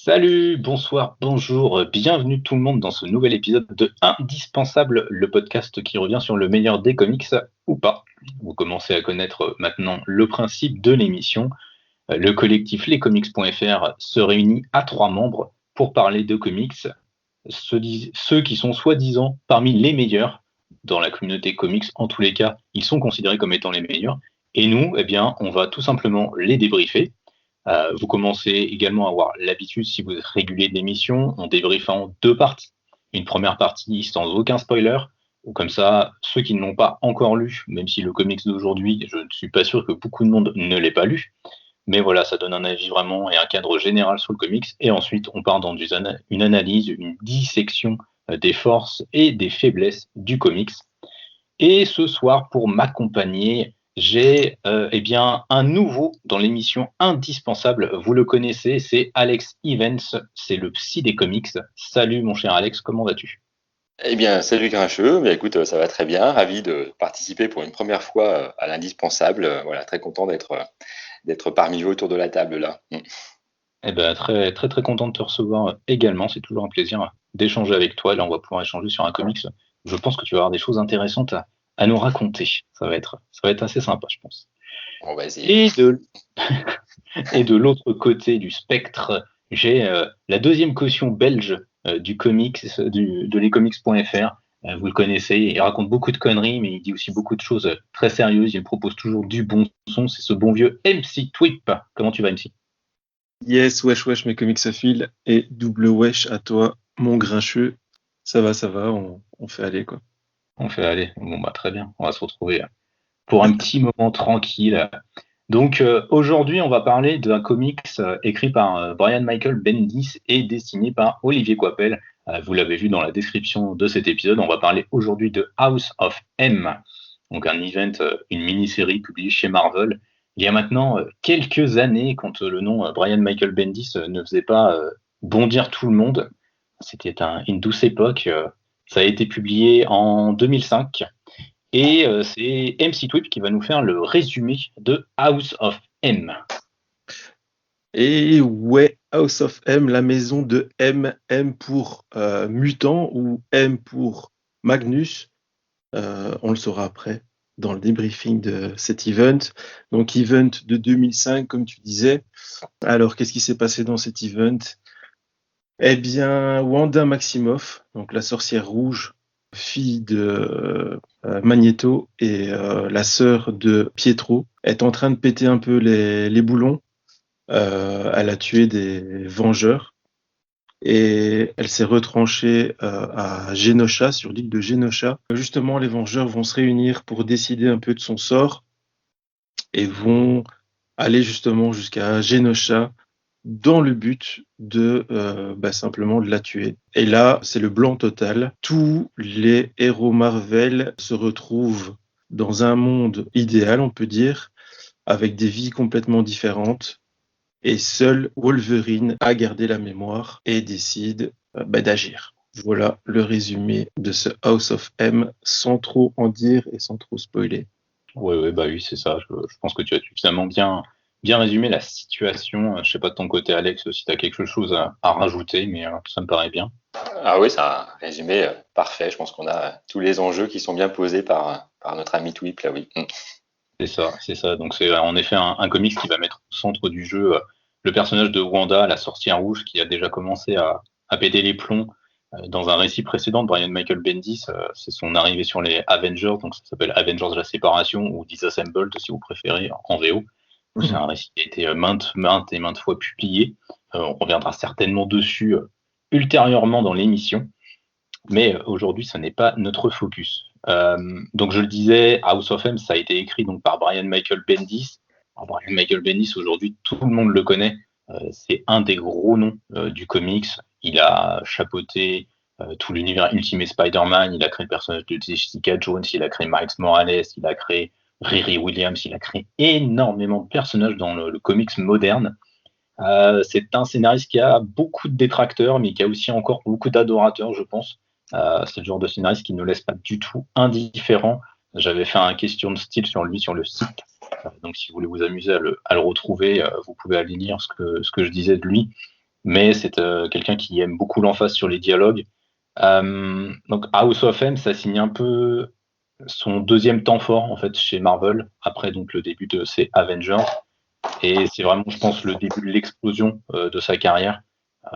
Salut, bonsoir, bonjour, bienvenue tout le monde dans ce nouvel épisode de Indispensable, le podcast qui revient sur le meilleur des comics ou pas. Vous commencez à connaître maintenant le principe de l'émission. Le collectif lescomics.fr se réunit à 3 membres pour parler de comics, ceux qui sont soi-disant parmi les meilleurs dans la communauté comics. En tous les cas, ils sont considérés comme étant les meilleurs. Et nous, eh bien, on va tout simplement les débriefer. Vous commencez également à avoir l'habitude, si vous êtes régulier de l'émission, on débriefe en 2 parties. Une première partie sans aucun spoiler, ou comme ça, ceux qui ne l'ont pas encore lu, même si le comics d'aujourd'hui, je ne suis pas sûr que beaucoup de monde ne l'ait pas lu, mais voilà, ça donne un avis vraiment et un cadre général sur le comics. Et ensuite, on part dans une analyse, une dissection des forces et des faiblesses du comics. Et ce soir, pour m'accompagner, j'ai eh bien un nouveau dans l'émission Indispensable. Vous le connaissez, c'est Alex Evans, c'est le psy des comics. Salut mon cher Alex, comment vas-tu? Eh bien, salut Grincheux, mais écoute, ça va très bien, ravi de participer pour une première fois à l'indispensable. Voilà, très content d'être parmi vous autour de la table là. Eh ben très très très content de te recevoir également. C'est toujours un plaisir d'échanger avec toi. Là, on va pouvoir échanger sur un comics. Je pense que tu vas avoir des choses intéressantes à nous raconter. Ça va être assez sympa, je pense. On va essayer. Et de Et de l'autre côté du spectre, j'ai la deuxième caution belge du comics, de lescomics.fr. Vous le connaissez, il raconte beaucoup de conneries, mais il dit aussi beaucoup de choses très sérieuses. Il propose toujours du bon son. C'est ce bon vieux MC Twip. Comment tu vas, MC? Yes, wesh, wesh, mes comicsophiles, et double wesh à toi, mon grincheux. Ça va, on fait aller, quoi. On fait aller. Bon, bah, très bien. On va se retrouver pour un petit moment tranquille. Donc aujourd'hui, on va parler d'un comics écrit par Brian Michael Bendis et dessiné par Olivier Coipel. Vous l'avez vu dans la description de cet épisode. On va parler aujourd'hui de House of M, donc un event, une mini-série publiée chez Marvel. Il y a maintenant quelques années, quand le nom Brian Michael Bendis ne faisait pas bondir tout le monde. C'était une douce époque. Ça a été publié en 2005. Et c'est MC Twip qui va nous faire le résumé de House of M. Et ouais, House of M, la maison de M, M pour Mutant ou M pour Magnus. On le saura après dans le débriefing de cet event. Donc, event de 2005, comme tu disais. Alors, qu'est-ce qui s'est passé dans cet event? Eh bien, Wanda Maximoff, donc la sorcière rouge, fille de Magneto et la sœur de Pietro, est en train de péter un peu les boulons. Elle a tué des Vengeurs et elle s'est retranchée à Genosha, sur l'île de Genosha. Justement, les Vengeurs vont se réunir pour décider un peu de son sort et vont aller justement jusqu'à Genosha dans le but de simplement de la tuer. Et là, c'est le blanc total. Tous les héros Marvel se retrouvent dans un monde idéal, on peut dire, avec des vies complètement différentes. Et seul Wolverine a gardé la mémoire et décide d'agir. Voilà le résumé de ce House of M, sans trop en dire et sans trop spoiler. Ouais, bah oui, c'est ça. Je pense que tu as suffisamment bien résumé la situation. Je sais pas de ton côté, Alex, si tu as quelque chose à rajouter, mais ça me paraît bien. Ah oui, c'est un résumé parfait. Je pense qu'on a tous les enjeux qui sont bien posés par notre ami Twip là, oui. C'est ça, c'est ça. Donc c'est en effet un comics qui va mettre au centre du jeu le personnage de Wanda, la sorcière rouge, qui a déjà commencé à péter les plombs dans un récit précédent de Brian Michael Bendis. C'est son arrivée sur les Avengers, donc ça s'appelle Avengers la séparation ou Disassembled si vous préférez en VO. C'est un récit qui a été maintes fois publié. On reviendra certainement dessus ultérieurement dans l'émission. Mais aujourd'hui, ce n'est pas notre focus. Donc je le disais, House of M, ça a été écrit donc par Brian Michael Bendis. Alors, Brian Michael Bendis, aujourd'hui, tout le monde le connaît. C'est un des gros noms du comics. Il a chapeauté tout l'univers Ultimate Spider-Man. Il a créé le personnage de Jessica Jones. Il a créé Miles Morales. Il a créé Riri Williams. Il a créé énormément de personnages dans le comics moderne. C'est un scénariste qui a beaucoup de détracteurs, mais qui a aussi encore beaucoup d'adorateurs, je pense. C'est le genre de scénariste qui ne laisse pas du tout indifférent. J'avais fait un question de style sur lui sur le site. Donc, si vous voulez vous amuser à le retrouver, vous pouvez aller lire ce que je disais de lui. mais c'est quelqu'un qui aime beaucoup l'emphase sur les dialogues. Donc House of M, ça signe un peu son deuxième temps fort en fait chez Marvel, après donc le début de ses Avengers, et c'est vraiment, je pense, le début de l'explosion de sa carrière.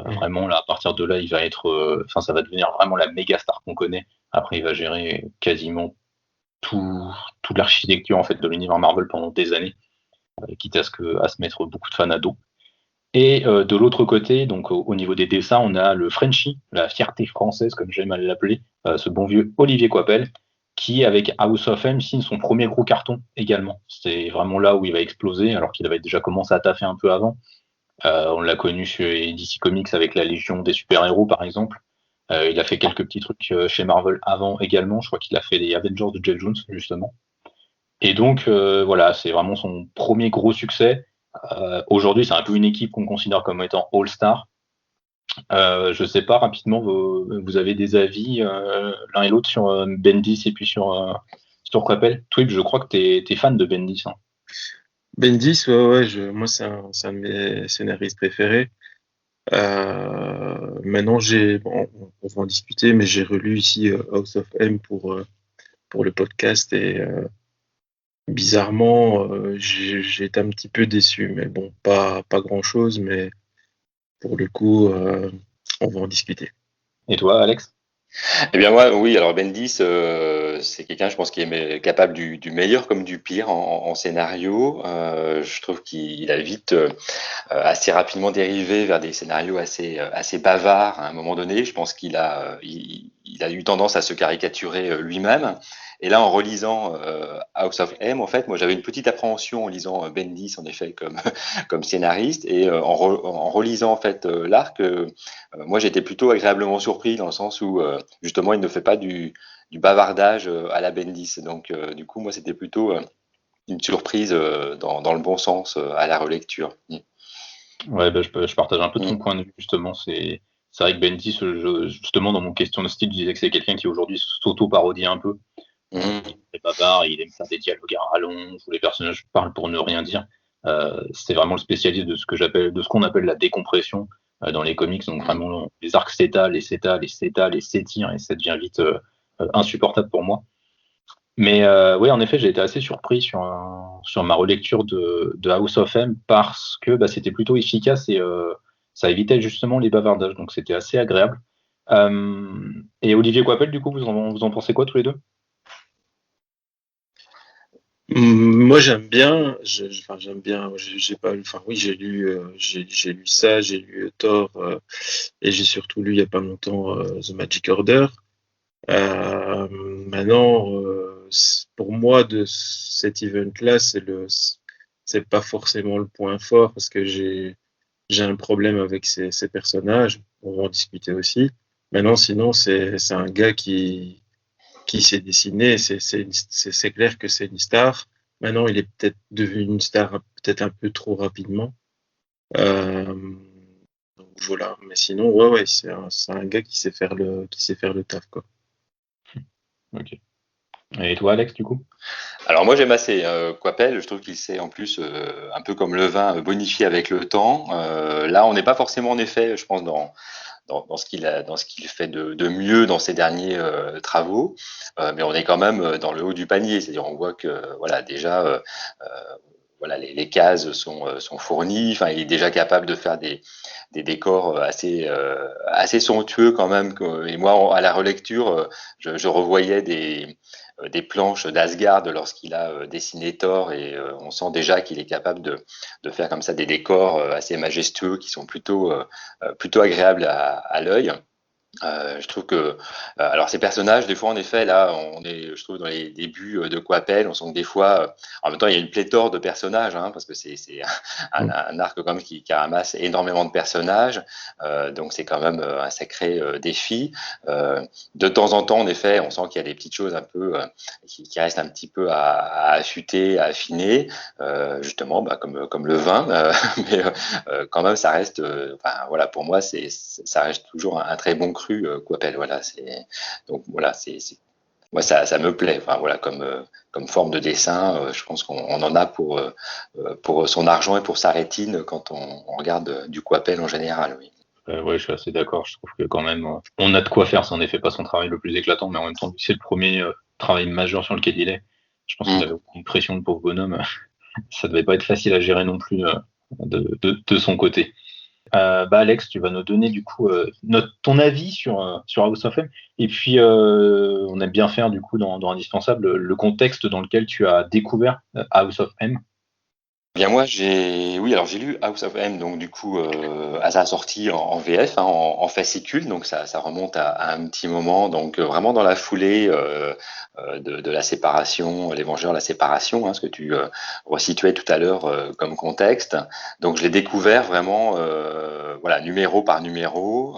Vraiment, là, à partir de là, il va être, ça va devenir vraiment la méga star qu'on connaît. Après, il va gérer quasiment toute l'architecture en fait de l'univers Marvel pendant des années, quitte à se mettre beaucoup de fans à dos. Et de l'autre côté, donc au niveau des dessins, on a le Frenchie, la fierté française, comme j'aime à l'appeler, ce bon vieux Olivier Coipel, qui, avec House of M, signe son premier gros carton également. C'est vraiment là où il va exploser, alors qu'il avait déjà commencé à taffer un peu avant. On l'a connu chez DC Comics avec la Légion des super-héros, par exemple. Il a fait quelques petits trucs chez Marvel avant également. Je crois qu'il a fait les Avengers de Jeff Jones, justement. Et donc, voilà, c'est vraiment son premier gros succès. Aujourd'hui, c'est un peu une équipe qu'on considère comme étant All-Star. Je sais pas, rapidement, vous avez des avis l'un et l'autre sur Bendis et puis sur Coppel. Twip, je crois que t'es fan de Bendis. Hein. Bendis, ouais, moi c'est un de mes scénaristes préférés. Maintenant, on va en discuter, mais j'ai relu ici House of M pour le podcast et bizarrement, j'ai été un petit peu déçu, mais bon, pas grand-chose, mais pour le coup, on va en discuter. Et toi, Alex? Eh bien moi, oui, alors Bendis, c'est quelqu'un, je pense, qui est capable du meilleur comme du pire en scénario. Je trouve qu'il a vite, assez rapidement dérivé vers des scénarios assez bavards à un moment donné. Je pense il a eu tendance à se caricaturer lui-même. Et là, en relisant House of M, en fait, moi j'avais une petite appréhension en lisant Bendis, en effet, comme scénariste. Et en relisant en fait l'arc, moi j'étais plutôt agréablement surpris dans le sens où justement il ne fait pas du bavardage à la Bendis. Donc du coup, moi c'était plutôt une surprise dans le bon sens à la relecture. Ouais, bah, je partage un peu ton point de vue, justement. C'est vrai que Bendis, justement, dans mon question de style, je disais que c'est quelqu'un qui aujourd'hui s'auto-parodie un peu. Il est bavard, il aime faire des dialogues à rallonge, où les personnages parlent pour ne rien dire. C'est vraiment le spécialiste de ce qu'on appelle la décompression dans les comics. Donc vraiment, les arcs s'étalent et s'étalent et s'étalent et s'étirent, et ça devient vite insupportable pour moi. Mais oui, en effet, j'ai été assez surpris sur ma relecture de House of M parce que bah, c'était plutôt efficace et ça évitait justement les bavardages, donc c'était assez agréable. Et Olivier Coipel, du coup, vous en pensez quoi tous les deux? Moi, j'aime bien. J'aime bien. J'ai pas. Enfin, oui, j'ai lu ça. J'ai lu Thor et j'ai surtout lu il y a pas longtemps The Magic Order. Maintenant, pour moi, de cet event-là, c'est pas forcément le point fort parce que j'ai un problème avec ces personnages. On va en discuter aussi. Maintenant, sinon, c'est un gars qui s'est dessiné. C'est clair que c'est une star. Maintenant, il est peut-être devenu une star peut-être un peu trop rapidement. Euh, donc voilà. Mais sinon, ouais, c'est un gars qui sait faire le taf, quoi. Ok. Et toi, Alex, du coup? Alors moi j'aime assez Coipel, je trouve qu'il s'est en plus un peu comme le vin bonifié avec le temps. Là on n'est pas forcément en effet, je pense dans ce qu'il fait de mieux dans ses derniers travaux, mais on est quand même dans le haut du panier, c'est-à-dire on voit que voilà déjà voilà les cases sont fournies, enfin il est déjà capable de faire des décors assez somptueux quand même. Et moi à la relecture je revoyais des planches d'Asgard lorsqu'il a dessiné Thor et on sent déjà qu'il est capable de faire comme ça des décors assez majestueux qui sont plutôt agréables à l'œil. Je trouve que alors ces personnages des fois en effet là on est je trouve dans les débuts de Coipel on sent que des fois en même temps il y a une pléthore de personnages hein, parce que c'est un arc quand même qui ramasse énormément de personnages donc c'est quand même un sacré défi de temps en temps en effet on sent qu'il y a des petites choses un peu qui restent un petit peu à affûter à affiner justement bah, comme le vin mais quand même ça reste enfin, voilà pour moi ça reste toujours un très bon cru Coipel voilà donc voilà moi ça me plaît enfin voilà comme forme de dessin je pense qu'on en a pour son argent et pour sa rétine quand on regarde du Coipel en général oui. Ouais, je suis assez d'accord. Je trouve que quand même, on a de quoi faire. C'est en effet pas son travail le plus éclatant, mais en même temps, c'est le premier travail majeur sur lequel il est. Je pense qu'il avait une pression, de pauvre bonhomme. Ça devait pas être facile à gérer non plus de son côté. Alex, tu vas nous donner du coup ton avis sur House of M. Et puis, on aime bien faire du coup dans Indispensable le contexte dans lequel tu as découvert House of M. Bien moi alors j'ai lu House of M donc du coup à sa sortie en VF en fascicule donc ça remonte à un petit moment donc vraiment dans la foulée de la séparation les Vengeurs la séparation ce que tu resituais tout à l'heure comme contexte donc je l'ai découvert vraiment voilà numéro par numéro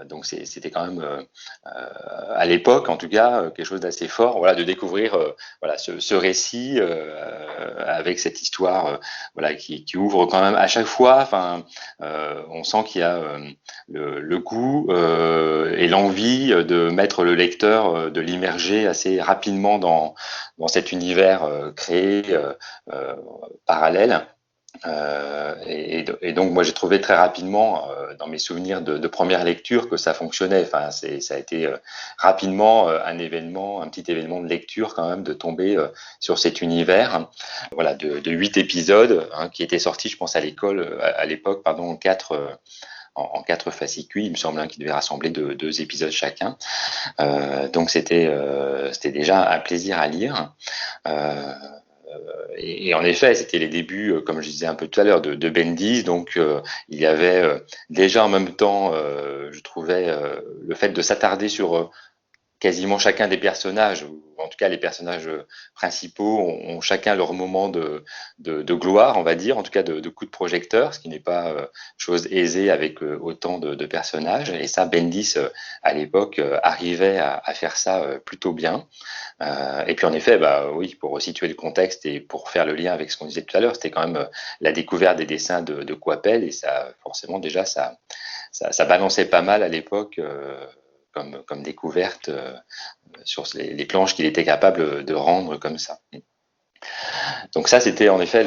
donc c'était quand même à l'époque en tout cas quelque chose d'assez fort voilà de découvrir voilà ce récit avec cette histoire voilà qui ouvre quand même à chaque fois enfin on sent qu'il y a le goût et l'envie de mettre le lecteur de l'immerger assez rapidement dans cet univers créé parallèle et donc moi j'ai trouvé très rapidement dans mes souvenirs de première lecture que ça fonctionnait. Enfin ça a été rapidement un petit événement de lecture quand même de tomber sur cet univers. Voilà de 8 épisodes qui étaient sortis je pense à l'école à l'époque pardon en 4 fascicules, il me semble, qui devait rassembler 2 épisodes chacun. Donc c'était déjà un plaisir à lire. Et en effet, c'était les débuts, comme je disais un peu tout à l'heure, de Bendis. Donc, il y avait déjà en même temps, je trouvais, le fait de s'attarder sur quasiment chacun des personnages, ou en tout cas les personnages principaux, ont chacun leur moment de gloire, on va dire, en tout cas de coup de projecteur, ce qui n'est pas chose aisée avec autant de personnages. Et ça, Bendis, à l'époque, arrivait à faire ça plutôt bien. Et puis en effet, oui, pour resituer le contexte et pour faire le lien avec ce qu'on disait tout à l'heure, c'était quand même la découverte des dessins de Coipel, et ça, forcément, déjà, ça balançait pas mal à l'époque. Comme découverte sur les planches qu'il était capable de rendre comme ça. Donc ça, c'était en effet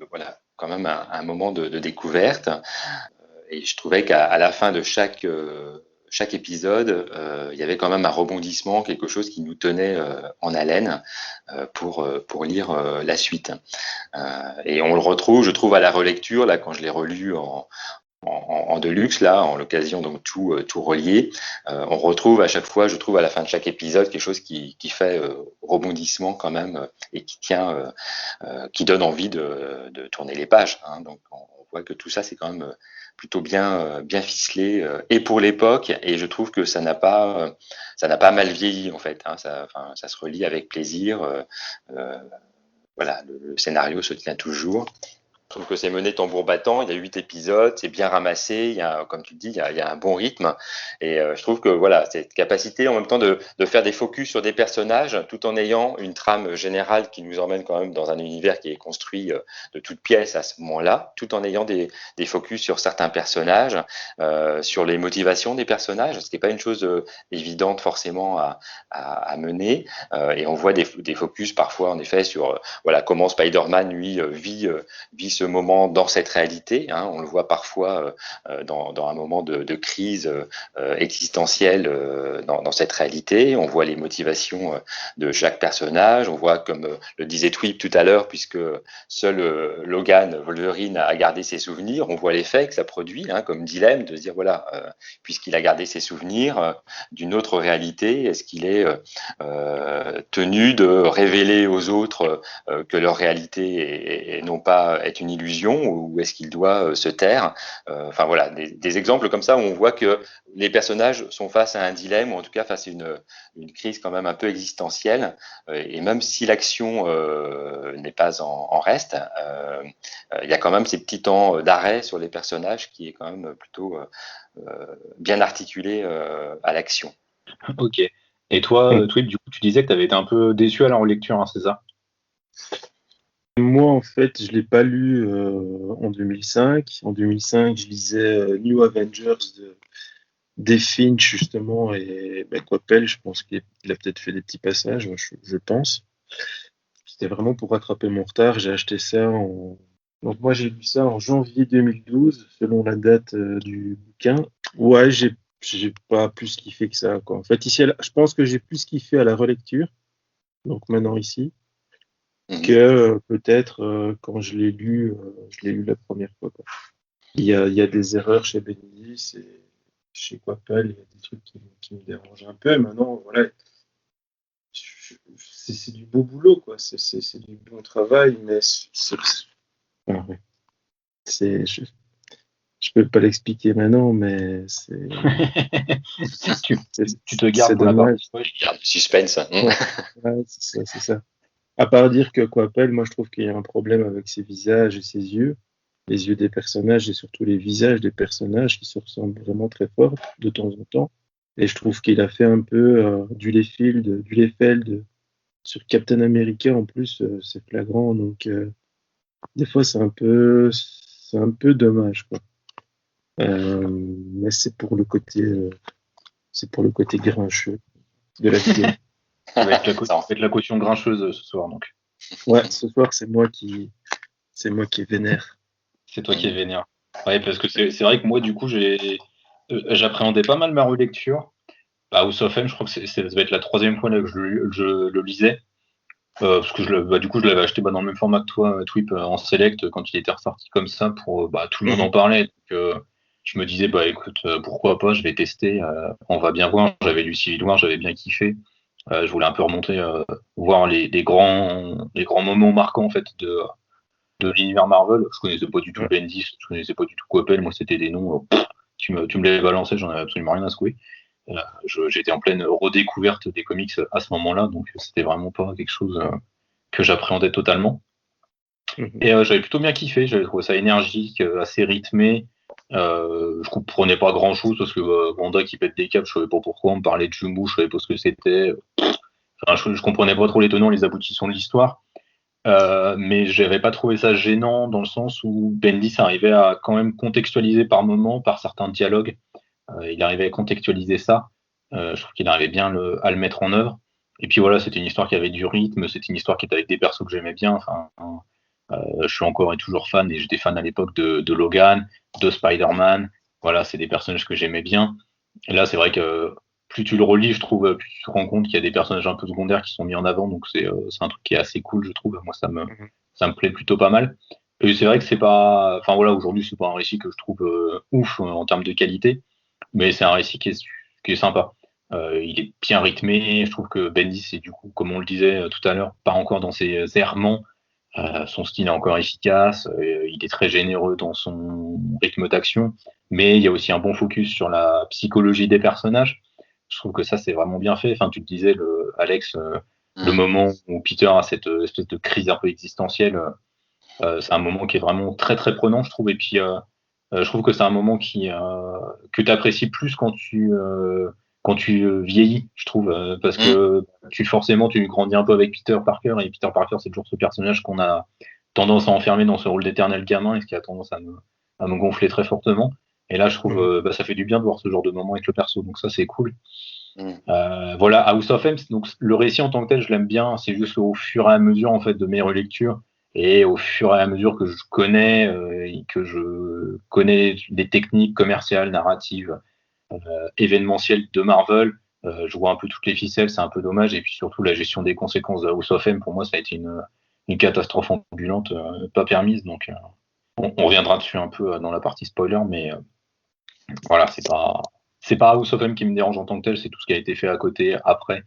voilà, quand même un moment de découverte. Et je trouvais qu'à la fin de chaque épisode, il y avait quand même un rebondissement, quelque chose qui nous tenait en haleine pour lire la suite. Et on le retrouve, je trouve, à la relecture, là, quand je l'ai relu en deluxe là, en l'occasion donc tout relié. On retrouve à chaque fois, je trouve à la fin de chaque épisode quelque chose qui fait rebondissement quand même et qui tient, qui donne envie de tourner les pages. Donc on voit que tout ça c'est quand même plutôt bien ficelé et pour l'époque et je trouve que ça n'a pas mal vieilli en fait. Ça se relit avec plaisir. Voilà, le scénario se tient toujours. Je trouve que c'est mené tambour battant, il y a 8 épisodes, c'est bien ramassé, il y a, comme tu le dis, il y a un bon rythme. Et je trouve que voilà, cette capacité en même temps de faire des focus sur des personnages tout en ayant une trame générale qui nous emmène quand même dans un univers qui est construit de toutes pièces à ce moment-là, tout en ayant des focus sur certains personnages, sur les motivations des personnages, ce qui n'est pas une chose évidente forcément à mener. Et on voit des focus parfois en effet sur voilà, comment Spider-Man lui vit ce moment dans cette réalité. On le voit parfois dans un moment de crise existentielle dans cette réalité. On voit les motivations de chaque personnage. On voit, comme le disait Twip tout à l'heure, puisque seul Logan, Wolverine, a gardé ses souvenirs, on voit l'effet que ça produit comme dilemme de se dire, voilà, puisqu'il a gardé ses souvenirs d'une autre réalité, est-ce qu'il est tenu de révéler aux autres que leur réalité est non pas est une illusion ou est-ce qu'il doit se taire. Enfin voilà, des exemples comme ça où on voit que les personnages sont face à un dilemme ou en tout cas face à une crise quand même un peu existentielle. Et même si l'action n'est pas en reste, il y a quand même ces petits temps d'arrêt sur les personnages qui est quand même plutôt bien articulé à l'action. Ok. Et toi, Twip, du coup, tu disais que tu avais été un peu déçu à la relecture, c'est ça? Moi, en fait, je l'ai pas lu en 2005. En 2005, je lisais New Avengers des Finch, justement, et Coppel, je pense qu'il a peut-être fait des petits passages, je pense. C'était vraiment pour rattraper mon retard. J'ai acheté ça Donc moi j'ai lu ça en janvier 2012, selon la date du bouquin. Ouais, j'ai pas plus kiffé que ça, quoi. En fait, ici, je pense que j'ai plus kiffé à la relecture, donc maintenant ici, que Mhm. peut-être quand je l'ai lu la première fois, quoi. Il y a des erreurs chez Bendis et chez Coppel, il y a des trucs qui me dérangent un peu. Maintenant, voilà, c'est du beau boulot, quoi. C'est du bon travail, mais ah ouais. C'est, je peux pas l'expliquer maintenant, mais tu, c'est, tu te c'est gardes pour la partie dommage. spoil. Il y a du suspense. Ouais, ouais, c'est ça, c'est ça. À part dire que Coppel, moi je trouve qu'il y a un problème avec ses visages et ses yeux, les yeux des personnages et surtout les visages des personnages qui se ressemblent vraiment très fort de temps en temps. Et je trouve qu'il a fait un peu du Liefeld sur Captain America en plus, c'est flagrant. Donc des fois c'est un peu dommage, quoi. Mais c'est pour le côté grincheux de la vidéo. Ça va être la caution grincheuse ce soir, donc. Ouais, ce soir c'est moi qui est vénère. C'est toi qui es vénère. Ouais, parce que c'est vrai que moi, du coup, j'appréhendais pas mal ma relecture. Bah, House of M, je crois que ça va être la troisième fois là, que je le lisais. Parce que du coup, je l'avais acheté dans le même format que toi, Twip, en select, quand il était ressorti comme ça, pour tout le monde en Mhm. parlait. Donc, je me disais, bah écoute, pourquoi pas, je vais tester, on va bien voir. J'avais lu Civil War, j'avais bien kiffé. Je voulais un peu remonter, voir les grands moments marquants en fait de l'univers Marvel. Je connaissais pas du tout Ouais. Bendis, je connaissais pas du tout Coppel. Moi, c'était des noms. Tu me les balançais, j'en avais absolument rien à secouer. J'étais en pleine redécouverte des comics à ce moment-là, donc c'était vraiment pas quelque chose que j'appréhendais totalement. Mhm. Et j'avais plutôt bien kiffé, j'avais trouvé ça énergique, assez rythmé. Je comprenais pas grand chose parce que Wanda qui pète des câbles, je savais pas pourquoi, on me parlait de Jumbo, je savais pas ce que c'était. Enfin, je comprenais pas trop les tenants, les aboutissants de l'histoire. Mais j'avais pas trouvé ça gênant dans le sens où Bendis arrivait à quand même contextualiser par moments, par certains dialogues, il arrivait à contextualiser ça. Je trouve qu'il arrivait bien à le mettre en œuvre. Et puis voilà, c'était une histoire qui avait du rythme, c'était une histoire qui était avec des persos que j'aimais bien. Enfin, je suis encore et toujours fan, et j'étais fan à l'époque de Logan, de Spider-Man. Voilà, c'est des personnages que j'aimais bien. Et là, c'est vrai que plus tu le relis, je trouve, plus tu te rends compte qu'il y a des personnages un peu secondaires qui sont mis en avant. Donc c'est un truc qui est assez cool, je trouve. Moi, Mhm. ça me plaît plutôt pas mal. Et c'est vrai que c'est pas, enfin voilà, aujourd'hui, c'est pas un récit que je trouve ouf en termes de qualité, mais c'est un récit qui est sympa. Il est bien rythmé. Je trouve que Bendis, c'est du coup, comme on le disait tout à l'heure, pas encore dans ses errements. Son style est encore efficace, il est très généreux dans son rythme d'action, mais il y a aussi un bon focus sur la psychologie des personnages. Je trouve que ça, c'est vraiment bien fait. Enfin, tu te disais, Alex, le Mhm. moment où Peter a cette espèce de crise un peu existentielle, c'est un moment qui est vraiment très très prenant, je trouve. Et puis, je trouve que c'est un moment que tu apprécies plus quand tu vieillis, je trouve, parce Mhm. que forcément tu grandis un peu avec Peter Parker, et Peter Parker, c'est toujours ce personnage qu'on a tendance à enfermer dans ce rôle d'éternel gamin, et ce qui a tendance à me gonfler très fortement. Et là, je trouve, Mhm. ça fait du bien de voir ce genre de moment avec le perso, donc ça c'est cool. Mhm. Voilà, House of M, donc le récit en tant que tel, je l'aime bien. C'est juste au fur et à mesure en fait de mes relectures et au fur et à mesure que je connais et que je connais des techniques commerciales, narratives, événementielles de Marvel, je vois un peu toutes les ficelles. C'est un peu dommage. Et puis surtout la gestion des conséquences de House of M, pour moi, ça a été une catastrophe ambulante, pas permise. Donc on reviendra dessus un peu dans la partie spoiler, mais voilà, c'est pas House of M qui me dérange en tant que tel, c'est tout ce qui a été fait à côté, après,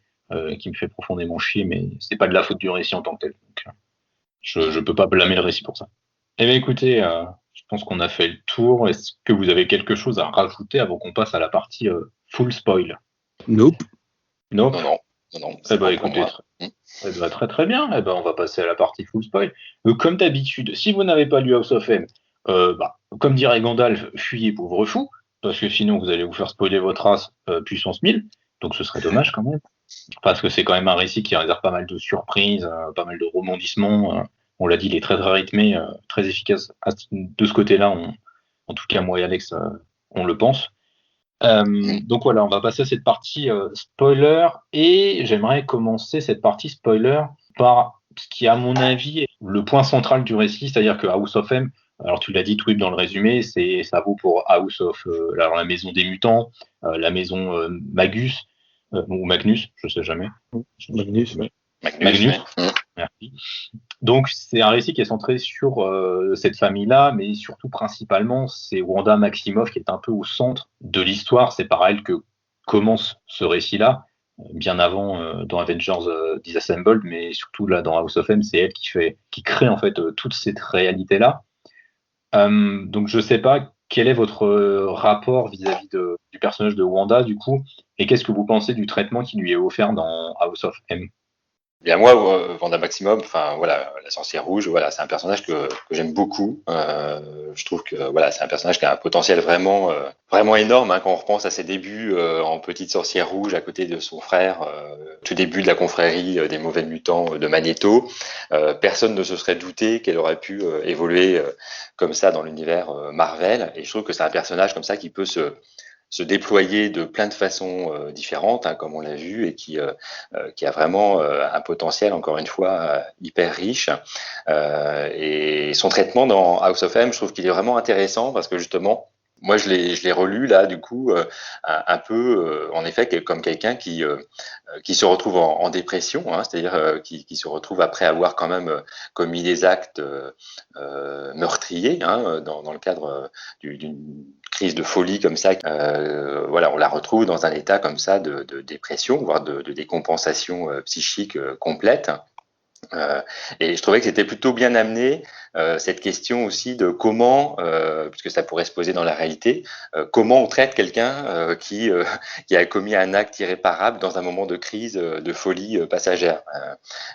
qui me fait profondément chier, mais c'est pas de la faute du récit en tant que tel. Donc, je peux pas blâmer le récit pour ça. Eh bien, écoutez, je pense qu'on a fait le tour. Est-ce que vous avez quelque chose à rajouter avant qu'on passe à la partie full spoil? Nope. Nope. Non, non, non, non, Eh c'est ben, bon pour écoutez, moi. Mhm. très très bien. Eh ben, on va passer à la partie full spoil. Comme d'habitude, si vous n'avez pas lu House of M, comme dirait Gandalf, fuyez pauvre fou, parce que sinon vous allez vous faire spoiler votre race puissance 1000, donc ce serait dommage quand même, parce que c'est quand même un récit qui réserve pas mal de surprises, pas mal de rebondissements. On l'a dit, il est très très rythmé, très efficace. De ce côté-là, en tout cas moi et Alex, on le pense. Mhm. Donc voilà, on va passer à cette partie spoiler, et j'aimerais commencer cette partie spoiler par ce qui est à mon avis le point central du récit, c'est-à-dire que House of M, alors tu l'as dit Twip dans le résumé, ça vaut pour House of alors la maison des mutants, la maison Magus ou Magnus, je sais jamais. Magnus, ouais. Magnus. Ouais. Merci. Donc c'est un récit qui est centré sur cette famille-là, mais surtout principalement c'est Wanda Maximoff qui est un peu au centre de l'histoire. C'est par elle que commence ce récit-là, bien avant dans Avengers Disassembled, mais surtout là dans House of M, c'est elle qui crée en fait toute cette réalité-là. Donc je sais pas quel est votre rapport vis-à-vis du personnage de Wanda du coup, et qu'est-ce que vous pensez du traitement qui lui est offert dans House of M? Bien moi, Wanda Maximoff, enfin voilà, la sorcière rouge, voilà, c'est un personnage que j'aime beaucoup. Je trouve que voilà, c'est un personnage qui a un potentiel vraiment énorme hein, quand on repense à ses débuts en petite sorcière rouge à côté de son frère, tout début de la confrérie des mauvais mutants de Magneto. Personne ne se serait douté qu'elle aurait pu évoluer comme ça dans l'univers Marvel. Et je trouve que c'est un personnage comme ça qui peut se déployer de plein de façons différentes, hein, comme on l'a vu, et qui a vraiment un potentiel, encore une fois, hyper riche. Et son traitement dans House of M, je trouve qu'il est vraiment intéressant parce que justement, moi, je l'ai relu là, du coup, un peu, en effet, comme quelqu'un qui se retrouve en dépression, hein, c'est-à-dire qui se retrouve après avoir quand même commis des actes meurtriers, hein, dans le cadre d'une crise de folie comme ça. Voilà, on la retrouve dans un état comme ça de dépression, voire de décompensation psychique complète. Et je trouvais que c'était plutôt bien amené cette question aussi de comment, puisque ça pourrait se poser dans la réalité, comment on traite quelqu'un qui a commis un acte irréparable dans un moment de crise, de folie passagère.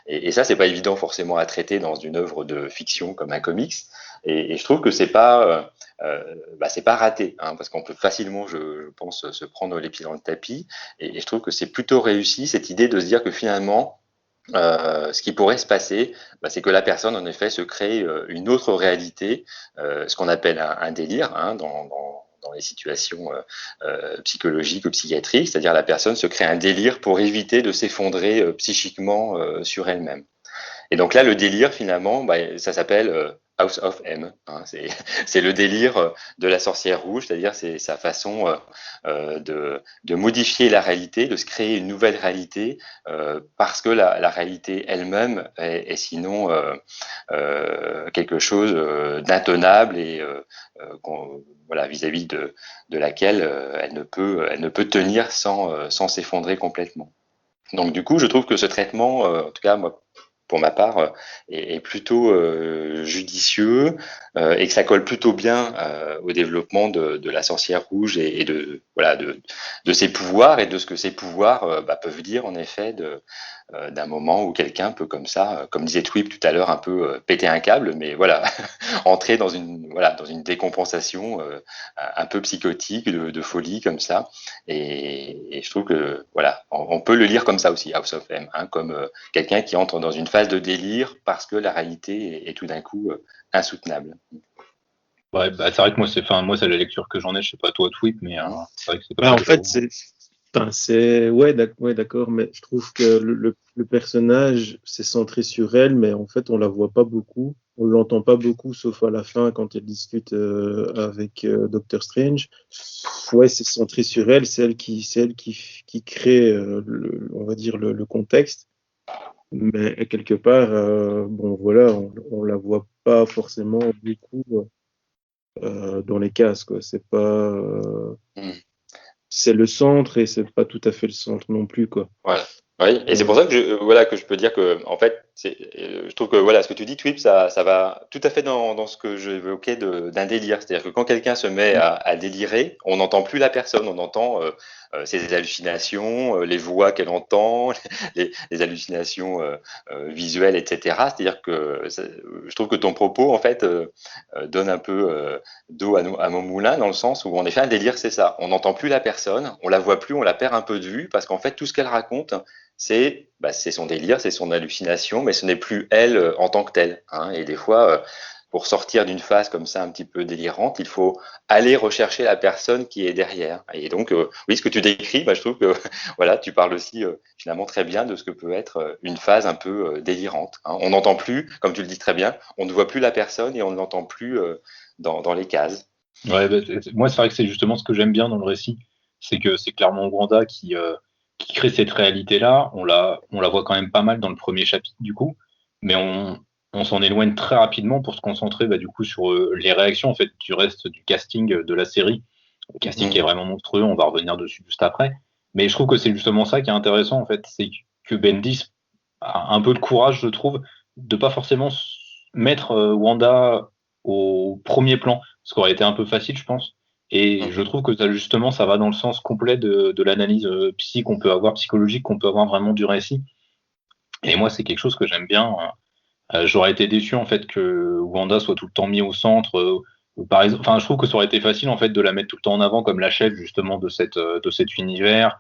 Et ça, c'est pas évident forcément à traiter dans une œuvre de fiction comme un comics. Et je trouve que c'est pas raté, hein, parce qu'on peut facilement, je pense, se prendre les pieds dans le tapis. Et je trouve que c'est plutôt réussi cette idée de se dire que finalement ce qui pourrait se passer, c'est que la personne, en effet, se crée une autre réalité, ce qu'on appelle un délire hein, dans les situations psychologiques ou psychiatriques, c'est-à-dire la personne se crée un délire pour éviter de s'effondrer psychiquement sur elle-même. Et donc là, le délire, finalement, ça s'appelle House of M. Hein, c'est le délire de la sorcière rouge, c'est-à-dire c'est sa façon de modifier la réalité, de se créer une nouvelle réalité, parce que la réalité elle-même est sinon quelque chose d'intenable et voilà, vis-à-vis de laquelle elle ne peut tenir sans s'effondrer complètement. Donc du coup, je trouve que ce traitement, en tout cas moi, pour ma part, est plutôt judicieux et que ça colle plutôt bien au développement de la sorcière rouge et de ses pouvoirs et de ce que ses pouvoirs peuvent dire en effet d'un moment où quelqu'un peut comme ça, comme disait Twip tout à l'heure, un peu péter un câble, mais voilà, entrer dans une décompensation un peu psychotique, de folie comme ça. Et je trouve que voilà, on peut le lire comme ça aussi, House of M, hein, comme quelqu'un qui entre dans une phase de délire parce que la réalité est tout d'un coup insoutenable. Ouais, c'est vrai que moi c'est la lecture que j'en ai, je sais pas toi Twip, mais c'est vrai que c'est pas en fait, ouais, d'accord, mais je trouve que le personnage, c'est centré sur elle, mais en fait, on la voit pas beaucoup. On l'entend pas beaucoup, sauf à la fin, quand elle discute avec Doctor Strange. Ouais, c'est centré sur elle, c'est elle qui crée, on va dire, le contexte. Mais quelque part, bon, voilà, on la voit pas forcément beaucoup dans les cases, quoi. C'est pas... c'est le centre et c'est pas tout à fait le centre non plus, quoi. Voilà. Oui, et c'est pour ça que je peux dire que en fait, je trouve que voilà, ce que tu dis, Twip, ça va tout à fait dans ce que j'évoquais d'un délire. C'est-à-dire que quand quelqu'un se met à délirer, on n'entend plus la personne, on entend ses hallucinations, les voix qu'elle entend, les hallucinations visuelles, etc. C'est-à-dire que je trouve que ton propos, en fait, donne un peu d'eau à mon moulin, dans le sens où en effet, un délire, c'est ça. On n'entend plus la personne, on la voit plus, on la perd un peu de vue, parce qu'en fait, tout ce qu'elle raconte, c'est son délire, c'est son hallucination, mais ce n'est plus elle en tant que telle. Hein. Et des fois, pour sortir d'une phase comme ça un petit peu délirante, il faut aller rechercher la personne qui est derrière. Et donc, oui, ce que tu décris, je trouve que voilà, tu parles aussi finalement très bien de ce que peut être une phase un peu délirante. Hein. On n'entend plus, comme tu le dis très bien, on ne voit plus la personne et on ne l'entend plus dans les cases. Ouais, moi, c'est vrai que c'est justement ce que j'aime bien dans le récit, c'est que c'est clairement Wanda qui crée cette réalité-là. On la voit quand même pas mal dans le premier chapitre, du coup, mais on s'en éloigne très rapidement pour se concentrer, du coup, sur les réactions, en fait, du reste du casting de la série. Le casting qui est vraiment monstrueux, on va revenir dessus juste après. Mais je trouve que c'est justement ça qui est intéressant, en fait, c'est que Bendis a un peu de courage, je trouve, de pas forcément mettre Wanda au premier plan, ce qui aurait été un peu facile, je pense. Et je trouve que ça, justement, ça va dans le sens complet de l'analyse psychologique qu'on peut avoir vraiment du récit. Et moi, c'est quelque chose que j'aime bien. J'aurais été déçu, en fait, que Wanda soit tout le temps mis au centre. Par exemple, enfin, je trouve que ça aurait été facile, en fait, de la mettre tout le temps en avant comme la chef, justement, de cet univers,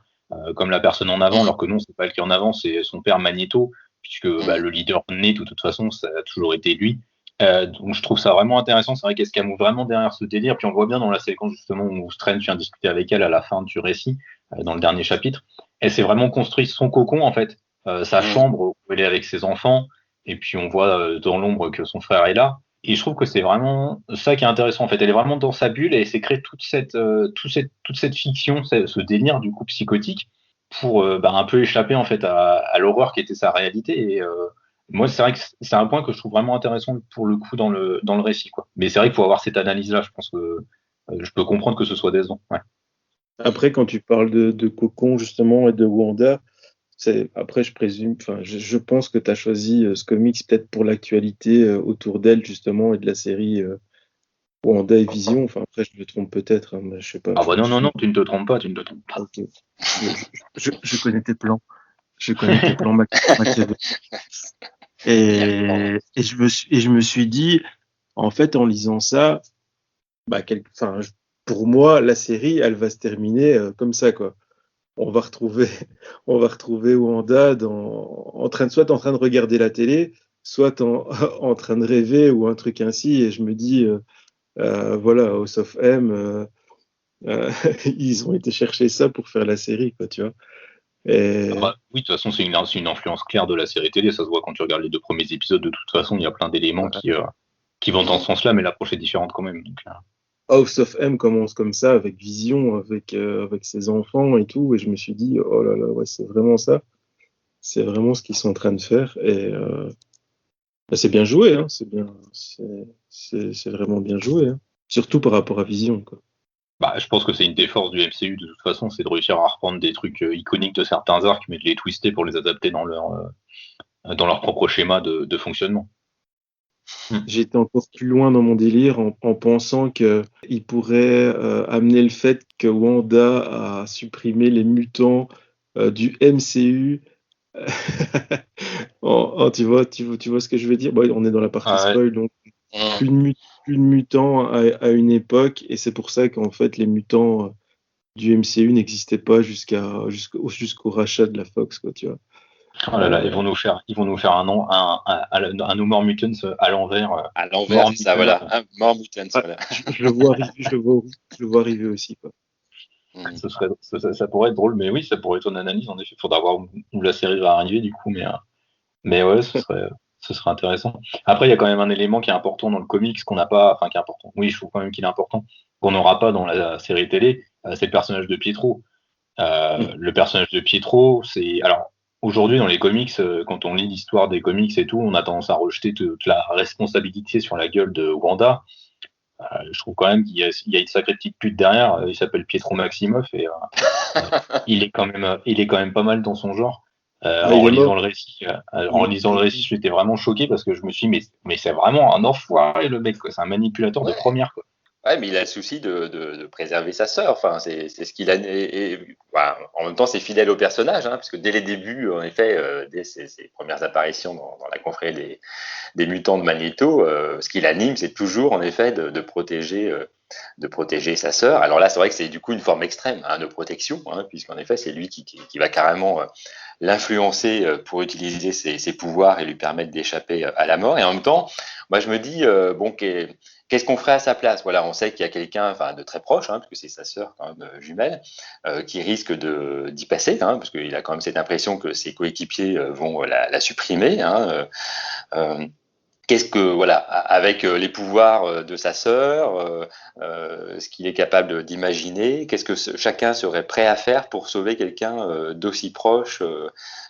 comme la personne en avant, alors que non, c'est pas elle qui est en avant, c'est son père Magneto, puisque le leader né, de toute façon, ça a toujours été lui. Donc je trouve ça vraiment intéressant. C'est vrai qu'elle se camoufle vraiment derrière ce délire. Puis on le voit bien dans la séquence justement où Strange vient discuter avec elle à la fin du récit, dans le dernier chapitre. Elle s'est vraiment construit son cocon en fait, sa chambre où elle est avec ses enfants. Et puis on voit dans l'ombre que son frère est là. Et je trouve que c'est vraiment ça qui est intéressant en fait. Elle est vraiment dans sa bulle et elle s'est créée toute cette fiction, ce délire du coup psychotique pour un peu échapper en fait à l'horreur qui était sa réalité. Et moi, c'est vrai que c'est un point que je trouve vraiment intéressant pour le coup dans le récit, quoi. Mais c'est vrai qu'il faut avoir cette analyse-là. Je pense que je peux comprendre que ce soit décevant. Ouais. Après, quand tu parles de Cocon, justement, et de Wanda, après, je présume, enfin, je pense que tu as choisi ce comics peut-être pour l'actualité autour d'elle, justement, et de la série Wanda et Vision. Enfin, après, je me trompe peut-être, hein, mais je sais pas. Ah bah non, tu ne te trompes pas, tu ne te trompes pas. Ok. Je connais tes plans. Je connais tes plans machiavéliques. Et je me suis dit, en fait, en lisant ça, pour moi, la série, elle va se terminer comme ça, quoi. On va retrouver, on va retrouver Wanda soit en train de regarder la télé, soit en train de rêver ou un truc ainsi. Et je me dis, voilà, House of M, ils ont été chercher ça pour faire la série, quoi, tu vois. Et... Oui, de toute façon, c'est une influence claire de la série télé. Ça se voit quand tu regardes les 2 premiers épisodes. De toute façon, il y a plein d'éléments qui vont dans ce sens-là, mais l'approche est différente quand même. Donc, House of M commence comme ça, avec Vision, avec ses enfants et tout. Et je me suis dit, oh là là, ouais, c'est vraiment ça. C'est vraiment ce qu'ils sont en train de faire. Et c'est bien joué, hein. C'est vraiment bien joué, hein. Surtout par rapport à Vision, quoi. je pense que c'est une des forces du MCU de toute façon, c'est de réussir à reprendre des trucs iconiques de certains arcs, mais de les twister pour les adapter dans leur propre schéma de fonctionnement. J'étais encore plus loin dans mon délire en pensant qu'il pourrait amener le fait que Wanda a supprimé les mutants du MCU. Tu vois ce que je veux dire? Bon, on est dans la partie spoil, donc plus de mutants à une époque, et c'est pour ça qu'en fait les mutants du MCU n'existaient pas jusqu'au rachat de la Fox, quoi, tu vois. Oh là là, ils vont nous faire un No More Mutants à l'envers. À l'envers, c'est ça, voilà. More Mutants, voilà. Je le vois arriver aussi, quoi. Ça pourrait être drôle, mais oui, ça pourrait être une analyse. En effet, il faudra voir où la série va arriver du coup, mais ouais, ce serait intéressant. Après, il y a quand même un élément qui est important dans le comics qu'on n'a pas, enfin qui est important. Oui, je trouve quand même qu'il est important qu'on n'aura pas dans la série télé. C'est le personnage de Pietro. Le personnage de Pietro, alors aujourd'hui dans les comics, quand on lit l'histoire des comics et tout, on a tendance à rejeter toute la responsabilité sur la gueule de Wanda. Je trouve quand même qu'il y a une sacrée petite pute derrière. Il s'appelle Pietro Maximoff et il est quand même pas mal dans son genre. En lisant le récit, j'étais vraiment choqué parce que je me suis dit, mais c'est vraiment un enfoiré le mec, quoi. C'est un manipulateur de première, quoi. Ouais, mais il a le souci de préserver sa sœur. Enfin, c'est ce qu'il a. En même temps, c'est fidèle au personnage, hein, puisque dès les débuts, en effet, dès ses premières apparitions dans la confrérie des mutants de Magneto, ce qui l'anime, c'est toujours, en effet, de protéger sa sœur. Alors là, c'est vrai que c'est du coup une forme extrême de protection, hein, puisqu'en effet, c'est lui qui va carrément l'influencer pour utiliser ses pouvoirs et lui permettre d'échapper à la mort. Et en même temps, moi je me dis bon, qu'est-ce qu'on ferait à sa place? Voilà, on sait qu'il y a quelqu'un, enfin de très proche, hein, parce que c'est sa sœur quand même jumelle, qui risque d'y passer, hein, parce qu'il a quand même cette impression que ses coéquipiers vont la supprimer. Hein, qu'est-ce que voilà, avec les pouvoirs de sa sœur, ce qu'il est capable d'imaginer, qu'est-ce que chacun serait prêt à faire pour sauver quelqu'un d'aussi proche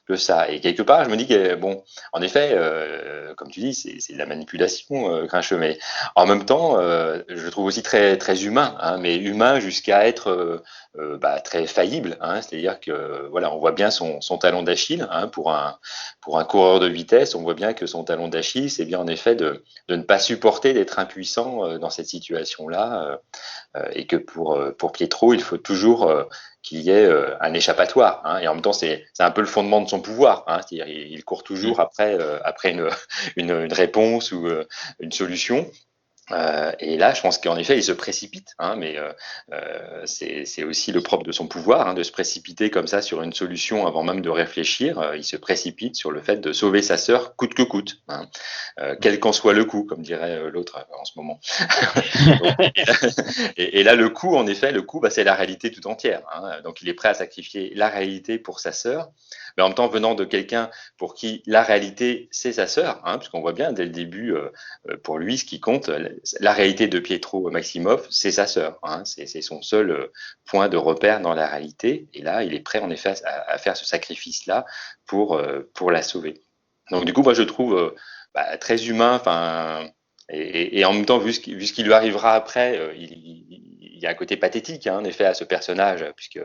que ça. Et quelque part, je me dis que bon, en effet, comme tu dis, c'est de la manipulation, Grincheux, mais en même temps, je le trouve aussi très très humain, hein, mais humain jusqu'à être très faillible, hein, c'est-à-dire que voilà, on voit bien son talon d'Achille, hein, pour un coureur de vitesse, on voit bien que son talon d'Achille, c'est bien en effet de ne pas supporter d'être impuissant dans cette situation-là, et que pour Pietro, il faut toujours qu'il y ait un échappatoire. Hein, et en même temps, c'est un peu le fondement de son pouvoir. Hein, c'est-à-dire, il court toujours après une réponse ou une solution. Et là, je pense qu'en effet, il se précipite, hein, mais c'est aussi le propre de son pouvoir, hein, de se précipiter comme ça sur une solution avant même de réfléchir. Il se précipite sur le fait de sauver sa sœur coûte que coûte, hein, quel qu'en soit le coût, comme dirait l'autre en ce moment. Et là, le coût, en effet, c'est la réalité tout entière. Hein. Donc, il est prêt à sacrifier la réalité pour sa sœur, mais en même temps, venant de quelqu'un pour qui la réalité, c'est sa sœur, hein, puisqu'on voit bien dès le début, pour lui, ce qui compte, la réalité de Pietro Maximoff, c'est sa sœur. Hein, c'est son seul point de repère dans la réalité. Et là, il est prêt, en effet, à faire ce sacrifice-là pour la sauver. Donc, du coup, moi, je trouve très humain, enfin. Et en même temps, vu ce qui lui arrivera après, il y a un côté pathétique, hein, en effet, à ce personnage, puisque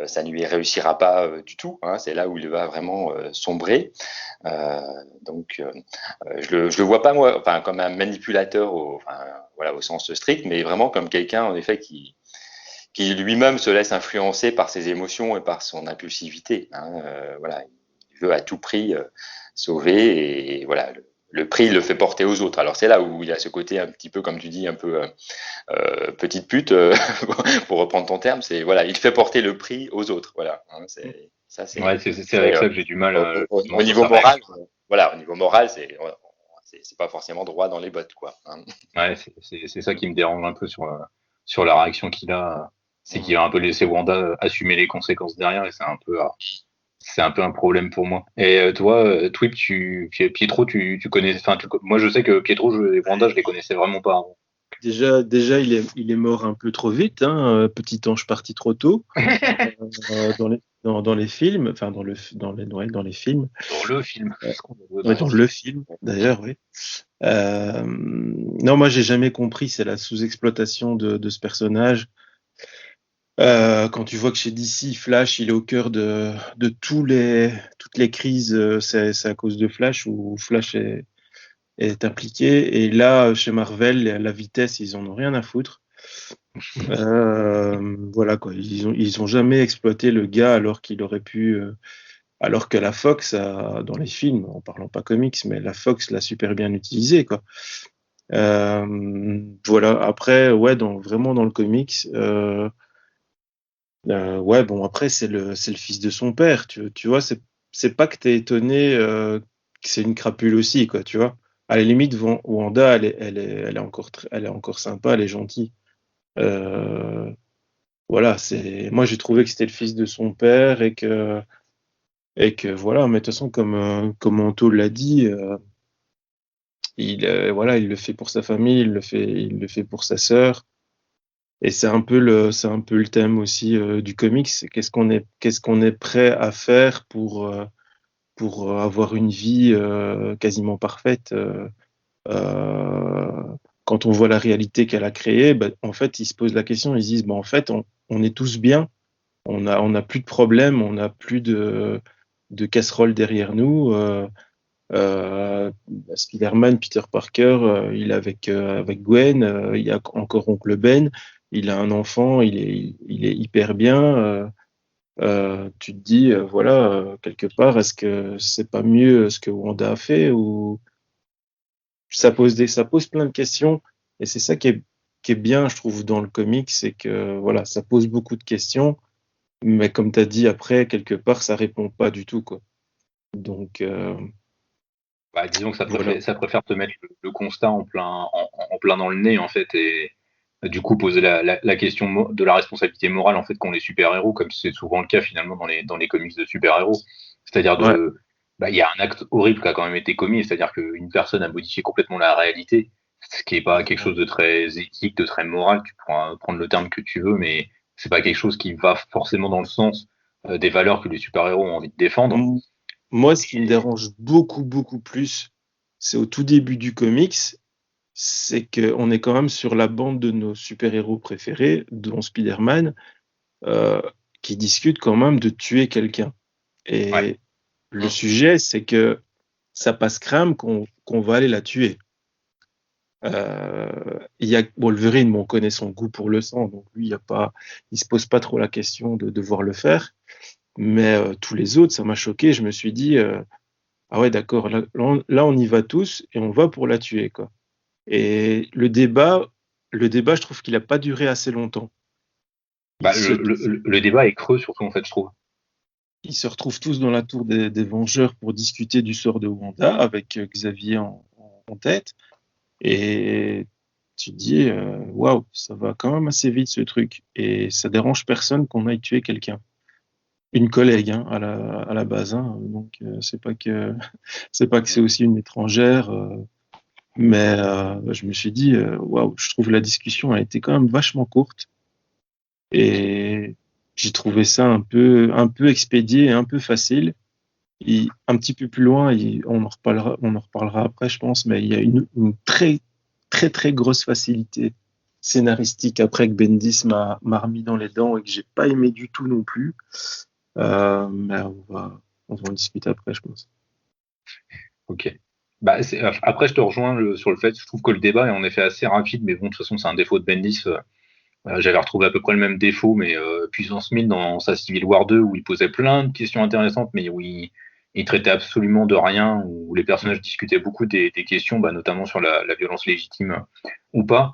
ça ne lui réussira pas du tout. Hein, c'est là où il va vraiment sombrer. Donc, je le vois pas moi, enfin comme un manipulateur, au sens strict, mais vraiment comme quelqu'un en effet qui lui-même se laisse influencer par ses émotions et par son impulsivité. Hein, voilà, il veut à tout prix sauver et voilà. Le prix, il le fait porter aux autres. Alors c'est là où il y a ce côté un petit peu, comme tu dis, un peu petite pute, pour reprendre ton terme. C'est voilà, il fait porter le prix aux autres. Voilà, hein, c'est Ouais, c'est avec ça que j'ai du mal au niveau moral. Voilà, au niveau moral, c'est pas forcément droit dans les bottes, quoi. Hein. Ouais, c'est ça qui me dérange un peu sur la réaction qu'il a. C'est qu'il a un peu laissé Wanda assumer les conséquences derrière et c'est un peu un problème pour moi. Et toi, Twip, Pietro, tu connais, enfin, moi je sais que Pietro et Wanda, je les connaissais vraiment pas avant. Déjà, il est mort un peu trop vite, hein, petit ange parti trop tôt, dans les films, enfin dans les films. Dans le film. Ouais, dans le film, d'ailleurs, oui. Non, moi, j'ai jamais compris, c'est la sous-exploitation de ce personnage. Quand tu vois que chez DC, Flash, il est au cœur de toutes les crises, c'est à cause de Flash, où Flash est impliqué. Et là, chez Marvel, la vitesse, ils en ont rien à foutre. Voilà quoi, ils ont jamais exploité le gars alors qu'il aurait pu, alors que la Fox dans les films, en parlant pas comics, mais la Fox l'a super bien utilisé quoi. Voilà. Après, ouais, vraiment dans le comics, ouais, bon après c'est le fils de son père, tu vois, c'est pas que t'es étonné que c'est une crapule aussi quoi, tu vois. À la limite, Wanda, elle est encore sympa, elle est gentille. Voilà, moi j'ai trouvé que c'était le fils de son père et que voilà, mais de toute façon comme Anto l'a dit, voilà, il le fait pour sa famille, il le fait pour sa sœur. Et c'est un peu le thème aussi du comics, c'est qu'est-ce qu'on est prêt à faire pour avoir une vie quasiment parfaite. Euh, Quand on voit la réalité qu'elle a créée, bah, en fait, ils se posent la question, ils se disent, bah, en fait, on est tous bien, on a plus de problèmes, on n'a plus de casseroles derrière nous. Spider-Man, Peter Parker, il est avec Gwen, il y a encore Oncle Ben, il a un enfant, il est hyper bien. Tu te dis, voilà, quelque part, est-ce que c'est pas mieux ce que Wanda a fait ou ça pose plein de questions et c'est ça qui est bien, je trouve, dans le comic, c'est que voilà, ça pose beaucoup de questions Mais comme tu as dit, après, quelque part, ça répond pas du tout, quoi. Donc, Bah, disons que voilà. ça préfère te mettre le constat en plein dans le nez, en fait, et du coup poser la question de la responsabilité morale, en fait, qu'ont les super-héros, comme c'est souvent le cas finalement dans les comics de super-héros. C'est-à-dire Ouais. il y a un acte horrible qui a quand même été commis, c'est-à-dire qu'une personne a modifié complètement la réalité, ce qui est pas quelque chose de très éthique, de très moral, tu pourras prendre le terme que tu veux, mais c'est pas quelque chose qui va forcément dans le sens des valeurs que les super-héros ont envie de défendre. M- Moi, ce qui me dérange beaucoup, beaucoup plus, c'est au tout début du comics, c'est qu'on est quand même sur la bande de nos super-héros préférés, dont Spider-Man, euh, qui discutent quand même de tuer quelqu'un. Ouais. Et le sujet, c'est que ça passe crème qu'on va aller la tuer. Il y a Wolverine, bon, on connaît son goût pour le sang, donc lui, il se pose pas trop la question de devoir le faire. Mais tous les autres, ça m'a choqué. Je me suis dit, ah ouais, d'accord, là, on y va tous et on va pour la tuer, quoi. Et le débat, je trouve qu'il a pas duré assez longtemps. Ils Bah, se, le débat est creux, surtout, en fait, je trouve. ils se retrouvent tous dans la tour des Vengeurs pour discuter du sort de Wanda, avec Xavier en tête. Et tu te dis, waouh, ça va quand même assez vite ce truc. Et ça dérange personne qu'on aille tuer quelqu'un. Une collègue, hein, à la base, hein. Donc c'est pas que c'est aussi une étrangère. Mais je me suis dit, waouh, je trouve la discussion a été quand même vachement courte. Et j'ai trouvé ça un peu expédié et un peu facile. Un petit peu plus loin, on en reparlera après, je pense, mais il y a une très, très, très grosse facilité scénaristique après que Bendis m'a remis dans les dents et que j'ai pas aimé du tout non plus. Mais on va en discuter après, je pense. Ok. Bah, après, je te rejoins sur le fait, je trouve que le débat est en effet assez rapide, mais bon, de toute façon, c'est un défaut de Bendis. J'avais retrouvé à peu près le même défaut, mais Puissance 1000 dans sa Civil War 2, où il posait plein de questions intéressantes, mais où il traitait absolument de rien, où les personnages discutaient beaucoup des questions, bah, notamment sur la violence légitime ou pas.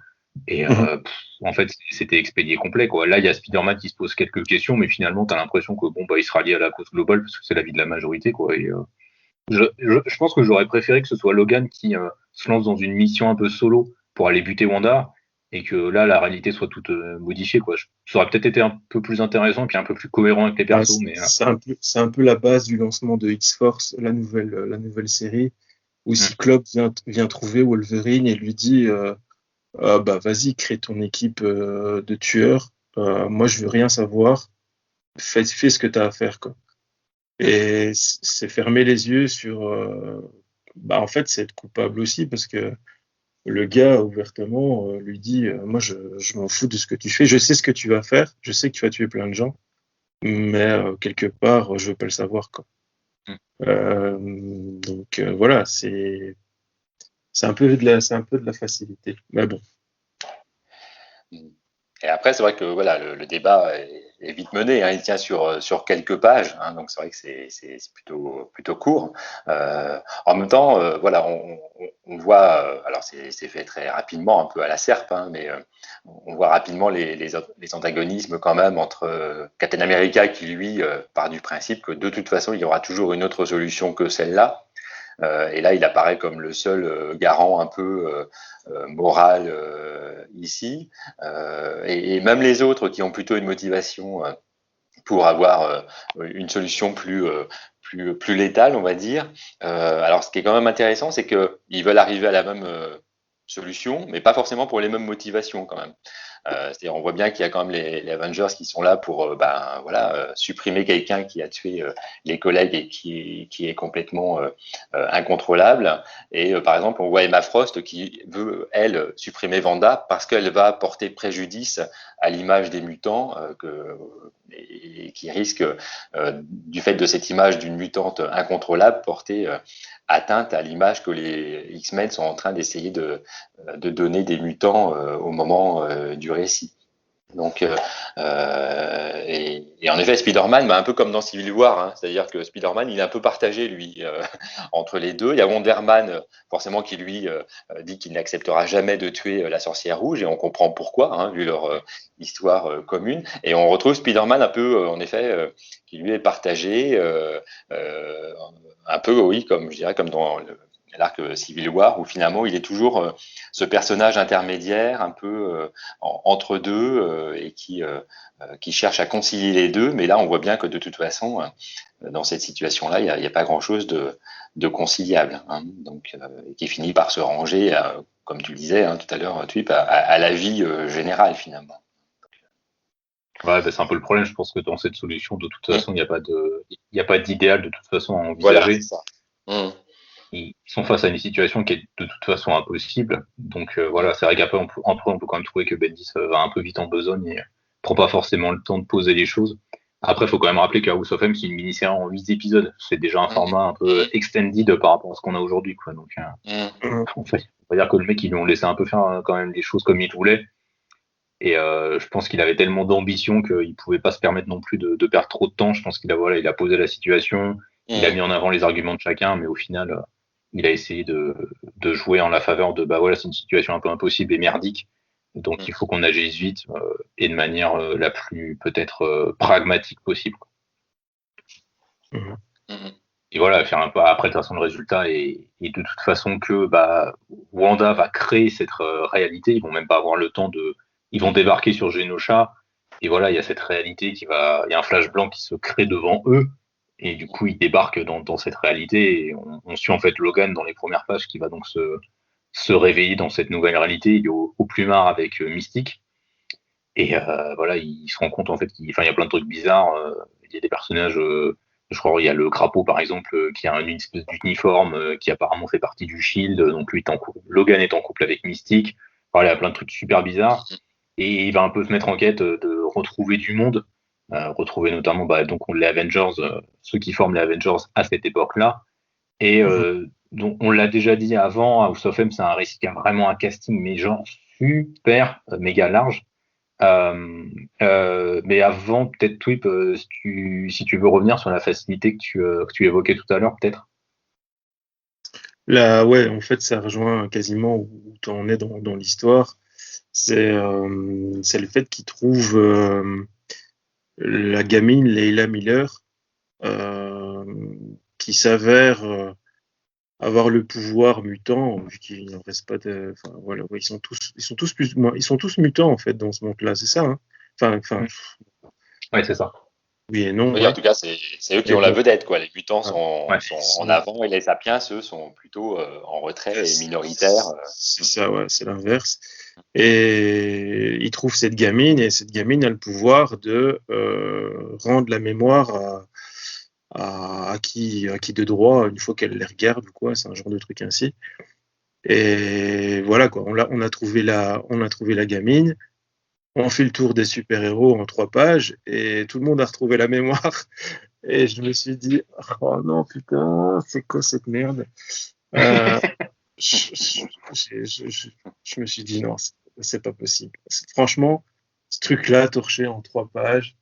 Et Mhm. en fait, c'était expédié complet, quoi. Là, il y a Spider-Man qui se pose quelques questions, mais finalement, t'as l'impression que bon, bah, il se rallie à la cause globale parce que c'est l'avis de la majorité, quoi. Et, je pense que j'aurais préféré que ce soit Logan qui se lance dans une mission un peu solo pour aller buter Wanda et que là la réalité soit toute modifiée, quoi. Ça aurait peut-être été un peu plus intéressant et puis un peu plus cohérent avec les Ouais, persos, mais c'est un peu la base du lancement de X-Force, la nouvelle série, où hmm. Cyclope vient trouver Wolverine et lui dit, ah, bah vas-y, crée ton équipe de tueurs. Moi, je veux rien savoir. Fais ce que tu as à faire, quoi. Et c'est fermer les yeux sur. Bah, en fait, c'est être coupable aussi parce que le gars, ouvertement, lui dit, moi, je m'en fous de ce que tu fais. Je sais ce que tu vas faire. Je sais que tu vas tuer plein de gens. Mais quelque part, je veux pas le savoir, quoi. Hmm. Donc voilà, c'est un peu de la facilité. Mais bon. Et après, c'est vrai que voilà, le débat est vite mené, hein, il tient sur quelques pages, hein, donc c'est vrai que c'est plutôt court. En même temps, voilà, on voit, alors c'est fait très rapidement, un peu à la serpe, hein, mais on voit rapidement les antagonismes quand même entre Captain America qui lui part du principe que de toute façon il y aura toujours une autre solution que celle-là. Et là, il apparaît comme le seul garant un peu moral ici. Et même les autres qui ont plutôt une motivation pour avoir une solution plus létale, on va dire. Alors, ce qui est quand même intéressant, c'est qu'ils veulent arriver à la même solution, mais pas forcément pour les mêmes motivations quand même. C'est-à-dire, on voit bien qu'il y a quand même les Avengers qui sont là pour voilà, supprimer quelqu'un qui a tué les collègues et qui est complètement incontrôlable. Et par exemple, on voit Emma Frost qui veut, elle, supprimer Wanda parce qu'elle va porter préjudice à l'image des mutants et qui risque, du fait de cette image d'une mutante incontrôlable, porter atteinte à l'image que les X-Men sont en train d'essayer de donner des mutants au moment du récit. Donc, Et en effet, Spider-Man, un peu comme dans Civil War, hein, c'est-à-dire que Spider-Man, il est un peu partagé, lui, entre les deux. Il y a Wonder Man, forcément, qui lui dit qu'il n'acceptera jamais de tuer la sorcière rouge, et on comprend pourquoi, hein, vu leur histoire commune. Et on retrouve Spider-Man un peu, en effet, qui lui est partagé, un peu, oui, comme je dirais, comme dans l'arc Civil War, où finalement il est toujours ce personnage intermédiaire, un peu entre deux, et qui cherche à concilier les deux. Mais là, on voit bien que de toute façon, dans cette situation-là, il n'y a pas grand-chose de conciliable, hein, donc qui finit par se ranger, comme tu le disais tout à l'heure, Twip, à la vie générale finalement. Ouais, bah, c'est un peu le problème. Je pense que dans cette solution, de toute façon, il n'y a pas d'idéal de toute façon à Voilà, envisager. c'est ça. Mmh. Ils sont face à une situation qui est de toute façon impossible. Donc voilà, c'est vrai qu'après on peut quand même trouver que Bendis va un peu vite en besogne et prend pas forcément le temps de poser les choses. Après, il faut quand même rappeler que House of M, c'est une mini-série en 8 épisodes. C'est déjà un format un peu extended par rapport à ce qu'on a aujourd'hui, quoi. Donc, on va dire que le mec, ils lui ont laissé un peu faire quand même les choses comme il voulait. Et je pense qu'il avait tellement d'ambition qu'il pouvait pas se permettre non plus de perdre trop de temps. Je pense il a posé la situation, il a mis en avant les arguments de chacun, mais au final, il a essayé de jouer en la faveur de bah voilà, c'est une situation un peu impossible et merdique. Donc il faut qu'on agisse vite et de manière la plus peut-être pragmatique possible. Et voilà, faire un pas après de toute façon le résultat est de toute façon que bah Wanda va créer cette réalité, ils vont même pas avoir le temps ils vont débarquer sur Genosha et voilà, il y a cette réalité il y a un flash blanc qui se crée devant eux et du coup ils débarquent dans cette réalité et on suit en fait Logan dans les premières pages qui va donc se réveiller dans cette nouvelle réalité, il est au plumard avec Mystique et voilà, il se rend compte en fait il y a plein de trucs bizarres, il y a des personnages je crois qu'il y a le crapaud par exemple qui a une espèce d'uniforme qui apparemment fait partie du Shield, donc lui est en couple, Logan est en couple avec Mystique. Enfin, il y a plein de trucs super bizarres et il va un peu se mettre en quête de retrouver du monde, retrouver notamment bah, donc les Avengers, ceux qui forment les Avengers à cette époque-là. Et donc on l'a déjà dit avant, House of M c'est un récit qui a vraiment un casting mais genre super méga large. Mais avant, peut-être, Twip, si tu veux revenir sur la facilité que tu évoquais tout à l'heure, peut-être. Là, ouais, en fait, ça rejoint quasiment où tu en es dans l'histoire. C'est le fait qu'il trouve la gamine Leila Miller euh, qui s'avère avoir le pouvoir mutant, vu qu'il n'en reste pas de. Enfin, voilà, ouais, ils sont tous plus, ils sont tous mutants en fait dans ce monde-là, c'est ça, hein. Enfin, Ouais, c'est ça. oui et non. Oui, Ouais. en tout cas, c'est eux qui Mais ont la bon, vedette, quoi. Les mutants ouais, sont en avant et les sapiens, eux, sont plutôt en retrait et minoritaires. c'est ça, ouais, c'est l'inverse. Et il trouve cette gamine, et cette gamine a le pouvoir de rendre la mémoire à qui de droit une fois qu'elle les regarde ou quoi, c'est un genre de truc ainsi. Et voilà quoi, on a trouvé la gamine, on fait le tour des super-héros en 3 pages et tout le monde a retrouvé la mémoire. Et je me suis dit, oh non putain, c'est quoi cette merde? Euh, je me suis dit non, c'est pas possible. Franchement, ce truc-là, torché en 3 pages,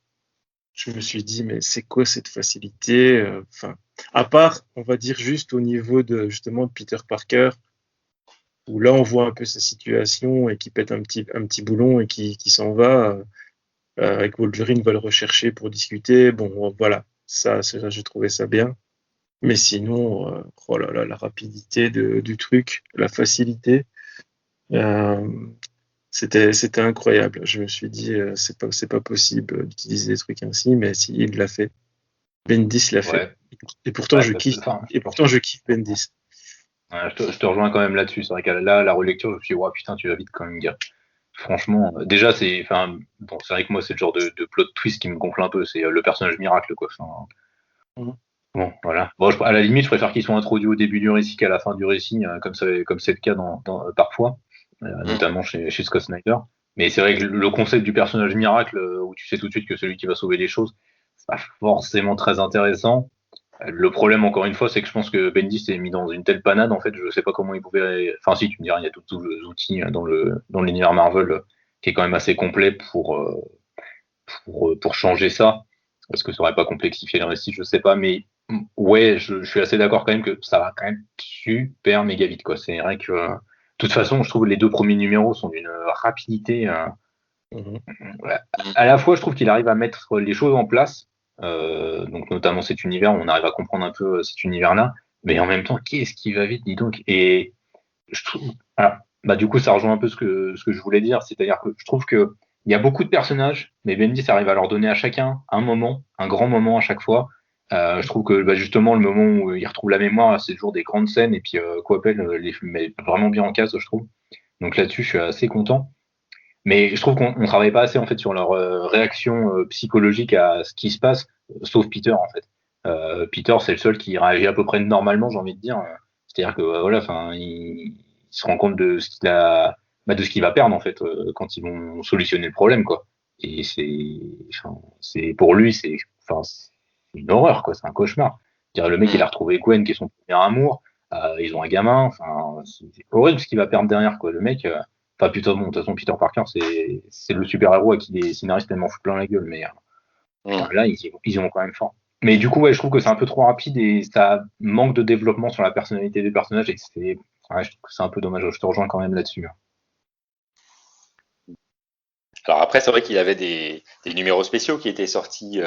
je me suis dit, mais c'est quoi cette facilité? Enfin, à part, on va dire juste au niveau de justement de Peter Parker, où là on voit un peu sa situation et qui pète un petit boulon et qui s'en va. Avec Wolverine va le rechercher pour discuter. Bon, voilà, ça j'ai trouvé ça bien. Mais sinon, oh là là, la rapidité du truc, la facilité, euh, c'était incroyable. Je me suis dit, c'est pas possible d'utiliser des trucs ainsi, mais si, il l'a fait. Bendis l'a fait. Ouais. Et pourtant, Ouais, je kiffe. enfin, Et pourtant, je kiffe Bendis. ouais, je te rejoins quand même là-dessus. C'est vrai que là, la relecture, je me suis dit, ouais, putain, tu vas vite quand même, gars. Franchement, déjà, bon, c'est vrai que moi, c'est le genre de plot twist qui me gonfle un peu. C'est le personnage miracle, quoi. Enfin, Mhm. bon, voilà. Bon, à la limite, je préfère qu'ils soient introduits au début du récit qu'à la fin du récit, comme c'est le cas parfois, notamment chez Scott Snyder. Mais c'est vrai que le concept du personnage miracle, où tu sais tout de suite que celui qui va sauver les choses, c'est pas forcément très intéressant. Le problème, encore une fois, c'est que je pense que Bendis s'est mis dans une telle panade, en fait, je sais pas comment il pouvait. Enfin, si, tu me diras, il y a tous les outils dans l'univers Marvel qui est quand même assez complet pour changer ça. Est-ce que ça aurait pas complexifié le récit, je sais pas, mais ouais, je suis assez d'accord quand même que ça va quand même super méga vite, quoi. C'est vrai que, de toute façon, je trouve les 2 premiers numéros sont d'une rapidité. Mhm. Ouais. À la fois, je trouve qu'il arrive à mettre les choses en place, donc notamment cet univers, où on arrive à comprendre un peu cet univers-là, mais en même temps, qu'est-ce qui va vite, dis donc. Et je trouve, voilà. Bah, du coup, ça rejoint un peu ce que je voulais dire, c'est-à-dire que je trouve que il y a beaucoup de personnages, mais Bendis arrive à leur donner à chacun un moment, un grand moment à chaque fois. Je trouve que bah, justement le moment où il retrouve la mémoire, c'est toujours des grandes scènes et puis Coppel les met vraiment bien en case, je trouve. Donc là-dessus, je suis assez content. Mais je trouve qu'on travaille pas assez en fait sur leur réaction psychologique à ce qui se passe, sauf Peter en fait. Peter, c'est le seul qui réagit à peu près normalement, j'ai envie de dire. C'est-à-dire que voilà, enfin, il se rend compte de ce qu'il a, bah, de ce qu'il va perdre en fait quand ils vont solutionner le problème quoi. Et enfin, c'est pour lui, enfin, c'est une horreur quoi, c'est un cauchemar. Dire le mec, il a retrouvé Gwen qui est son premier amour, ils ont un gamin, enfin, c'est horrible ce qu'il va perdre derrière quoi. Le mec. Enfin, putain, bon, de toute façon, Peter Parker, c'est le super-héros à qui les scénaristes tellement foutent plein la gueule, mais putain, là, ils y vont quand même fort. Mais du coup, ouais, je trouve que c'est un peu trop rapide et ça manque de développement sur la personnalité des personnages et ouais, je trouve que c'est un peu dommage. Je te rejoins quand même là-dessus. Alors après, c'est vrai qu'il y avait des numéros spéciaux qui étaient sortis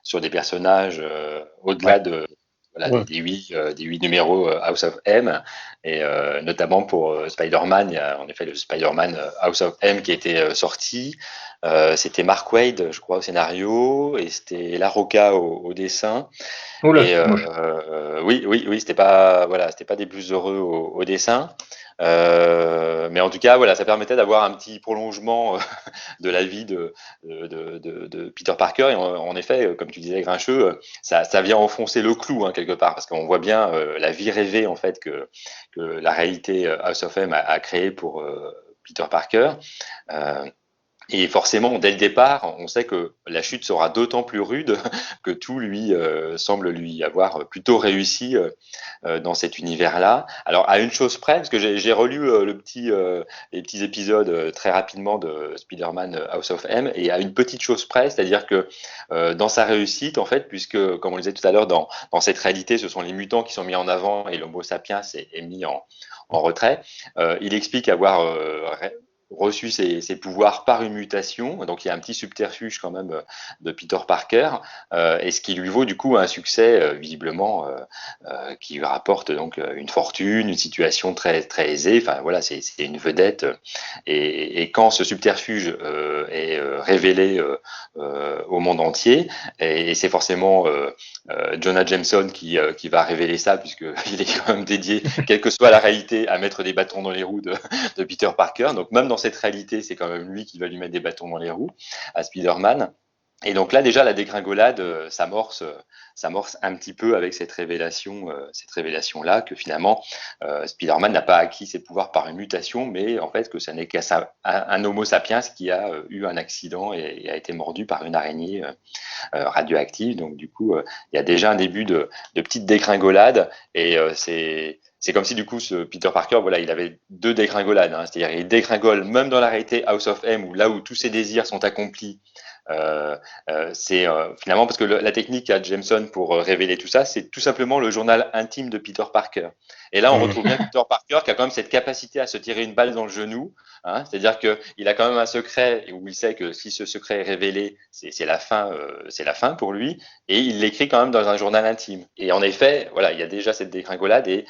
sur des personnages Ouais. au-delà de voilà, Ouais. des 8 numéros House of M, et notamment pour Spider-Man, il y a en effet le Spider-Man House of M qui était sorti. C'était Mark Waid, je crois, au scénario, et c'était La Roca au dessin. Oh là, Et c'est moche. oui, c'était pas voilà, c'était pas des plus heureux au dessin. Mais en tout cas, voilà, ça permettait d'avoir un petit prolongement de la vie de Peter Parker. Et en effet, comme tu disais, Grincheux, ça vient enfoncer le clou hein, quelque part, parce qu'on voit bien la vie rêvée en fait que la réalité House of M a créé pour Peter Parker. Euh, et forcément, dès le départ, on sait que la chute sera d'autant plus rude que tout lui semble lui avoir plutôt réussi dans cet univers-là. Alors, à une chose près, parce que j'ai relu les petits épisodes très rapidement de Spider-Man House of M, et à une petite chose près, c'est-à-dire que dans sa réussite, en fait, puisque, comme on le disait tout à l'heure, dans cette réalité, ce sont les mutants qui sont mis en avant et l'Homo sapiens est mis en retrait, il explique avoir reçu ses pouvoirs par une mutation, donc il y a un petit subterfuge quand même de Peter Parker, et ce qui lui vaut du coup un succès visiblement qui lui rapporte donc une fortune, une situation très très aisée. Enfin voilà, c'est une vedette. Et quand ce subterfuge est révélé au monde entier, et c'est forcément Jonah Jameson qui va révéler ça, puisqu'il est quand même dédié, quelle que soit la réalité, à mettre des bâtons dans les roues de Peter Parker. Donc même dans cette réalité, c'est quand même lui qui va lui mettre des bâtons dans les roues à Spider-Man. Et donc là, déjà, la dégringolade s'amorce un petit peu avec cette révélation-là, que finalement, Spider-Man n'a pas acquis ses pouvoirs par une mutation, mais en fait que ça n'est qu'un Homo sapiens qui a eu un accident et a été mordu par une araignée radioactive. Donc du coup, il y a déjà un début de petite dégringolade, et c'est comme si du coup ce Peter Parker, voilà, il avait deux dégringolades, hein, c'est-à-dire il dégringole même dans la réalité House of M, où là où tous ses désirs sont accomplis. C'est finalement parce que la technique à Jameson pour révéler tout ça, c'est tout simplement le journal intime de Peter Parker. Et là, on retrouve bien Peter Parker qui a quand même cette capacité à se tirer une balle dans le genou, hein, c'est-à-dire qu'il a quand même un secret où il sait que si ce secret est révélé, c'est la fin pour lui, et il l'écrit quand même dans un journal intime. Et en effet, voilà, il y a déjà cette dégringolade, et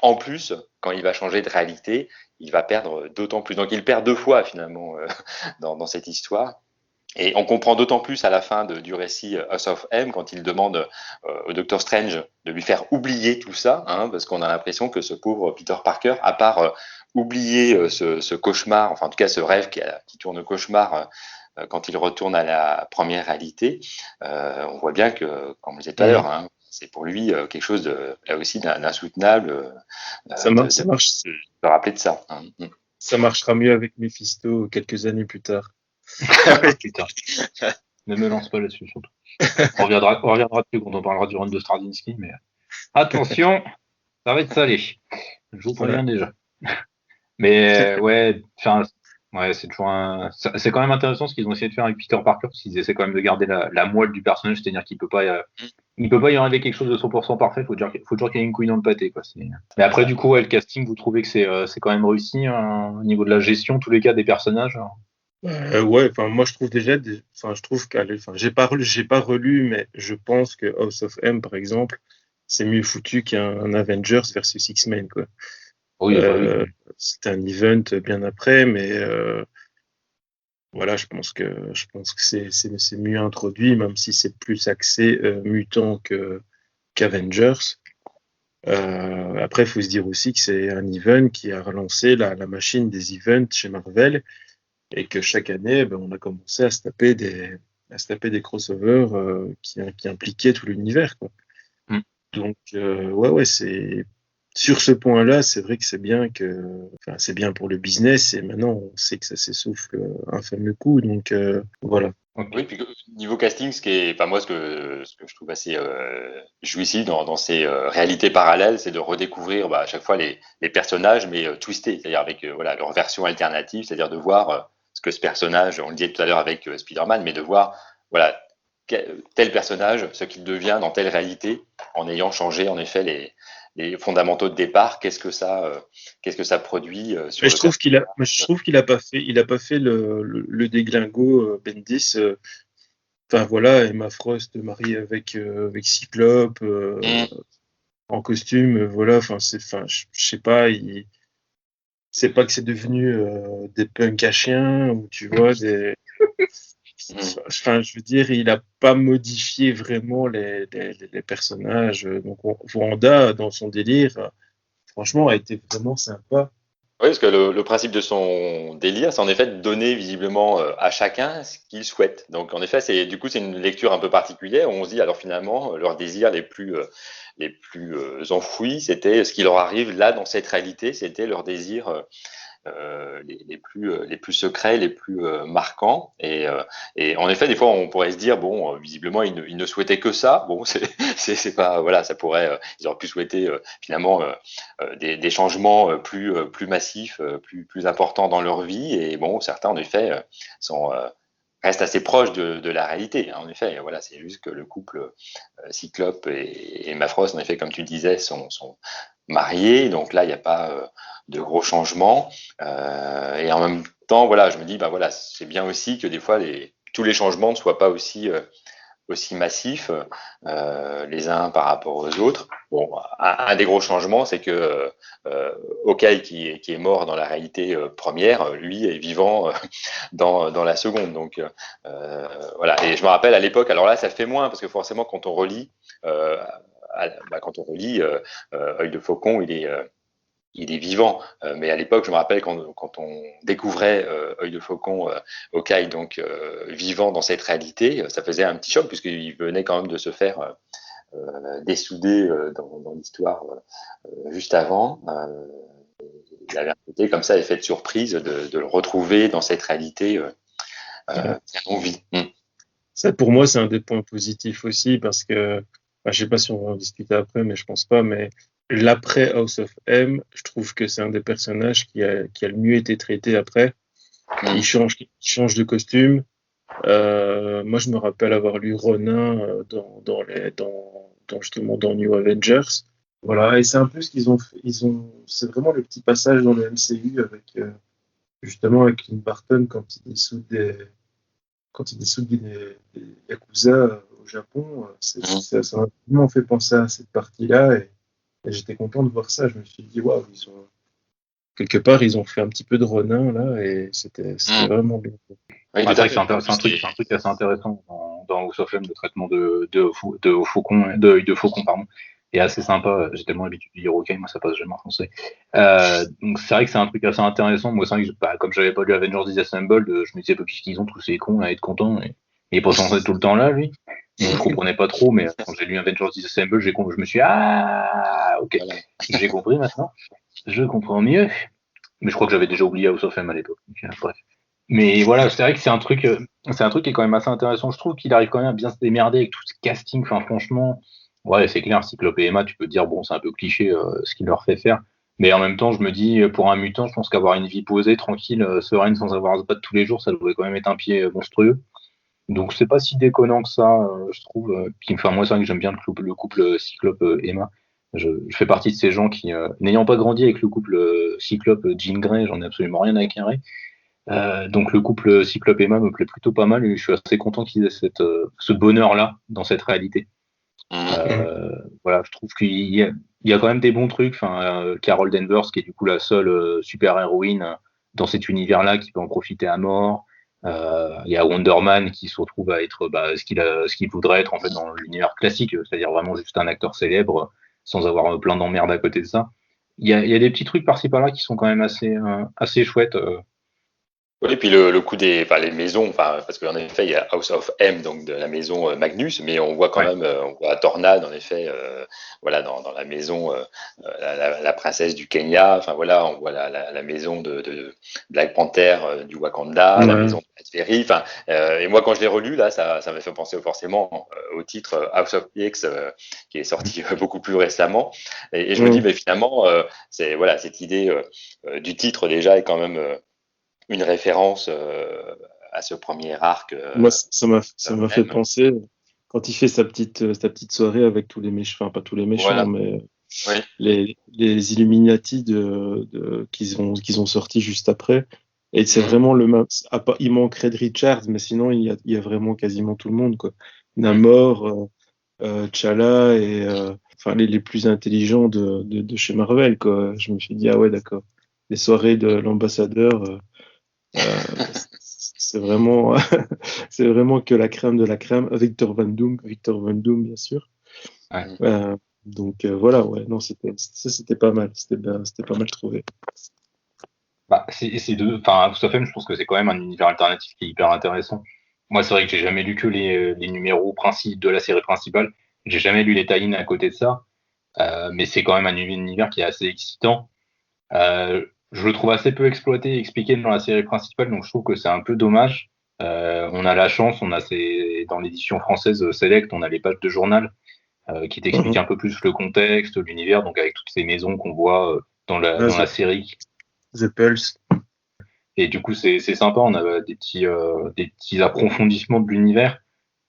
en plus, quand il va changer de réalité, il va perdre d'autant plus. Donc il perd deux fois finalement dans cette histoire. Et on comprend d'autant plus à la fin du récit House of M quand il demande au Docteur Strange de lui faire oublier tout ça, hein, parce qu'on a l'impression que ce pauvre Peter Parker, à part oublier ce cauchemar, enfin en tout cas ce rêve qui tourne au cauchemar quand il retourne à la première réalité, on voit bien que, comme on le disait tout à l'heure, hein, c'est pour lui quelque chose là aussi d'insoutenable Ça marche. de rappeler de ça. Hein. Ça marchera mieux avec Mephisto quelques années plus tard. Putain, ne me lance pas là-dessus surtout. On reviendra dessus quand on parlera du run de Straczynski, mais attention, ça va être salé. Je vous Ouais. préviens déjà. Mais ouais, enfin, Ouais, c'est toujours c'est quand même intéressant ce qu'ils ont essayé de faire avec Peter Parker, parce qu'ils essaient quand même de garder la moelle du personnage, c'est-à-dire qu'il peut pas, il peut pas y arriver quelque chose de 100% parfait, faut toujours qu'il y ait une couille dans le pâté, quoi. Mais après, du coup, ouais, le casting, vous trouvez que c'est quand même réussi, au niveau de la gestion, tous les cas des personnages? Ouais, enfin, moi, je trouve déjà, enfin, je trouve enfin, j'ai pas relu, mais je pense que House of M, par exemple, c'est mieux foutu qu'un Avengers versus X-Men, quoi. Oui, bah oui. C'est un event bien après, mais voilà, je pense que c'est mieux introduit, même si c'est plus axé mutant qu'Avengers. Après, il faut se dire aussi que c'est un event qui a relancé la machine des events chez Marvel et que chaque année, ben, on a commencé à se taper des crossovers qui impliquaient tout l'univers, quoi. Mm. Donc, ouais, sur ce point-là, c'est vrai que enfin, c'est bien pour le business et maintenant on sait que ça s'essouffle un fameux coup. Donc, voilà. Oui, Ok. puis niveau casting, enfin moi, ce que je trouve assez jouissif dans ces réalités parallèles, c'est de redécouvrir à chaque fois les personnages, mais twistés, c'est-à-dire avec voilà leur version alternative, c'est-à-dire de voir ce que ce personnage, on le disait tout à l'heure avec Spider-Man, mais de voir voilà tel personnage, ce qu'il devient dans telle réalité, en ayant changé en effet les fondamentaux de départ. Qu'est-ce que ça produit Mais sur le personnage? je trouve il a pas fait le déglingo Bendis. Enfin voilà, Emma Frost mariée avec Cyclope Mmh. en costume, voilà. Enfin, je sais pas, c'est pas que c'est devenu des punks à chiens ou tu vois Mmh. Enfin, je veux dire, il a pas modifié vraiment les personnages. Donc Wanda dans son délire, franchement, a été vraiment sympa. Oui, parce que le principe de son délire, c'est en effet de donner visiblement à chacun ce qu'il souhaite. Donc en effet, c'est une lecture un peu particulière où on se dit alors finalement leurs désirs les plus enfouis, c'était ce qui leur arrive là dans cette réalité, c'était leurs désirs les plus secrets, les plus marquants. Et en effet, des fois, on pourrait se dire, bon, visiblement, ils ne souhaitaient que ça. Bon, c'est pas, voilà, ça pourrait, ils auraient pu souhaiter finalement des changements plus massifs, plus importants dans leur vie. Et bon, certains, en effet, sont restent assez proches de la réalité. Hein, en effet, voilà, c'est juste que le couple Cyclope et Emma Frost, en effet, comme tu disais, sont mariés. Donc là, il n'y a pas de gros changements. Et en même temps, voilà, je me dis, bah voilà, c'est bien aussi que des fois, tous les changements ne soient pas aussi massifs les uns par rapport aux autres. Bon, un des gros changements, c'est que Hawkeye, qui est mort dans la réalité première, lui est vivant dans la seconde. Donc voilà. Et je me rappelle à l'époque, alors là, ça fait moins parce que forcément, quand on relit, Œil de Faucon, il est vivant. Mais à l'époque, je me rappelle quand on découvrait Œil de Faucon, Hawkeye, donc vivant dans cette réalité, ça faisait un petit choc puisqu'il venait quand même de se faire dessouder dans l'histoire juste avant. Il avait un côté comme ça, effet de surprise de le retrouver dans cette réalité qu'on vit. Mm. Ça, pour moi, c'est un des points positifs aussi parce que, enfin, je sais pas si on va en discuter après, mais je pense pas. Mais l'après House of M, je trouve que c'est un des personnages qui a le mieux été traité après. Mm. Il change de costume. Moi, je me rappelle avoir lu Ronin justement dans New Avengers. Voilà, et c'est un peu ce qu'ils ont fait. C'est vraiment le petit passage dans le MCU avec justement avec Clint Barton quand il dissout des Yakuza au Japon. Mm. Ça m'a vraiment fait penser à cette partie-là et j'étais content de voir ça. Je me suis dit, waouh, quelque part, ils ont fait un petit peu de Ronin là et c'était Mm. vraiment bien. Oui, Bah, tout c'est à vrai que fait. En plus, c'est un truc assez intéressant dans House of M, le traitement de Faucon, de Faucon, pardon, et assez sympa. J'ai tellement l'habitude de dire OK, moi ça passe jamais en français. Donc c'est vrai que c'est un truc assez intéressant. Moi, c'est vrai que comme j'avais pas lu Avengers Disassembled, je me disais, qu'est-ce ont tous ces cons à être contents, et il est pas censé être tout le temps là, lui. Donc je comprenais pas trop, mais quand j'ai lu Avengers Disassembled, je me suis dit, ah, OK, voilà. j'ai compris maintenant. Je comprends mieux. Mais je crois que j'avais déjà oublié House of M à l'époque. Donc, bref. Mais voilà, c'est vrai que c'est un truc qui est quand même assez intéressant. Je trouve qu'il arrive quand même à bien se démerder avec tout ce casting. Enfin, franchement, ouais, c'est clair, Cyclope et Emma, tu peux te dire, bon, c'est un peu cliché ce qu'il leur fait faire. Mais en même temps, je me dis, pour un mutant, je pense qu'avoir une vie posée, tranquille, sereine, sans avoir à se battre tous les jours, ça devrait quand même être un pied monstrueux. Donc c'est pas si déconnant que ça, je trouve. Puis enfin moi c'est vrai que j'aime bien le couple Cyclope Emma. Je fais partie de ces gens qui, n'ayant pas grandi avec le couple Cyclope Jean Grey, j'en ai absolument rien à carrer. Donc le couple Cyclope Emma me plaît plutôt pas mal et je suis assez content qu'ils aient ce bonheur-là dans cette réalité. Voilà, je trouve qu'il y a quand même des bons trucs. Enfin, Carol Danvers, qui est du coup la seule super héroïne dans cet univers-là, qui peut en profiter à mort. Il y a Wonder Man qui se retrouve à être ce qu'il voudrait être en fait dans l'univers classique, c'est-à-dire vraiment juste un acteur célèbre, sans avoir plein d'emmerdes à côté de ça. Il y a des petits trucs par-ci par-là qui sont quand même assez chouettes. Oui, et puis le coup les maisons, parce qu'en effet, il y a House of M, donc de la maison Magnus, mais on voit quand Ouais. même, on voit Tornade, en effet, voilà, dans la maison, la princesse du Kenya, enfin voilà, on voit la maison de Black Panther du Wakanda, la maison de Latverie, et moi quand je l'ai relu, là, ça m'a fait penser forcément au titre House of X, qui est sorti beaucoup plus récemment, et je me dis, mais finalement, voilà, cette idée du titre déjà est quand même une référence à ce premier arc. Moi, ça m'a fait penser quand il fait sa petite soirée avec tous les méchants, enfin pas tous les méchants, Voilà. mais Oui. les Illuminati qu'ils ont sorti juste après. Et c'est vraiment le même. Il manquerait de Richard, mais sinon il y a vraiment quasiment tout le monde, quoi. Namor, T'Challa et enfin les plus intelligents de chez Marvel, quoi. Je me suis dit ah ouais d'accord. Les soirées de l'ambassadeur. C'est vraiment, c'est vraiment que la crème de la crème. Victor Van Doom, bien sûr. Ouais. Donc voilà, ouais, non, c'était pas mal, c'était pas mal trouvé. Bah, enfin, House of M, je pense que c'est quand même un univers alternatif qui est hyper intéressant. Moi, c'est vrai que j'ai jamais lu que les numéros de la série principale. J'ai jamais lu les tie-in à côté de ça. Mais c'est quand même un univers qui est assez excitant. Je le trouve assez peu exploité et expliqué dans la série principale, donc je trouve que c'est un peu dommage. On a la chance, dans l'édition française Select, on a les pages de journal qui t'expliquent un peu plus le contexte, l'univers, donc avec toutes ces maisons qu'on voit dans la série. The Pulse. Et du coup, c'est sympa, on a des petits approfondissements de l'univers.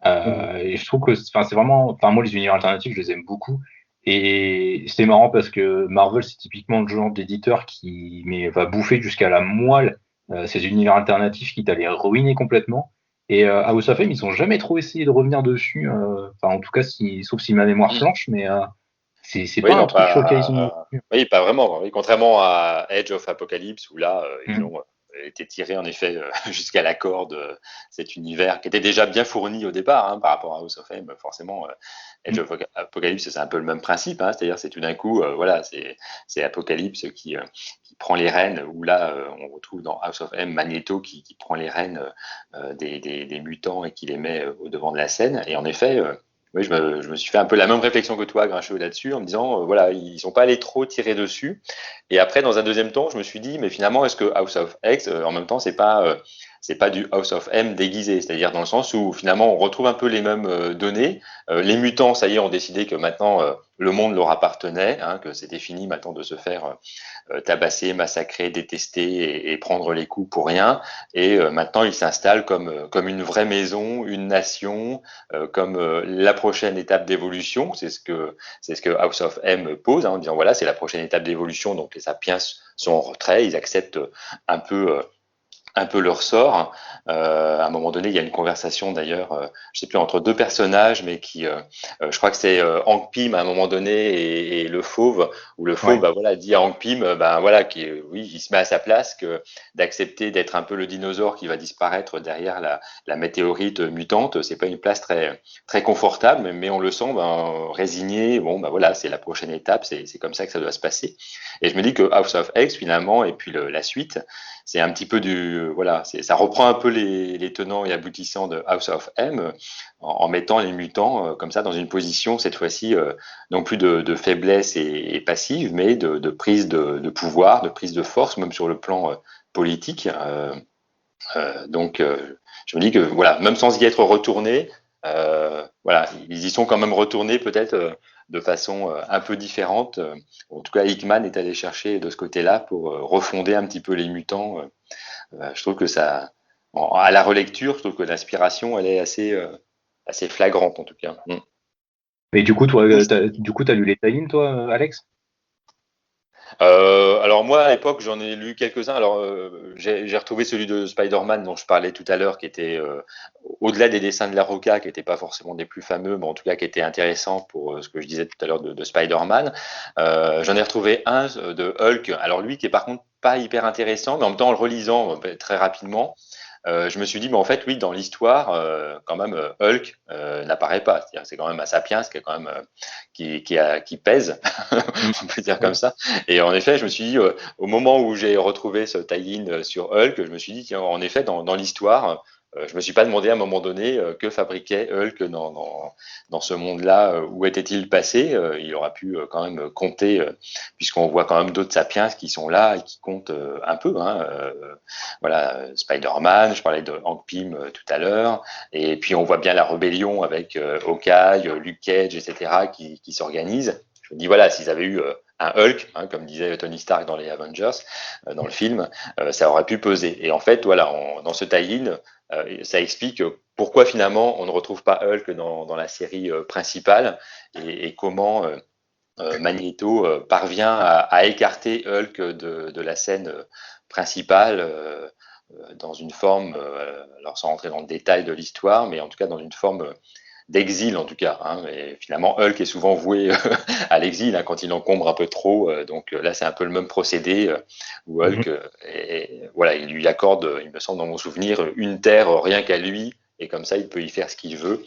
Et je trouve que c'est vraiment, enfin moi les univers alternatifs, je les aime beaucoup. Et c'est marrant parce que Marvel, c'est typiquement le genre d'éditeur qui va bouffer jusqu'à la moelle ces univers alternatifs qui t'allait ruiner complètement. Et House of M, ils ont jamais trop essayé de revenir dessus. Enfin, en tout cas, sauf si ma mémoire flanche, mais c'est pas un truc sur lequel ils ont. Oui, pas vraiment. Oui, contrairement à Edge of Apocalypse, où là, ils ont été tirés en effet jusqu'à la corde cet univers qui était déjà bien fourni au départ par rapport à House of M. Forcément, Edge of Apocalypse, c'est un peu le même principe. C'est-à-dire, c'est tout d'un coup, voilà, c'est Apocalypse qui prend les rênes, où là, on retrouve dans House of M Magneto qui prend les rênes des mutants et qui les met au devant de la scène. Et en effet, oui, je me suis fait un peu la même réflexion que toi, Grincheux, là-dessus, en me disant, voilà, ils sont pas allés trop tirer dessus. Et après, dans un deuxième temps, je me suis dit, mais finalement, est-ce que House of X, en même temps, c'est pas du House of M déguisé, c'est-à-dire dans le sens où finalement, on retrouve un peu les mêmes données. Les mutants, ça y est, ont décidé que maintenant, le monde leur appartenait, que c'était fini maintenant de se faire tabasser, massacrer, détester et prendre les coups pour rien. Et maintenant, ils s'installent comme une vraie maison, une nation, comme la prochaine étape d'évolution. C'est ce que House of M pose, en disant voilà, c'est la prochaine étape d'évolution. Donc les sapiens sont en retrait, ils acceptent un peu leur sort. À un moment donné, il y a une conversation d'ailleurs, je sais plus entre deux personnages, mais je crois que c'est Hank Pym à un moment donné et le fauve, où le fauve, voilà, dit à Hank Pym, voilà, oui, il se met à sa place, que d'accepter d'être un peu le dinosaure qui va disparaître derrière la météorite mutante, c'est pas une place très très confortable, mais on le sent résigné. Bon, voilà, c'est la prochaine étape, c'est comme ça que ça doit se passer. Et je me dis que House of X finalement, et puis la suite, c'est un petit peu ça reprend un peu les tenants et aboutissants de House of M en mettant les mutants comme ça dans une position cette fois-ci non plus de faiblesse et passive, mais de prise de pouvoir, de prise de force, même sur le plan politique. Donc je me dis que voilà, même sans y être retourné, Voilà, ils y sont quand même retournés peut-être de façon un peu différente. En tout cas, Hickman est allé chercher de ce côté-là pour refonder un petit peu les mutants. Je trouve que ça, à la relecture, je trouve que l'inspiration, elle est assez flagrante en tout cas. Et du coup, toi, t'as lu les tie toi, Alex? Alors moi, à l'époque, j'en ai lu quelques-uns. Alors j'ai retrouvé celui de Spider-Man dont je parlais tout à l'heure, qui était au-delà des dessins de la Roca, qui n'étaient pas forcément des plus fameux, mais en tout cas qui était intéressant pour ce que je disais tout à l'heure de Spider-Man. J'en ai retrouvé un de Hulk. Alors lui, qui est par contre pas hyper intéressant, mais en même temps, en le relisant très rapidement, je me suis dit, mais en fait, oui, dans l'histoire, quand même, Hulk n'apparaît pas. C'est-à-dire, c'est quand même un sapiens qui est quand même qui pèse, on peut dire comme ça. Et en effet, je me suis dit, au moment où j'ai retrouvé ce tie-in sur Hulk, je me suis dit, tiens, en effet, dans l'histoire, je me suis pas demandé à un moment donné que fabriquait Hulk dans ce monde-là, où était-il passé. Il aurait pu quand même compter, puisqu'on voit quand même d'autres sapiens qui sont là et qui comptent un peu. Voilà, Spider-Man, je parlais de Hank Pym tout à l'heure, et puis on voit bien la rébellion avec Hawkeye, Luke Cage, etc., qui s'organisent. Je me dis, voilà, s'ils avaient eu un Hulk, comme disait Tony Stark dans les Avengers, dans le film, ça aurait pu peser. Et en fait, voilà, dans ce tie-in, ça explique pourquoi finalement on ne retrouve pas Hulk dans la série principale et comment Magneto parvient à écarter Hulk de la scène principale dans une forme, alors sans rentrer dans le détail de l'histoire, mais en tout cas dans une forme d'exil en tout cas. Et finalement, Hulk est souvent voué à l'exil quand il encombre un peu trop. Donc là, c'est un peu le même procédé où Hulk, voilà, il lui accorde, il me semble dans mon souvenir, une terre rien qu'à lui. Et comme ça, il peut y faire ce qu'il veut.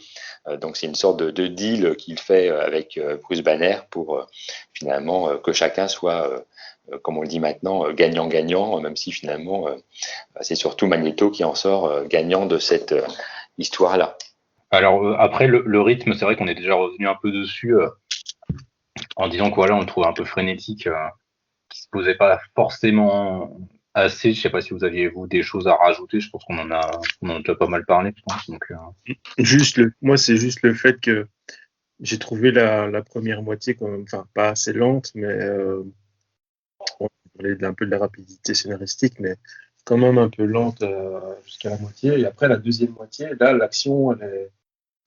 Donc c'est une sorte de deal qu'il fait avec Bruce Banner pour finalement que chacun soit, comme on le dit maintenant, gagnant-gagnant, même si finalement c'est surtout Magneto qui en sort gagnant de cette histoire-là. Alors après le rythme, c'est vrai qu'on est déjà revenu un peu dessus en disant que voilà, on le trouvait un peu frénétique, qui se posait pas forcément assez. Je sais pas si vous aviez vous des choses à rajouter. Je pense qu'on en a déjà pas mal parlé, je pense. Donc, Moi, c'est juste le fait que j'ai trouvé la première moitié quand même, enfin, pas assez lente, mais on parlait un peu de la rapidité scénaristique, mais quand même un peu lente jusqu'à la moitié. Et après, la deuxième moitié, là, l'action,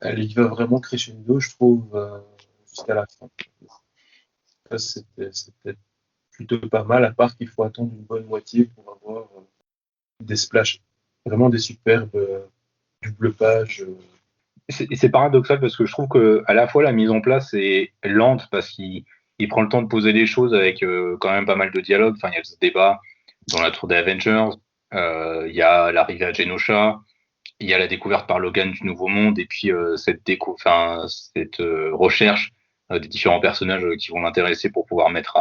elle y va vraiment crescendo, je trouve, jusqu'à la fin. Ça, c'était plutôt pas mal, à part qu'il faut attendre une bonne moitié pour avoir des splashes, vraiment des superbes double pages. c'est paradoxal parce que je trouve que à la fois la mise en place est lente parce qu'il prend le temps de poser les choses avec quand même pas mal de dialogue. Enfin, il y a ce débat dans la tour des Avengers. Il y a l'arrivée à Genosha. Il y a la découverte par Logan du Nouveau Monde et puis cette recherche des différents personnages qui vont l'intéresser pour pouvoir mettre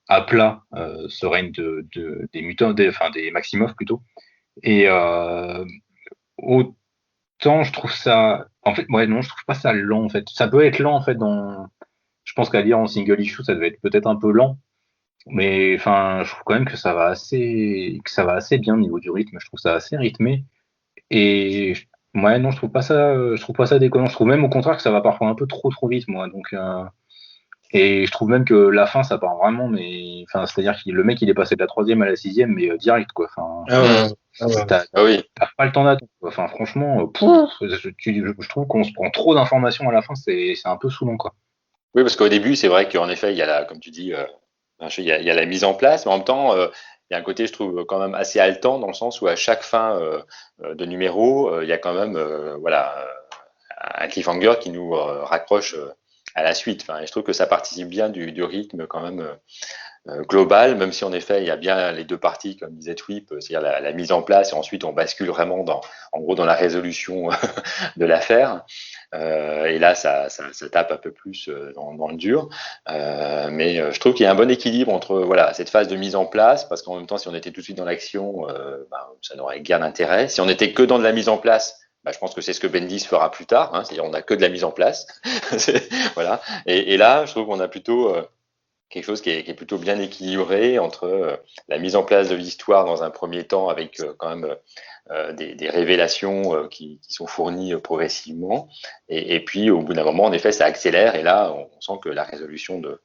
à plat ce règne des mutants, des Maximoff plutôt. Et autant je trouve ça, en fait, ouais, non, je trouve pas ça lent en fait. Ça peut être lent en fait je pense qu'à lire en single issue, ça devait être peut-être un peu lent, mais enfin, je trouve quand même que ça va assez bien au niveau du rythme. Je trouve ça assez rythmé. Et ouais, non, je trouve pas ça déconnant. Je trouve même au contraire que ça va parfois un peu trop vite, moi. Donc, et je trouve même que la fin, ça part vraiment, mais enfin, c'est-à-dire que le mec, il est passé de la troisième à la sixième, mais direct, quoi. Enfin, t'as Oui. pas le temps d'attendre, quoi. Enfin, franchement, je trouve qu'on se prend trop d'informations à la fin, c'est un peu saoulant, quoi. Oui, parce qu'au début, c'est vrai qu'en effet, il y a comme tu dis, il y a la mise en place, mais en même temps, il y a un côté, je trouve, quand même assez haletant dans le sens où à chaque fin de numéro, il y a quand même, voilà, un cliffhanger qui nous raccroche à la suite. Enfin, et je trouve que ça participe bien du rythme quand même global, même si en effet il y a bien les deux parties, comme disait Twip, c'est-à-dire la mise en place et ensuite on bascule vraiment en gros dans la résolution de l'affaire. Et là, ça tape un peu plus dans le dur. Mais je trouve qu'il y a un bon équilibre entre voilà cette phase de mise en place, parce qu'en même temps, si on était tout de suite dans l'action, ça n'aurait guère d'intérêt. Si on était que dans de la mise en place, je pense que c'est ce que Bendis fera plus tard. C'est-à-dire on n'a que de la mise en place. Voilà. Et là, je trouve qu'on a plutôt quelque chose qui est plutôt bien équilibré entre la mise en place de l'histoire dans un premier temps avec quand même des révélations qui sont fournies progressivement. Et puis, au bout d'un moment, en effet, ça accélère. Et là, on sent que la résolution de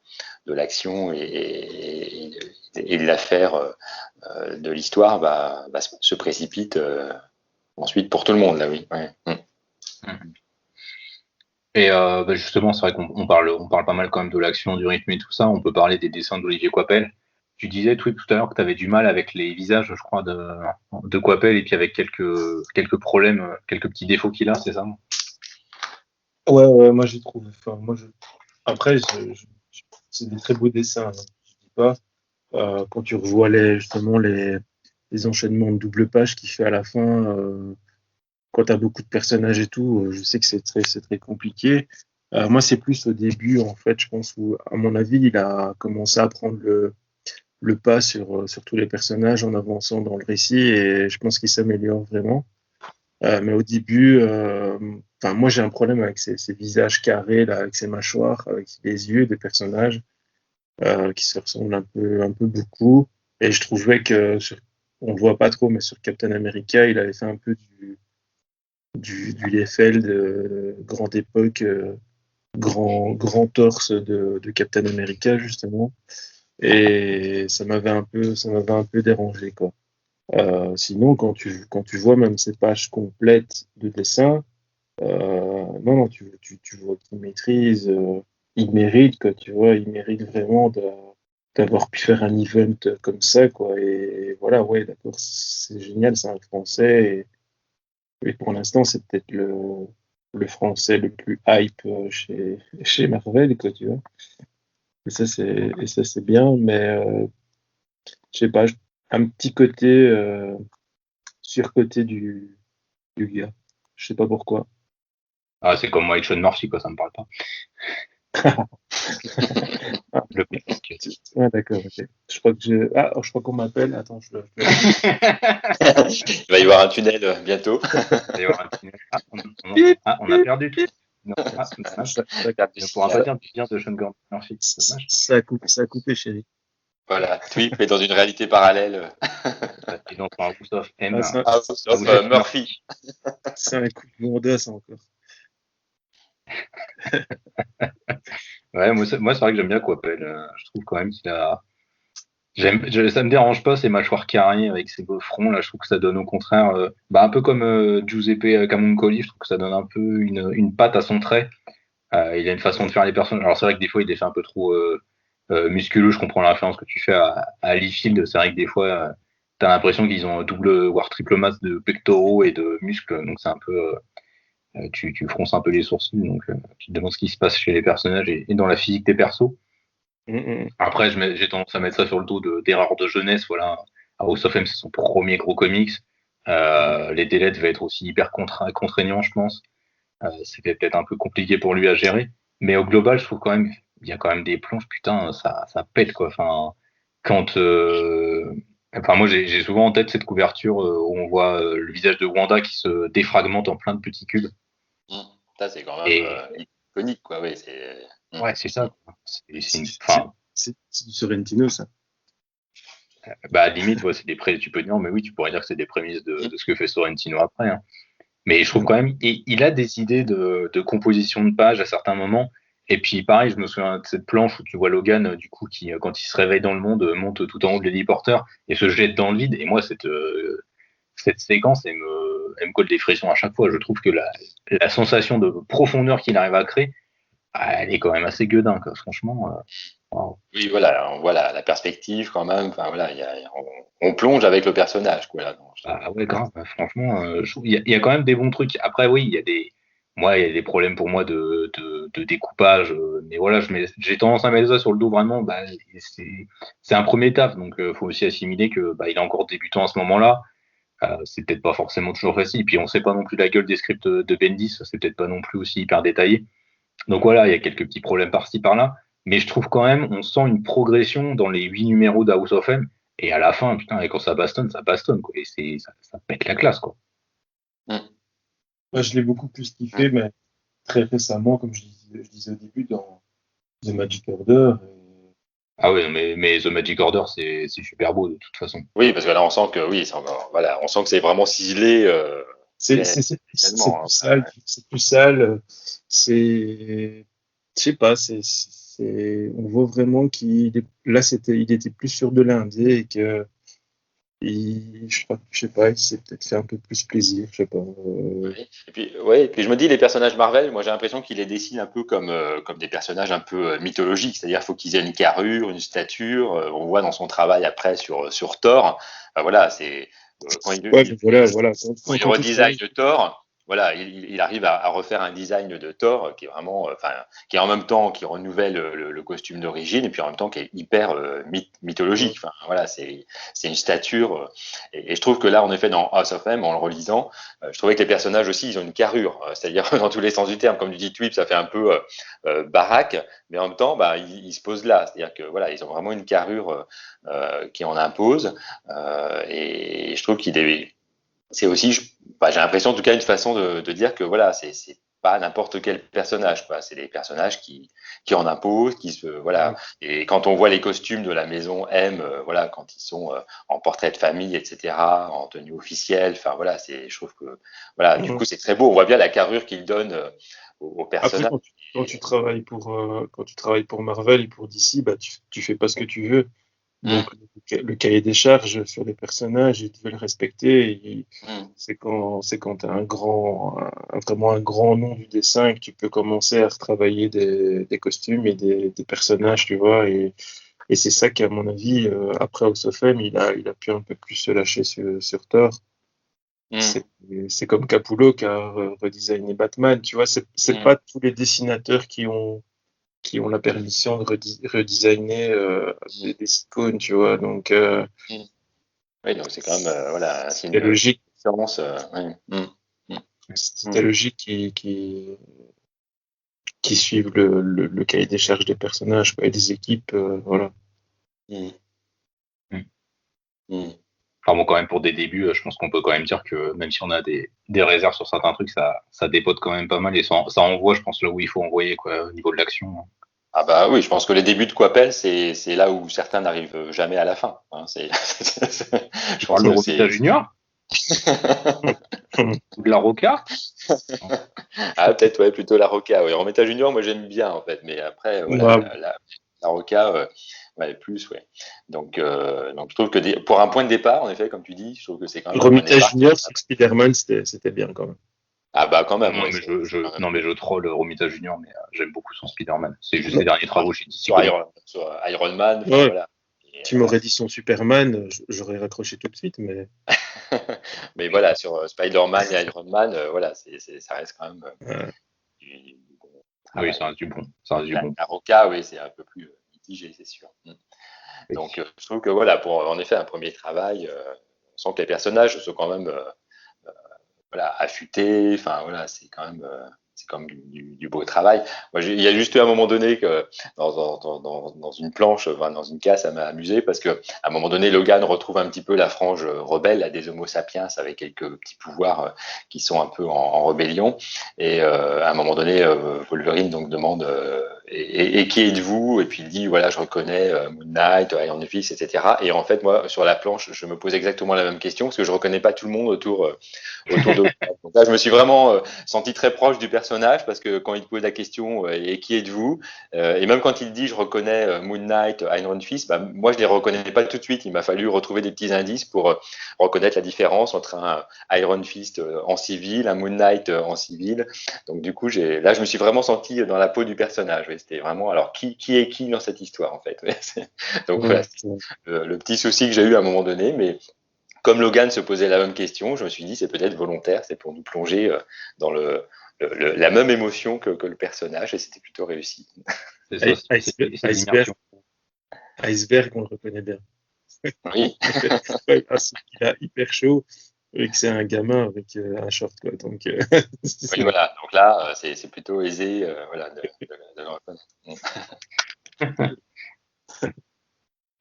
l'action et de l'affaire de l'histoire se précipite ensuite pour tout le monde, là, oui. Ouais. Et justement, c'est vrai qu'on parle pas mal quand même de l'action, du rythme et tout ça. On peut parler des dessins d'Olivier Coipel. Tu disais tout à l'heure que tu avais du mal avec les visages, je crois, de Coipel et puis avec quelques problèmes, quelques petits défauts qu'il a, c'est ça? Ouais, moi j'ai trouvé. Enfin, après, c'est des très beaux dessins, hein, je dis pas. Quand tu revois justement les enchaînements de double page qu'il fait à la fin, quand tu as beaucoup de personnages et tout, je sais que c'est très compliqué. Moi, c'est plus au début, en fait, je pense, où, à mon avis, il a commencé à prendre le pas sur tous les personnages en avançant dans le récit et je pense qu'il s'améliore vraiment. Mais au début, enfin, moi j'ai un problème avec ces visages carrés, là, avec ces mâchoires, avec les yeux des personnages qui se ressemblent un peu beaucoup. Et je trouvais que, on le voit pas trop, mais sur Captain America, il avait fait un peu du Liefeld de grande époque, grand torse de Captain America, justement. Et ça m'avait un peu dérangé, quoi. Sinon, quand tu vois même ces pages complètes de dessin, non, tu vois qu'il maîtrise, il mérite, quoi, tu vois, il mérite vraiment d'avoir pu faire un event comme ça, quoi. Et voilà, ouais, d'accord, c'est génial, c'est un Français, et pour l'instant, c'est peut-être le Français le plus hype chez Marvel, quoi, tu vois. Et ça, c'est bien, mais je sais pas, un petit côté surcoté du gars. Je sais pas pourquoi. Ah, c'est comme moi avec Sean Murphy, quoi, ça me parle pas. Ah, Le mec. ouais, d'accord, ok. Je crois qu'on m'appelle. Attends, Il va y avoir un tunnel bientôt. Il va y avoir un tunnel. Bip, On a bip. perdu tout. Non, dommage. Perte de Il ne pourra pas signal. dire du bien de Sean Gordon Murphy. C'est dommage. Ça a coupé, chérie. Voilà, Tweep est dans une réalité parallèle. Et donc, un House of M, Ah, Sauf House of Murphy. c'est un coup de bonda, ça encore. Ouais, moi c'est vrai que j'aime bien Coppel. Je trouve quand même qu'il a. Ça me dérange pas ces mâchoires carrées avec ses beaux fronts. Là, je trouve que ça donne au contraire, un peu comme Giuseppe Camuncoli, je trouve que ça donne un peu une patte à son trait. Il a une façon de faire les personnages. Alors c'est vrai que des fois il est fait un peu trop musculeux. Je comprends la référence que tu fais à Liefeld. C'est vrai que des fois t'as l'impression qu'ils ont double voire triple masse de pectoraux et de muscles. Donc c'est un peu tu fronces un peu les sourcils. Donc tu te demandes ce qui se passe chez les personnages et dans la physique des persos. Mm, Après, j'ai tendance à mettre ça sur le dos d'erreurs de jeunesse. Voilà. House of M, c'est son premier gros comics. Les délais devaient être aussi hyper contraignants, je pense. C'était peut-être un peu compliqué pour lui à gérer. Mais au global, je trouve quand même, il y a quand même des plonges, putain, ça pète, quoi. Enfin, quand, moi, j'ai souvent en tête cette couverture où on voit le visage de Wanda qui se défragmente en plein de petits cubes. Ça, c'est quand même Et iconique, quoi. Oui, c'est. ouais, c'est ça, quoi. c'est du Sorrentino, ça. Limite, ouais, tu peux dire, mais oui, tu pourrais dire que c'est des prémices Mm. de ce que fait Sorrentino après, hein. Mais je trouve Mm. quand même, il a des idées de composition de pages à certains moments. Et puis, pareil, je me souviens de cette planche où tu vois Logan, du coup, qui, quand il se réveille dans le monde, monte tout en haut de l'héliporteur et se jette dans le vide. Et moi, cette séquence, elle me colle des frissons à chaque fois. Je trouve que la sensation de profondeur qu'il arrive à créer, elle est quand même assez gueudin, quoi. Franchement, wow. Oui, voilà, on voit la perspective quand même. Enfin, voilà, on plonge avec le personnage, quoi. Là, Ah ouais, grave. Franchement, il y a quand même des bons trucs. Après, oui, il y a des problèmes pour moi de découpage. Mais voilà, j'ai tendance à mettre ça sur le dos vraiment. C'est un premier taf, donc faut aussi assimiler que il est encore débutant à ce moment-là. C'est peut-être pas forcément toujours facile. Puis on sait pas non plus la gueule des scripts de Bendis. C'est peut-être pas non plus aussi hyper détaillé. Donc voilà, il y a quelques petits problèmes par-ci par-là. Mais je trouve quand même, on sent une progression dans les 8 numéros d'House of M. Et à la fin, putain, et quand ça bastonne, quoi. Et ça pète la classe, quoi. Mm. Moi, je l'ai beaucoup plus kiffé, mais très récemment, comme je disais au début, dans The Magic Order. Ah ouais, mais The Magic Order, c'est super beau de toute façon. Oui, parce que là, on sent que oui, voilà, on sent que c'est vraiment ciselé C'est visuellement, plus hein. sale, c'est plus sale. Je sais pas, on voit vraiment il était plus sur de l'indé et que je sais pas, il s'est peut-être fait un peu plus plaisir, je sais pas. Oui. Et puis, ouais, et puis je me dis, les personnages Marvel, moi j'ai l'impression qu'ils les dessinent un peu comme des personnages un peu mythologiques, c'est-à-dire qu'il faut qu'ils aient une carrure, une stature. On voit dans son travail après sur Thor, voilà, c'est quand Ouais, mais voilà, quand il quand tu redesign travailles. Thor, voilà, il arrive à refaire un design de Thor qui est vraiment, enfin, qui est en même temps qui renouvelle le costume d'origine et puis en même temps qui est hyper mythologique. Enfin, voilà, c'est une stature. Et je trouve que là, en effet, dans House of M, en le relisant, je trouvais que les personnages aussi, ils ont une carrure, c'est-à-dire dans tous les sens du terme, comme tu dis, Twip, ça fait un peu baraque, mais en même temps, bah, ils se posent là, c'est-à-dire que voilà, ils ont vraiment une carrure qui en impose, et je trouve qu'il est c'est aussi, bah, j'ai l'impression en tout cas une façon de dire que voilà, c'est pas n'importe quel personnage, quoi. C'est des personnages qui en imposent, qui se, voilà. Et quand on voit les costumes de la maison M, voilà, quand ils sont en portrait de famille, etc., en tenue officielle, enfin voilà, je trouve que, voilà, du coup c'est très beau. On voit bien la carrure qu'ils donnent aux Après, personnages. quand tu travailles pour Marvel et pour DC, bah, tu fais pas ce que tu veux. Hum, Donc, le cahier des charges sur les personnages, ils devaient le respecter. hum, C'est quand tu as vraiment un grand nom du dessin que tu peux commencer à retravailler des costumes et des personnages, tu vois. Et c'est ça qu'à mon avis, après House of M, il a pu un peu plus se lâcher sur Thor. hum, C'est, c'est comme Capullo qui a redesigné Batman, tu vois. C'est hum, pas tous les dessinateurs qui ont la permission de redesigner hum, des icônes, tu vois. Donc, hum. Oui, donc c'est quand même, voilà, un signe c'était de logique, puissance. Ouais. Hum, hum, c'était hum. logique qui suivent le cahier des charges des personnages, quoi, et des équipes, voilà. Hum, Mm. hum. Enfin bon, quand même, pour des débuts, je pense qu'on peut quand même dire que même si on a des réserves sur certains trucs, ça dépote quand même pas mal et ça envoie, je pense, là où il faut envoyer, quoi, au niveau de l'action. Ah bah oui, je pense que les débuts de Coppel, c'est là où certains n'arrivent jamais à la fin, hein. Je Tu pense parles de que Romita Junior ou de la Roca? ah peut-être ouais plutôt la Roca. Oui, Rometa Junior, moi j'aime bien en fait, mais après voilà Ouais, la Roca, ouais, plus ouais. Donc je trouve que pour un point de départ, en effet, comme tu dis, je trouve que c'est quand même un point de Romita départ. Junior sur Spider-Man, c'était bien quand même. Ah bah quand même, Non, ouais, mais c'est quand même non, mais je troll Romita Junior, mais j'aime beaucoup son Spider-Man. C'est juste ses derniers travaux chez DC sur Comics. Iron Man, enfin Ouais, voilà. Et, tu m'aurais dit son Superman, j'aurais raccroché tout de suite, mais mais voilà, sur Spider-Man et Iron Man, voilà, ça reste quand même euh, du bon Oui, travail. ça reste du bon. Ça reste du bon. La Roca, oui, c'est un peu plus mitigé, c'est sûr. Oui. Donc, je trouve que voilà, pour en effet un premier travail, on sent que les personnages sont quand même voilà, affûtés. Enfin, voilà, c'est quand même du beau travail. Moi, il y a juste eu un moment donné que dans une planche, enfin, dans une case, ça m'a amusé parce que à un moment donné, Logan retrouve un petit peu la frange rebelle là, des Homo sapiens avec quelques petits pouvoirs qui sont un peu en rébellion. Et à un moment donné, Wolverine donc demande et qui êtes-vous? Et puis il dit voilà, je reconnais Moon Knight, Iron Fist, etc. Et en fait, moi, sur la planche, je me pose exactement la même question parce que je reconnais pas tout le monde autour de. Donc là, je me suis vraiment senti très proche du personnage parce que quand il te pose la question et qui êtes-vous et même quand il dit je reconnais Moon Knight, Iron Fist, bah, moi je les reconnais pas tout de suite. Il m'a fallu retrouver des petits indices pour reconnaître la différence entre un Iron Fist en civil, un Moon Knight en civil. Donc du coup, là je me suis vraiment senti dans la peau du personnage. Ouais, c'était vraiment alors qui est qui dans cette histoire en fait. Ouais, donc voilà, le petit souci que j'ai eu à un moment donné, mais comme Logan se posait la même question, je me suis dit c'est peut-être volontaire, c'est pour nous plonger dans la même émotion que le personnage et c'était plutôt réussi. C'est ça, c'est Iceberg, l'immersion. Iceberg, on le reconnaît bien. Oui, Ouais, parce qu'il a hyper chaud et que c'est un gamin avec un short, quoi. Donc, oui voilà. Donc là, c'est plutôt aisé voilà, de le reconnaître.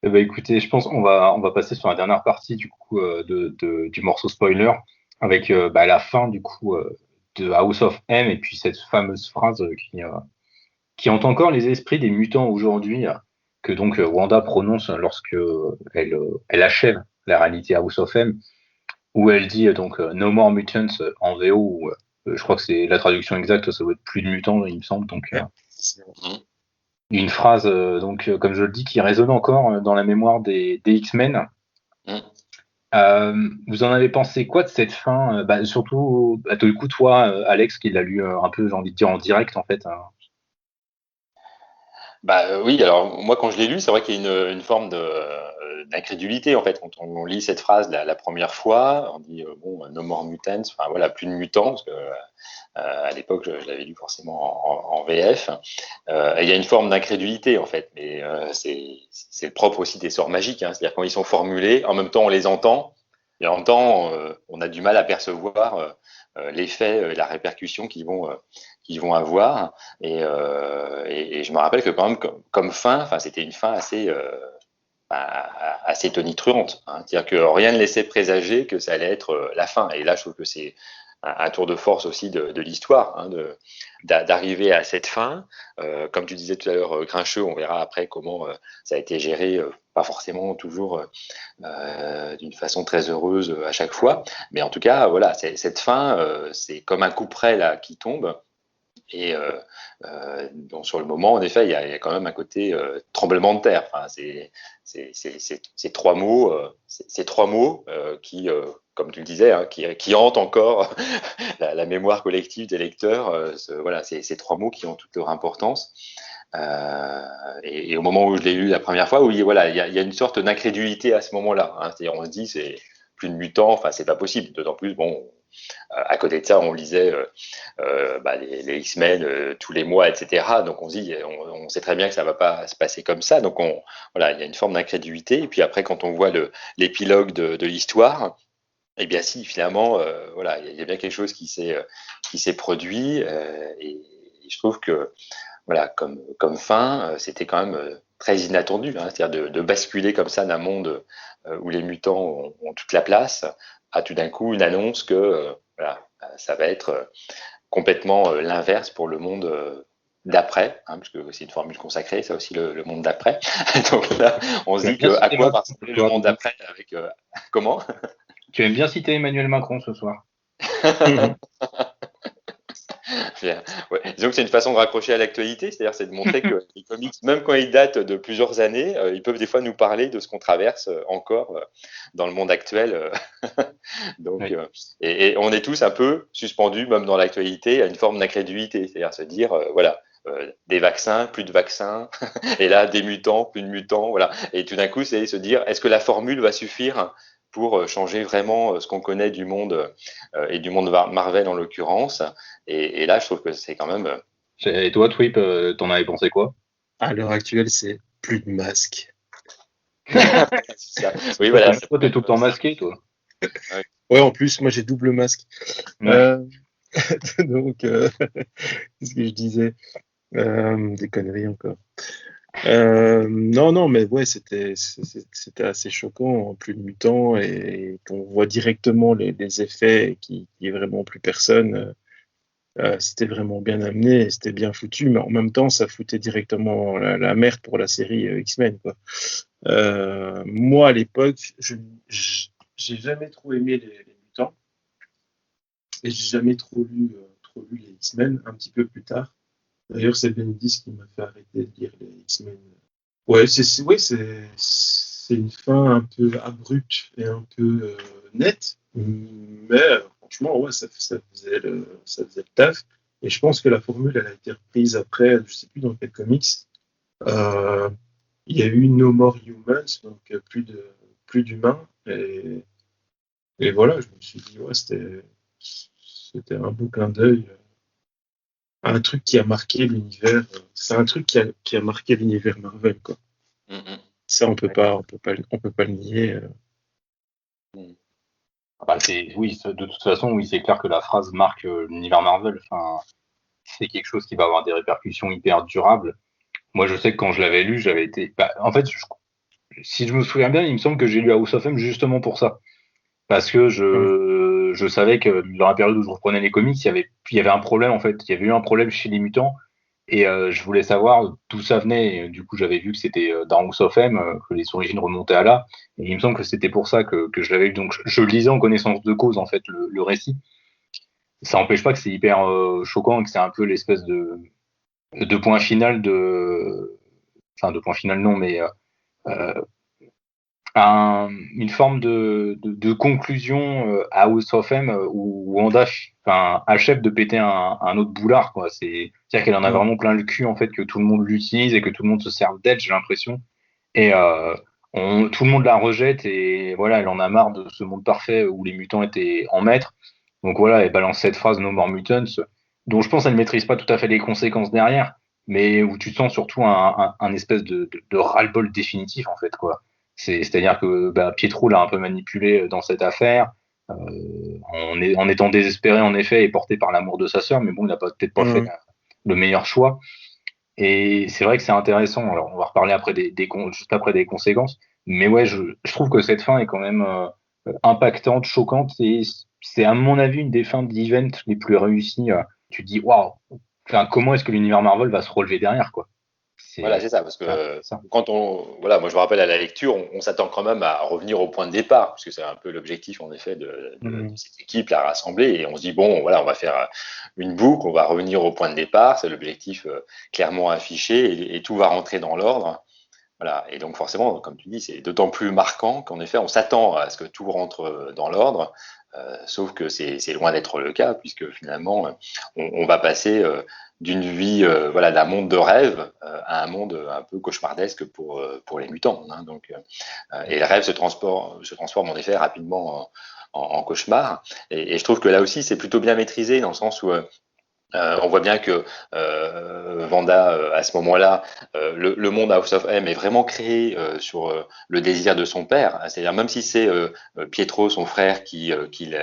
Eh ben, écoutez, je pense qu'on va passer sur la dernière partie du coup du morceau spoiler avec la fin du coup de House of M et puis cette fameuse phrase qui hante encore les esprits des mutants aujourd'hui, que donc Wanda prononce lorsque elle achève la réalité House of M, où elle dit donc No More Mutants en VO, où, je crois que c'est la traduction exacte, ça doit être plus de mutants, il me semble. Donc une phrase, comme je le dis, qui résonne encore dans la mémoire des X-Men. Vous en avez pensé quoi de cette fin, surtout, du coup, toi, Alex, qui l'a lu un peu, j'ai envie de dire, en direct, en fait. Oui, alors moi quand je l'ai lu, c'est vrai qu'il y a une forme d'incrédulité en fait quand on lit cette phrase la première fois. On dit bon, no more mutants, enfin voilà, plus de mutants, parce que à l'époque je l'avais lu forcément en VF. Et il y a une forme d'incrédulité en fait, mais c'est le propre aussi des sorts magiques, hein. C'est-à-dire quand ils sont formulés, en même temps on les entend, et en même temps on a du mal à percevoir l'effet, la répercussion qu'ils vont avoir. Et je me rappelle que quand même, comme fin, enfin, c'était une fin assez tonitruante, hein. C'est-à-dire que rien ne laissait présager que ça allait être la fin. Et là, je trouve que c'est un tour de force aussi de l'histoire, hein, d'arriver à cette fin. Comme tu disais tout à l'heure, Grincheux, on verra après comment ça a été géré, pas forcément toujours d'une façon très heureuse à chaque fois. Mais en tout cas, voilà, cette fin, c'est comme un coup près là qui tombe. Et donc sur le moment, en effet, il y a quand même un côté tremblement de terre. Enfin, ces trois mots, qui, comme tu le disais, hein, qui hantent encore la mémoire collective des lecteurs. Voilà, ces trois mots qui ont toute leur importance. Et au moment où je l'ai lu la première fois, oui, voilà, il y a une sorte d'incrédulité à ce moment-là, hein. C'est-à-dire, on se dit, c'est plus de mutants, enfin, c'est pas possible. D'autant plus, bon, à côté de ça, on lisait les X-Men tous les mois, etc. Donc on se dit, on sait très bien que ça va pas se passer comme ça. Donc voilà, il y a une forme d'incrédulité. Et puis après, quand on voit l'épilogue de l'histoire, eh bien si, finalement, voilà, il y a bien quelque chose qui s'est produit. Et je trouve que voilà, comme fin, c'était quand même très inattendu, hein. C'est-à-dire de basculer comme ça d'un monde où les mutants ont toute la place, à tout d'un coup une annonce que voilà, ça va être complètement l'inverse pour le monde d'après, hein, parce que c'est une formule consacrée, ça aussi le monde d'après. Donc là, on se dit que à quoi va ressembler le monde d'après avec comment? Tu aimes bien citer Emmanuel Macron ce soir. Ouais. Disons que c'est une façon de raccrocher à l'actualité, c'est-à-dire c'est de montrer que les comics, même quand ils datent de plusieurs années, ils peuvent des fois nous parler de ce qu'on traverse encore dans le monde actuel. Donc, Oui. et on est tous un peu suspendus, même dans l'actualité, à une forme d'incrédulité, c'est-à-dire se dire, voilà, des vaccins, plus de vaccins, et là, des mutants, plus de mutants, voilà. Et tout d'un coup, c'est se dire, est-ce que la formule va suffire pour changer vraiment ce qu'on connaît du monde et du monde Marvel en l'occurrence. Et là, je trouve que c'est quand même. Et toi, Twip, t'en avais pensé quoi? À l'heure actuelle, c'est plus de masques. Oui, voilà. Toi, t'es tout le temps masqué, toi. Ouais, en plus, moi j'ai double masque. Ouais. Donc, qu'est-ce que je disais? Des conneries encore. Non, mais ouais, c'était assez choquant, plus de mutants, et qu'on voit directement les effets qui est vraiment plus personne. C'était vraiment bien amené, et c'était bien foutu, mais en même temps, ça foutait directement la merde pour la série X-Men, quoi. Moi, à l'époque, j'ai jamais trop aimé les mutants, et j'ai jamais trop lu les X-Men, un petit peu plus tard. D'ailleurs, c'est Bendis qui m'a fait arrêter de lire les X-Men. Ouais, c'est une fin un peu abrupte et un peu nette, mais franchement, ouais, ça faisait le taf. Et je pense que la formule, elle a été reprise après, je sais plus dans quel comics. Euh, il y a eu No More Humans, donc plus d'humains. Et voilà, je me suis dit, ouais, c'était un beau clin d'œil à un truc qui a marqué l'univers. C'est un truc qui a marqué l'univers Marvel, quoi. Ça, on peut pas le nier. Oui, de toute façon, oui, c'est clair que la phrase marque l'univers Marvel. Enfin, c'est quelque chose qui va avoir des répercussions hyper durables. Moi, je sais que quand je l'avais lu, j'avais été. En fait, si je me souviens bien, il me semble que j'ai lu House of M justement pour ça. Parce que je savais que dans la période où je reprenais les comics, il y avait un problème, en fait. Il y avait eu un problème chez les mutants Et je voulais savoir d'où ça venait. Et, du coup, j'avais vu que c'était dans House of M, que les origines remontaient à là. Et il me semble que c'était pour ça que je l'avais vu. Donc, je le lisais en connaissance de cause, en fait, le récit. Ça n'empêche pas que c'est hyper choquant et que c'est un peu l'espèce de point final de. Enfin, de point final, non, mais euh, une forme de conclusion à House of M où Wanda achève de péter un autre boulard, quoi. C'est-à-dire qu'elle en a vraiment plein le cul, en fait, que tout le monde l'utilise et que tout le monde se serve d'elle, j'ai l'impression. Et tout le monde la rejette et voilà, elle en a marre de ce monde parfait où les mutants étaient en maître. Donc voilà, elle balance cette phrase No More Mutants, dont je pense qu'elle ne maîtrise pas tout à fait les conséquences derrière, mais où tu sens surtout un espèce de ras-le-bol définitif, en fait, quoi. C'est-à-dire que Pietro l'a un peu manipulé dans cette affaire, en étant désespéré en effet et porté par l'amour de sa sœur, mais bon, il n'a peut-être pas fait le meilleur choix. Et c'est vrai que c'est intéressant. Alors, on va reparler après juste après des conséquences, mais ouais, je trouve que cette fin est quand même impactante, choquante, et c'est à mon avis une des fins d'event les plus réussies. Tu te dis waouh, enfin, comment est-ce que l'univers Marvel va se relever derrière, quoi. Voilà, c'est ça, parce C'est que ça. voilà, moi je me rappelle à la lecture, on s'attend quand même à revenir au point de départ, parce que c'est un peu l'objectif en effet de cette équipe, la rassembler, et on se dit bon, voilà, on va faire une boucle, on va revenir au point de départ, c'est l'objectif clairement affiché, et tout va rentrer dans l'ordre. Voilà, et donc forcément, comme tu dis, c'est d'autant plus marquant qu'en effet, on s'attend à ce que tout rentre dans l'ordre, sauf que c'est loin d'être le cas, puisque finalement, on va passer d'une vie, voilà, d'un monde de rêve à un monde un peu cauchemardesque pour les mutants. Hein, donc, et le rêve se transforme en effet rapidement en cauchemar. Et je trouve que là aussi, c'est plutôt bien maîtrisé dans le sens où on voit bien que Vanda, à ce moment-là, le monde House of M est vraiment créé sur le désir de son père. C'est-à-dire même si c'est Pietro, son frère, qui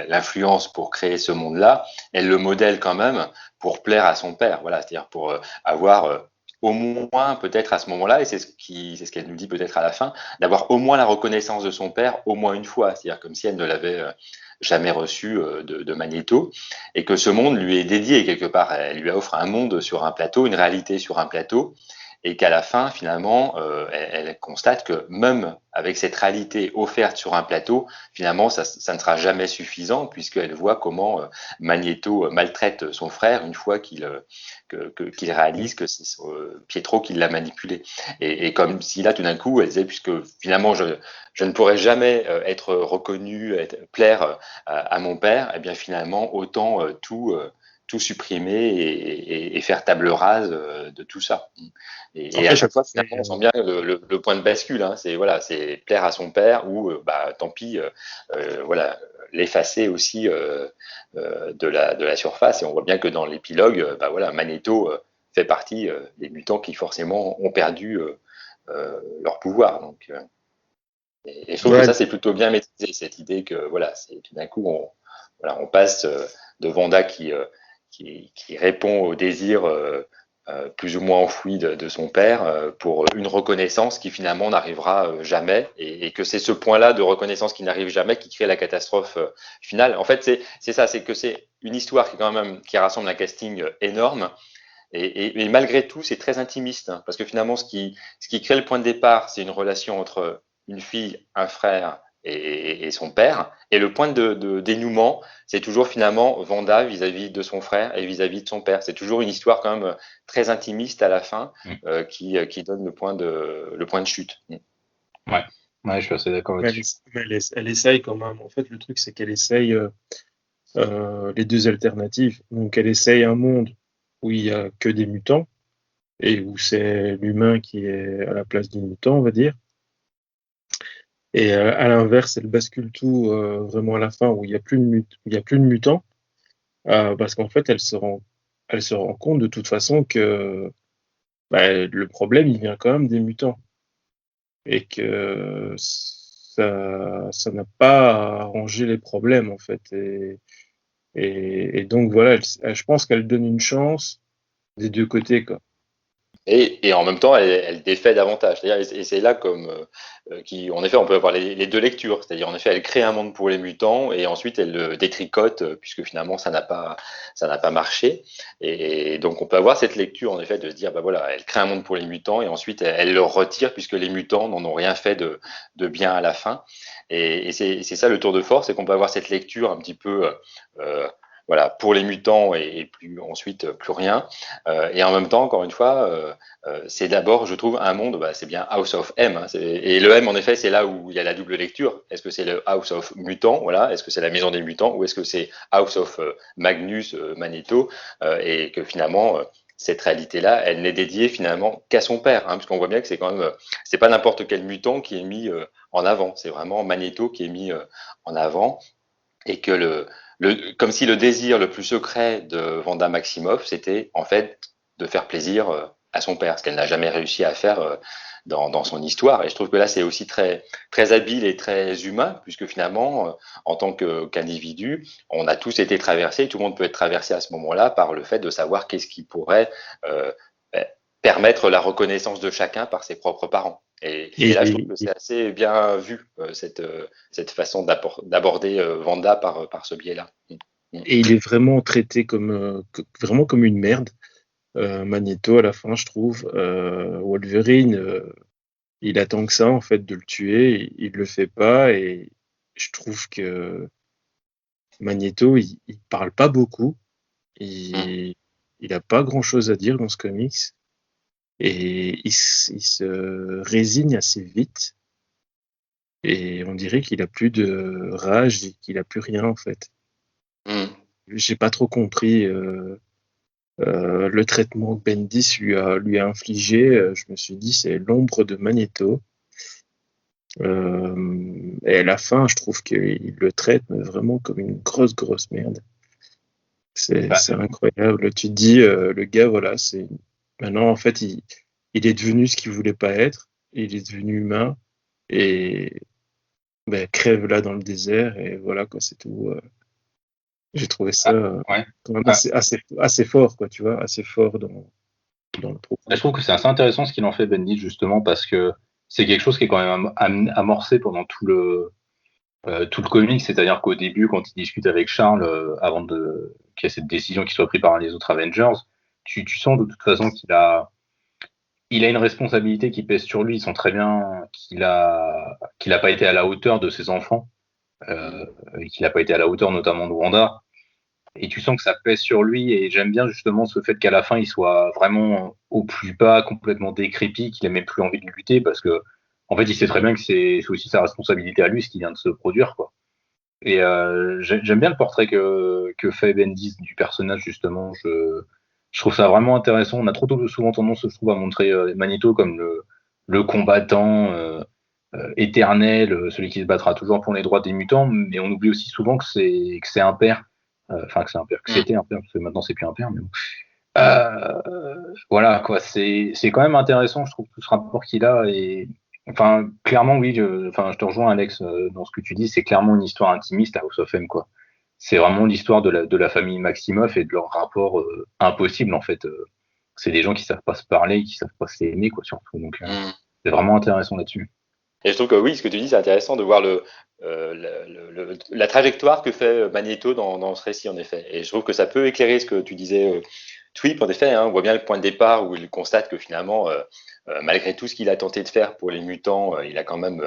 l'influence pour créer ce monde-là, elle le modèle quand même pour plaire à son père. Voilà, c'est-à-dire pour avoir au moins peut-être à ce moment-là, et c'est ce qu'elle nous dit peut-être à la fin, d'avoir au moins la reconnaissance de son père au moins une fois. C'est-à-dire comme si elle ne l'avait jamais reçu de Magneto, et que ce monde lui est dédié quelque part. Elle lui offre un monde sur un plateau, une réalité sur un plateau, et qu'à la fin, finalement, elle constate que même avec cette réalité offerte sur un plateau, finalement, ça ne sera jamais suffisant, puisqu'elle voit comment Magneto maltraite son frère une fois qu'il réalise que c'est Pietro qui l'a manipulé. Et comme si là, tout d'un coup, elle disait, puisque finalement, je ne pourrai jamais être reconnu, plaire à mon père, et bien finalement, autant tout supprimer et faire table rase de tout ça. Et à chaque fois, finalement, on sent bien le point de bascule. Hein, c'est voilà, c'est plaire à son père ou tant pis, voilà, l'effacer aussi de la surface. Et on voit bien que dans l'épilogue, voilà, Magneto fait partie des mutants qui forcément ont perdu leur pouvoir. Donc, et je trouve que ça, c'est plutôt bien maîtrisé, cette idée que voilà, c'est tout d'un coup, on passe de Wanda qui répond au désir plus ou moins enfoui de son père pour une reconnaissance qui finalement n'arrivera jamais, et que c'est ce point-là de reconnaissance qui n'arrive jamais qui crée la catastrophe finale. En fait, c'est ça, c'est que c'est une histoire qui rassemble un casting énorme. Et malgré tout, c'est très intimiste, hein, parce que finalement, ce qui crée le point de départ, c'est une relation entre une fille, un frère et son père. Et le point de dénouement, c'est toujours finalement Vanda vis-à-vis de son frère et vis-à-vis de son père. C'est toujours une histoire quand même très intimiste à la fin qui donne le point de chute. Ouais. Ouais, je suis assez d'accord là-dessus. Elle essaye quand même. En fait, le truc, c'est qu'elle essaye les deux alternatives. Donc, elle essaye un monde où il y a que des mutants et où c'est l'humain qui est à la place du mutant, on va dire. Et à l'inverse, elle bascule tout vraiment à la fin où il y a plus de mutants, parce qu'en fait, elle se rend compte de toute façon que le problème, il vient quand même des mutants et que ça n'a pas arrangé les problèmes en fait. Et donc voilà, je pense qu'elle donne une chance des deux côtés, quoi. Et en même temps, elle défait davantage. C'est-à-dire, et c'est là en effet, on peut avoir les deux lectures. C'est-à-dire, en effet, elle crée un monde pour les mutants et ensuite elle le détricote puisque finalement ça n'a pas marché. Et donc, on peut avoir cette lecture, en effet, de se dire, bah voilà, elle crée un monde pour les mutants et ensuite elle le retire puisque les mutants n'en ont rien fait de bien à la fin. Et c'est ça le tour de force, c'est qu'on peut avoir cette lecture un petit peu, voilà, pour les mutants et plus ensuite plus rien. Et en même temps, encore une fois, c'est d'abord, je trouve, un monde, bah, c'est bien House of M. Hein, et le M, en effet, c'est là où il y a la double lecture. Est-ce que c'est le House of Mutant, voilà, est-ce que c'est la maison des mutants, ou est-ce que c'est House of Magnus, Magneto, et que finalement, cette réalité-là, elle n'est dédiée finalement qu'à son père, hein, parce qu'on voit bien que c'est quand même, c'est pas n'importe quel mutant qui est mis en avant, c'est vraiment Magneto qui est mis en avant, et que comme si le désir le plus secret de Wanda Maximoff, c'était en fait de faire plaisir à son père, ce qu'elle n'a jamais réussi à faire dans son histoire. Et je trouve que là, c'est aussi très, très habile et très humain, puisque finalement, en tant qu'individu, on a tous été traversés, tout le monde peut être traversé à ce moment-là par le fait de savoir qu'est-ce qui pourrait euh, permettre la reconnaissance de chacun par ses propres parents. Et là, je trouve Et, que c'est assez bien vu, cette façon d'aborder Vanda par ce biais-là. Mm. et il est vraiment traité vraiment comme une merde. Magneto, à la fin, je trouve. Wolverine, il attend que ça, en fait, de le tuer. Il le fait pas. Et je trouve que Magneto, il parle pas beaucoup. Mm. Il a pas grand-chose à dire dans ce comics. Et il se résigne assez vite. Et on dirait qu'il a plus de rage et qu'il a plus rien, en fait. Mm. J'ai pas trop compris le traitement que Bendis lui a infligé. Je me suis dit, c'est l'ombre de Magneto. Et à la fin, je trouve qu'il le traite mais vraiment comme une grosse merde. Bah, C'est incroyable. Tu te dis, le gars, voilà, maintenant, en fait, il est devenu ce qu'il voulait pas être. Il est devenu humain et ben, crève là dans le désert et voilà, quoi, c'est tout. J'ai trouvé ça ouais. quand même Ah, assez fort, quoi, tu vois, assez fort dans le je propos. trouve que c'est assez intéressant ce qu'il en fait Bendis justement parce que c'est quelque chose qui est quand même amorcé pendant tout le comic, c'est-à-dire qu'au début, quand il discute avec Charles, avant qu'il y ait cette décision qui soit prise par les autres Avengers, tu sens de toute façon il a une responsabilité qui pèse sur lui. Ils sont très bien qu'il a pas été à la hauteur de ses enfants, Mm. et qu'il a pas été à la hauteur notamment de Wanda. Et tu sens que ça pèse sur lui. Et j'aime bien justement ce fait qu'à la fin, il soit vraiment au plus bas, complètement décrépit, qu'il ait même plus envie de lutter parce que, en fait, il sait très bien que c'est aussi sa responsabilité à lui, ce qui vient de se produire, quoi. Et j'aime bien le portrait que fait Bendis du personnage, justement. Je trouve ça vraiment intéressant. On a trop souvent tendance, je trouve, à montrer Magneto comme le combattant éternel, celui qui se battra toujours pour les droits des mutants, mais on oublie aussi souvent que c'est un père. Enfin, que c'est un père, que Mm. c'était un père, parce que maintenant c'est plus un père, mais bon. Voilà, quoi. C'est quand même intéressant, je trouve, tout ce rapport qu'il a. Et enfin, clairement, oui, je te rejoins, Alex, dans ce que tu dis. C'est clairement une histoire intimiste, House of M, quoi. C'est vraiment l'histoire de la famille Maximoff et de leur rapport impossible, en fait. C'est des gens qui savent pas se parler, qui savent pas s'aimer, quoi, surtout. Donc, Mm. c'est vraiment intéressant là-dessus. Et je trouve que oui, ce que tu dis, c'est intéressant de voir la trajectoire que fait Magneto dans ce récit, en effet. Et je trouve que ça peut éclairer ce que tu disais, Twip, en effet. Hein, on voit bien le point de départ où il constate que finalement, malgré tout ce qu'il a tenté de faire pour les mutants, il a quand même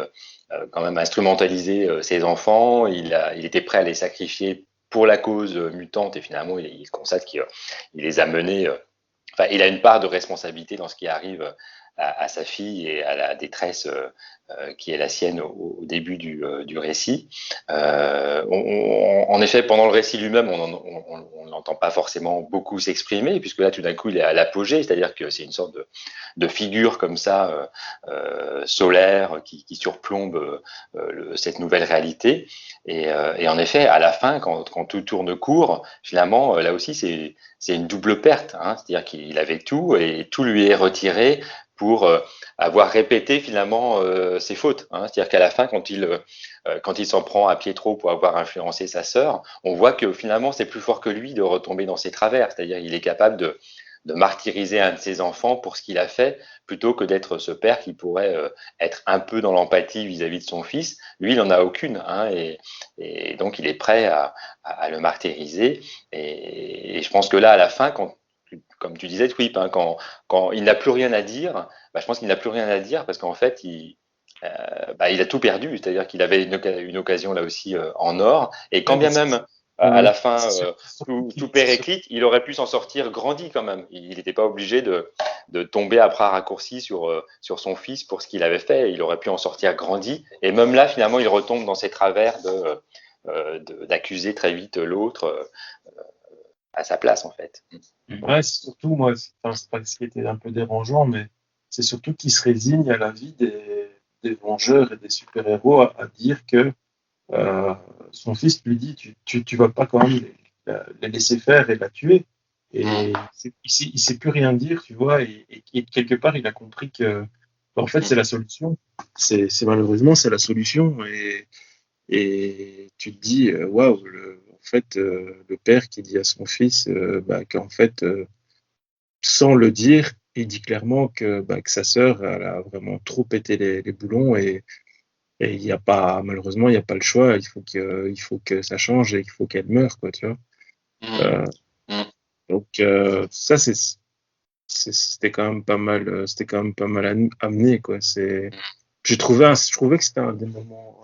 instrumentalisé ses enfants. Il était prêt à les sacrifier pour la cause mutante. Et finalement, il constate qu'il les a menés. Enfin, il a une part de responsabilité dans ce qui arrive à sa fille et à la détresse qui est la sienne au début du récit. En effet, pendant le récit lui-même, on n'entend pas forcément beaucoup s'exprimer, puisque là, tout d'un coup, il est à l'apogée, c'est-à-dire que c'est une sorte de figure comme ça, solaire, qui surplombe cette nouvelle réalité. Et en effet, à la fin, quand tout tourne court, finalement, là aussi, c'est une double perte, hein, c'est-à-dire qu'il avait tout et tout lui est retiré pour avoir répété finalement ses fautes. Hein. C'est-à-dire qu'à la fin, quand il s'en prend à Pietro pour avoir influencé sa sœur, on voit que finalement c'est plus fort que lui de retomber dans ses travers. C'est-à-dire qu'il est capable martyriser un de ses enfants pour ce qu'il a fait, plutôt que d'être ce père qui pourrait être un peu dans l'empathie vis-à-vis de son fils. Lui, il n'en a aucune, hein, et donc il est prêt à le martyriser. Et je pense que là, à la fin, comme tu disais, Twip, hein, quand il n'a plus rien à dire, je pense qu'il n'a plus rien à dire parce qu'en fait, il a tout perdu. C'est-à-dire qu'il avait une occasion là aussi en or. Et quand bien même, à la fin, tout périclite, il aurait pu s'en sortir grandi quand même. Il n'était pas obligé de tomber à bras raccourcis sur son fils pour ce qu'il avait fait. Il aurait pu en sortir grandi. Et même là, finalement, il retombe dans ses travers d'accuser très vite l'autre à sa place, en fait. Ouais, c'est surtout, moi, c'est pas ce qui était un peu dérangeant, mais c'est surtout qu'il se résigne à la vie des Vengeurs et des super-héros à dire que euh, son fils lui dit tu vas pas quand même les laisser faire et la tuer. Et il sait plus rien dire, tu vois, et quelque part, il a compris que, en fait, c'est la solution. Malheureusement, c'est la solution. Et tu te dis, waouh, en fait, le père qui dit à son fils qu'en fait, sans le dire, il dit clairement que sa sœur, elle a vraiment trop pété les boulons et il y a pas, malheureusement, il n'y a pas le choix. Il faut que ça change et il faut qu'elle meure, quoi, tu vois. Euh, donc, ça, c'était quand même pas mal, c'était quand même pas mal amené, quoi. Je trouvais que c'était un moment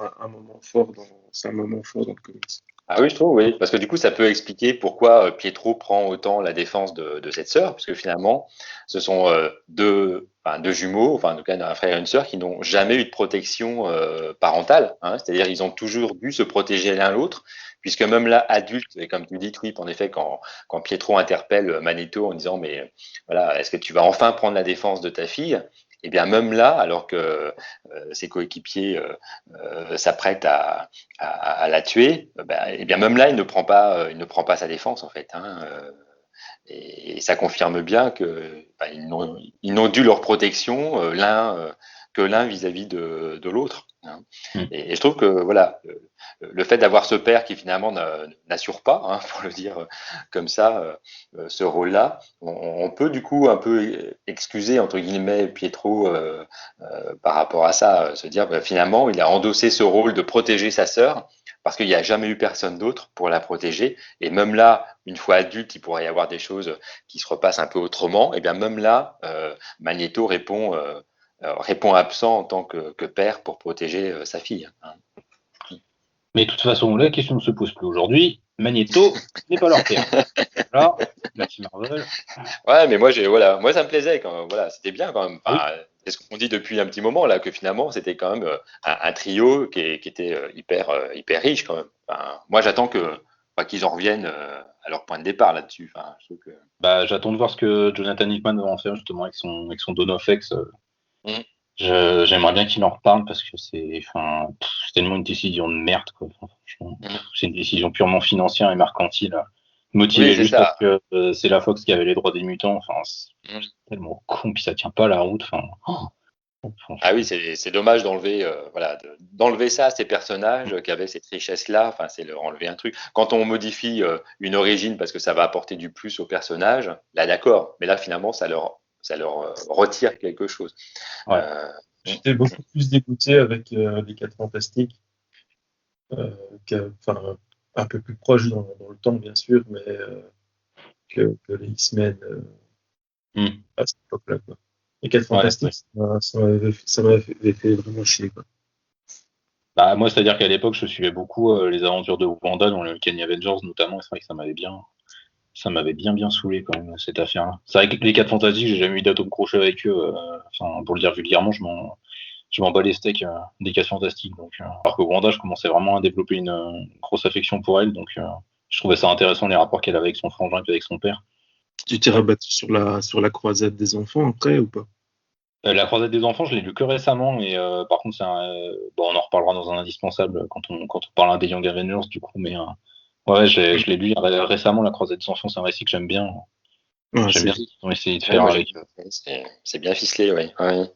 fort c'est un moment fort dans le comics. Ah oui, je trouve, oui. Parce que du coup, ça peut expliquer pourquoi Pietro prend autant la défense de cette sœur, parce que finalement, ce sont deux jumeaux, enfin, en tout cas, un frère et une sœur, qui n'ont jamais eu de protection parentale, hein. C'est-à-dire, ils ont toujours dû se protéger l'un l'autre, puisque même là, adulte, et comme tu dis, Twip, en effet, quand Pietro interpelle Magneto en disant, mais voilà, est-ce que tu vas enfin prendre la défense de ta fille? Eh bien, même là, alors que ses coéquipiers s'apprêtent à la tuer, et bien même là, il ne prend pas sa défense en fait, hein, et ça confirme bien que ils n'ont dû leur protection que l'un vis-à-vis de l'autre, hein. Et je trouve que voilà, le fait d'avoir ce père qui finalement n'assure pas, hein, pour le dire comme ça, ce rôle-là, on peut du coup un peu excuser entre guillemets Pietro par rapport à ça, se dire finalement il a endossé ce rôle de protéger sa sœur parce qu'il n'y a jamais eu personne d'autre pour la protéger. Et même là, une fois adulte, il pourrait y avoir des choses qui se repassent un peu autrement. Et bien même là, Magneto répond absent en tant que père pour protéger sa fille, hein. Mais de toute façon, la question ne se pose plus aujourd'hui. Magneto n'est pas leur père. Voilà, merci Marvel. Ouais, mais moi, moi, ça me plaisait quand même. Voilà, c'était bien quand même. Enfin, c'est ce qu'on dit depuis un petit moment là, que finalement, c'était quand même un trio qui était hyper riche quand même. Enfin, moi, j'attends qu'ils en reviennent à leur point de départ là-dessus. Enfin, je trouve que... J'attends de voir ce que Jonathan Hickman va en faire justement avec son Dawn of X. Mm. J'aimerais bien qu'il en reparle parce que c'est tellement une décision de merde, quoi. Enfin, franchement, c'est une décision purement financière et mercantile, motivée Oui, c'est juste ça. parce que c'est la Fox qui avait les droits des mutants. Enfin, c'est tellement con, puis ça tient pas la route. Enfin, Ah oui, c'est dommage d'enlever d'enlever ça à ces personnages qui avaient cette richesse-là. Enfin, c'est leur enlever un truc. Quand on modifie une origine parce que ça va apporter du plus au personnage, là d'accord. Mais là finalement, ça leur retire quelque chose. ouais. J'étais beaucoup plus dégoûté avec les 4 Fantastiques, enfin un peu plus proche dans le temps bien sûr, mais que les X-Men à cette époque-là, quoi. Les 4 Fantastiques, ça m'avait fait vraiment chier, quoi. Moi, c'est-à-dire qu'à l'époque, je suivais beaucoup les aventures de Wanda dans le Uncanny Avengers notamment, et c'est vrai que ça m'avait bien saoulé quand même cette affaire-là. C'est vrai que les 4 Fantastiques, j'ai jamais eu d'atome crochet avec eux. Pour le dire vulgairement, je m'en bats les steaks des 4 Fantastiques. Donc, alors que Wanda, je commençais vraiment à développer une grosse affection pour elle, donc je trouvais ça intéressant les rapports qu'elle avait avec son frangin et avec son père. Tu t'es rabattu sur la croisade des enfants après ou pas? La croisade des enfants, je l'ai lu que récemment, et par contre, on en reparlera dans un indispensable quand on parlera des Young Avengers du coup, mais ouais, je l'ai lu récemment, La croisade des enfants, c'est un récit que j'aime bien. Ouais, J'aime bien ce qu'ils ont essayé de Ouais, faire moi, avec. c'est bien ficelé, oui. Ouais.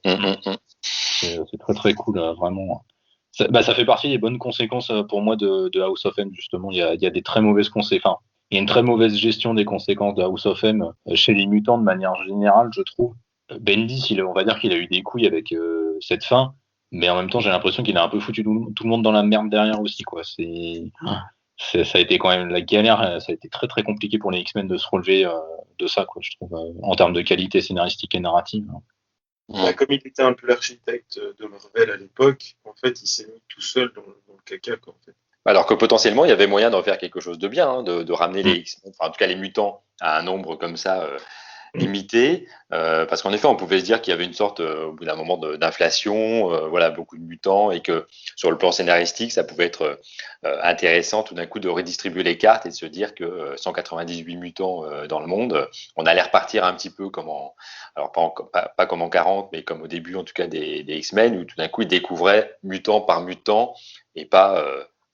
C'est très très cool, vraiment. Ça fait partie des bonnes conséquences pour moi de House of M, justement. Il y a des très mauvaises conséquences. Enfin, il y a une très mauvaise gestion des conséquences de House of M chez les mutants de manière générale, je trouve. Bendis, on va dire qu'il a eu des couilles avec cette fin, mais en même temps, j'ai l'impression qu'il a un peu foutu tout le monde dans la merde derrière aussi, quoi. Ça a été quand même la galère, ça a été très très compliqué pour les X-Men de se relever de ça, quoi, je trouve, en termes de qualité scénaristique et narrative. Bah, comme il était un peu l'architecte de Marvel à l'époque, en fait, il s'est mis tout seul dans le caca, quoi, en fait. Alors que potentiellement, il y avait moyen d'en faire quelque chose de bien, hein, de ramener les X-Men, enfin, en tout cas les mutants, à un nombre comme ça limité, parce qu'en effet, on pouvait se dire qu'il y avait une sorte, au bout d'un moment, d'inflation, voilà, beaucoup de mutants, et que sur le plan scénaristique, ça pouvait être intéressant tout d'un coup de redistribuer les cartes et de se dire que 198 mutants dans le monde, on allait repartir un petit peu comme alors pas comme en 40, mais comme au début en tout cas des X-Men, où tout d'un coup ils découvraient mutant par mutant et pas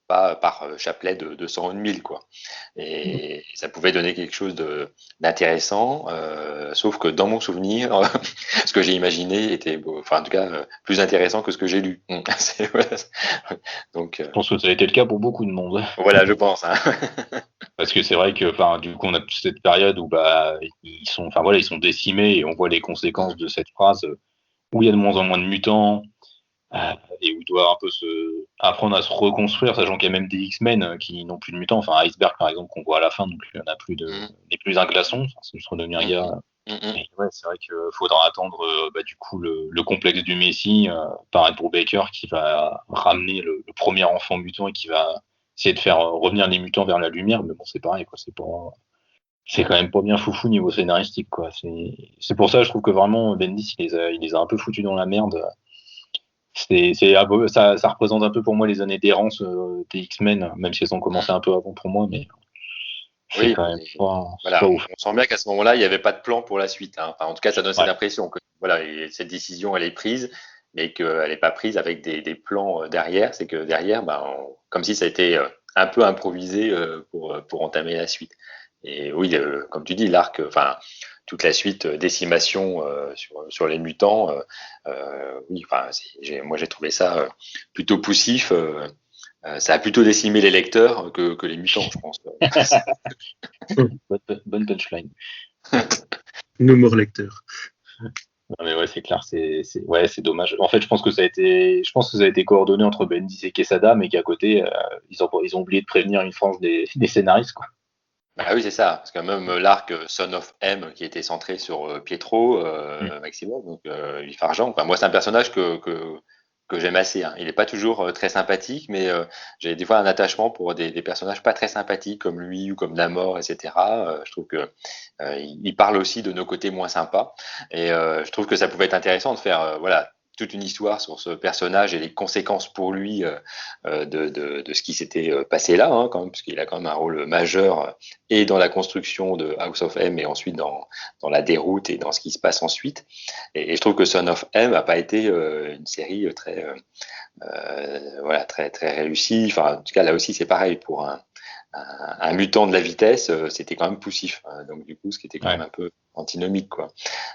par chapelet de 100 ou de 1000, quoi. Et ça pouvait donner quelque chose d'intéressant, sauf que dans mon souvenir, ce que j'ai imaginé était, enfin en tout cas, plus intéressant que ce que j'ai lu. Donc, Je pense que ça a été le cas pour beaucoup de monde. voilà, je pense. Hein. Parce que c'est vrai que, enfin, du coup, on a toute cette période où, bah, ils sont décimés et on voit les conséquences de cette phrase où il y a de moins en moins de mutants et où il doit un peu apprendre à se reconstruire, sachant qu'il y a même des X-Men qui n'ont plus de mutants. Enfin, Iceberg, par exemple, qu'on voit à la fin, donc il n'y en a plus n'est plus un glaçon. Enfin, c'est juste redevenu un gars. Et ouais, c'est vrai qu'il faudra attendre, du coup, le complexe du Messie par Ed Brubaker Baker qui va ramener le premier enfant mutant et qui va essayer de faire revenir les mutants vers la lumière. Mais bon, c'est pareil, quoi. C'est quand même pas bien foufou niveau scénaristique, quoi. C'est pour ça, je trouve que vraiment Bendis, il les a un peu foutus dans la merde. Ça représente un peu pour moi les années d'errance des X-Men, même si elles ont commencé un peu avant pour moi, mais c'est Oui, quand même voilà, pas ouf. on sent bien qu'à ce moment-là, il n'y avait pas de plan pour la suite. Hein. Enfin, en tout cas, ça donne cette Ouais. impression que voilà, cette décision, elle est prise, mais qu'elle n'est pas prise avec des plans derrière. C'est que derrière, comme si ça a été un peu improvisé pour entamer la suite. Et oui, comme tu dis, l'arc, enfin, toute la suite décimation sur les mutants, oui, enfin, moi j'ai trouvé ça plutôt poussif. Ça a plutôt décimé les lecteurs que les mutants, je pense. Bonne punchline. No more lecteur. Non, mais ouais, c'est clair, ouais, c'est dommage. En fait, je pense que ça a été coordonné entre Bendis et Quesada, mais qu'à côté, ils ont oublié de prévenir une frange des scénaristes, quoi. Bah oui, c'est ça, parce que même l'arc Son of M qui était centré sur Pietro Maximoff, donc Vif Argent, enfin, moi c'est un personnage que j'aime assez. Hein. Il n'est pas toujours très sympathique, mais j'ai des fois un attachement pour des personnages pas très sympathiques comme lui ou comme Namor, etc. Je trouve que il parle aussi de nos côtés moins sympas, et je trouve que ça pouvait être intéressant de faire voilà toute une histoire sur ce personnage et les conséquences pour lui de ce qui s'était passé là, hein, quand même, parce qu'il a quand même un rôle majeur et dans la construction de House of M et ensuite dans la déroute et dans ce qui se passe ensuite. Et je trouve que Son of M n'a pas été une série très, voilà, très, très réussie. Enfin, en tout cas, là aussi, c'est pareil pour un mutant de la vitesse, c'était quand même poussif. Donc du coup, ce qui était quand même un peu antinomique, quoi.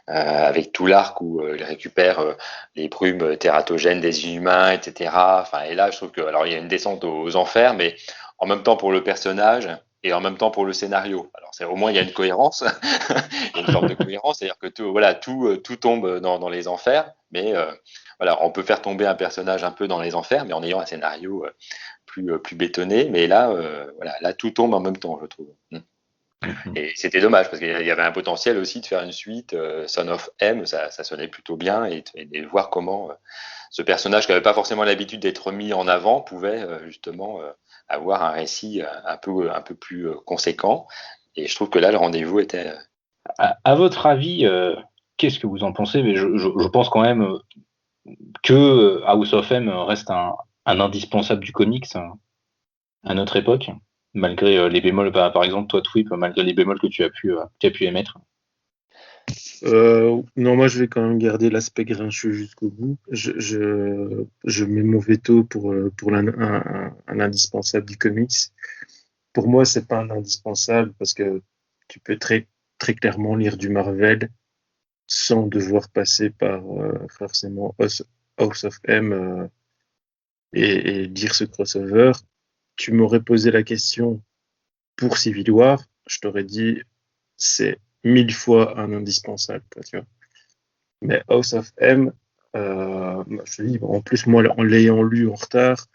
Avec tout l'arc où il récupère les brumes tératogènes des humains, etc. Enfin, et là, je trouve que alors il y a une descente aux enfers, mais en même temps pour le personnage et en même temps pour le scénario. Alors c'est au moins il y a une cohérence, il y a une forme de cohérence, c'est-à-dire que tout tombe dans les enfers, mais voilà, on peut faire tomber un personnage un peu dans les enfers, mais en ayant un scénario plus bétonné. Mais là, voilà, là tout tombe en même temps, je trouve. Et c'était dommage parce qu'il y avait un potentiel aussi de faire une suite. Son of M, ça sonnait plutôt bien et de voir comment ce personnage qui n'avait pas forcément l'habitude d'être mis en avant pouvait justement avoir un récit un peu plus conséquent. Et je trouve que là, le rendez-vous était. À votre avis, qu'est-ce que vous en pensez? Mais je pense quand même que House of M reste un indispensable du comics à notre époque, malgré les bémols, par exemple, toi, Twip, malgré les bémols que tu as pu émettre. Non, moi je vais quand même garder l'aspect grincheux jusqu'au bout. Je mets mon veto pour un indispensable du comics. Pour moi, c'est pas un indispensable parce que tu peux très, très clairement lire du Marvel sans devoir passer par forcément House of M et lire ce crossover. Tu m'aurais posé la question pour Civil War. je t'aurais dit, c'est 1000 fois un indispensable, quoi, tu vois. Mais House of M, je te dis, en plus, moi, en l'ayant lu en retard,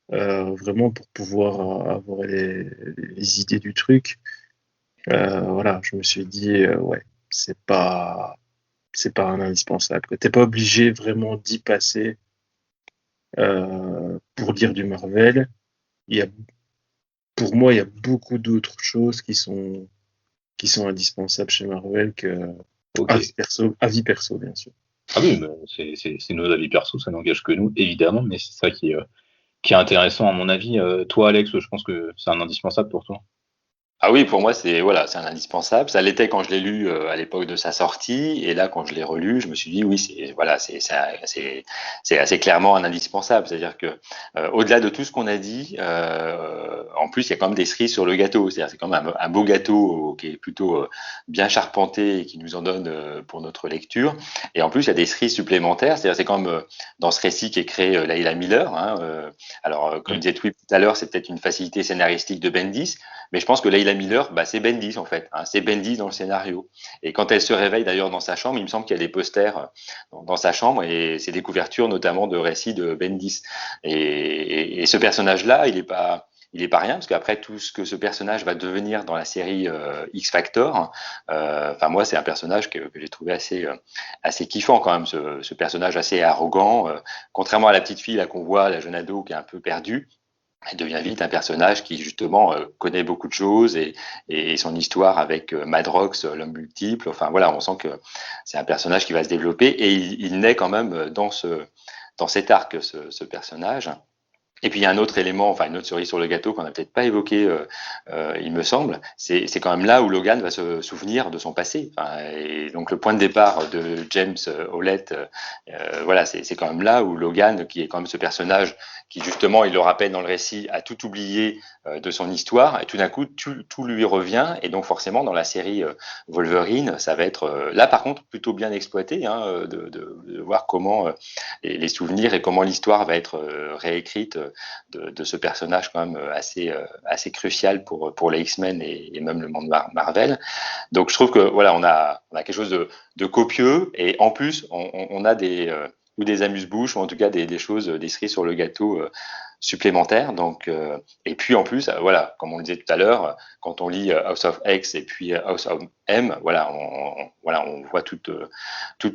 vraiment pour pouvoir avoir les idées du truc, voilà, je me suis dit, ouais, c'est pas, c'est pas un indispensable. T'es pas obligé vraiment d'y passer pour lire du Marvel. Il y a, pour moi, il y a beaucoup d'autres choses qui sont indispensables chez Marvel que Ok. avis perso, bien sûr. Ah oui, mais c'est nos avis perso, ça n'engage que nous, évidemment, mais c'est ça qui est intéressant à mon avis. Toi, Alex, je pense que c'est un indispensable pour toi. Ah oui, pour moi, c'est voilà, c'est un indispensable. Ça l'était quand je l'ai lu à l'époque de sa sortie, et là, quand je l'ai relu, je me suis dit oui, c'est voilà, c'est assez clairement un indispensable. C'est-à-dire que au-delà de tout ce qu'on a dit, en plus, il y a quand même des cerises sur le gâteau. C'est-à-dire c'est quand même un beau gâteau qui est plutôt bien charpenté et qui nous en donne pour notre lecture. Et en plus, il y a des cerises supplémentaires. C'est-à-dire c'est quand même dans ce récit qui est créé Leila Miller. Hein, alors, comme disait Twip tout à l'heure, c'est peut-être une facilité scénaristique de Bendis. Mais je pense que Leila Miller, bah, c'est Bendis en fait. Hein, c'est Bendis dans le scénario. Et quand elle se réveille d'ailleurs dans sa chambre, il me semble qu'il y a des posters dans sa chambre et c'est des couvertures notamment de récits de Bendis. Et ce personnage-là, il est pas rien parce qu'après tout ce que ce personnage va devenir dans la série X Factor, enfin moi c'est un personnage que j'ai trouvé assez kiffant quand même, ce personnage assez arrogant, contrairement à la petite fille là qu'on voit, la jeune ado qui est un peu perdue. Elle devient vite un personnage qui justement connaît beaucoup de choses et son histoire avec Madrox, l'homme multiple. Enfin voilà, on sent que c'est un personnage qui va se développer et il naît quand même dans cet arc ce personnage. Et puis il y a un autre élément, enfin une autre cerise sur le gâteau qu'on n'a peut-être pas évoqué, il me semble, c'est quand même là où Logan va se souvenir de son passé. Enfin, et donc le point de départ de James Howlett, voilà, c'est quand même là où Logan, qui est quand même ce personnage qui justement, il le rappelle dans le récit, a tout oublié de son histoire, et tout d'un coup tout lui revient, et donc forcément dans la série Wolverine, ça va être là par contre plutôt bien exploité, hein, de voir comment les souvenirs et comment l'histoire va être réécrite de ce personnage quand même assez crucial pour les X-Men et même le monde Marvel. Donc je trouve que voilà, on a quelque chose de copieux et en plus on a ou des amuse-bouches ou en tout cas des choses, des cerises sur le gâteau supplémentaires. Donc et puis en plus voilà, comme on le disait tout à l'heure, quand on lit House of X et puis House of M, voilà, on voit toute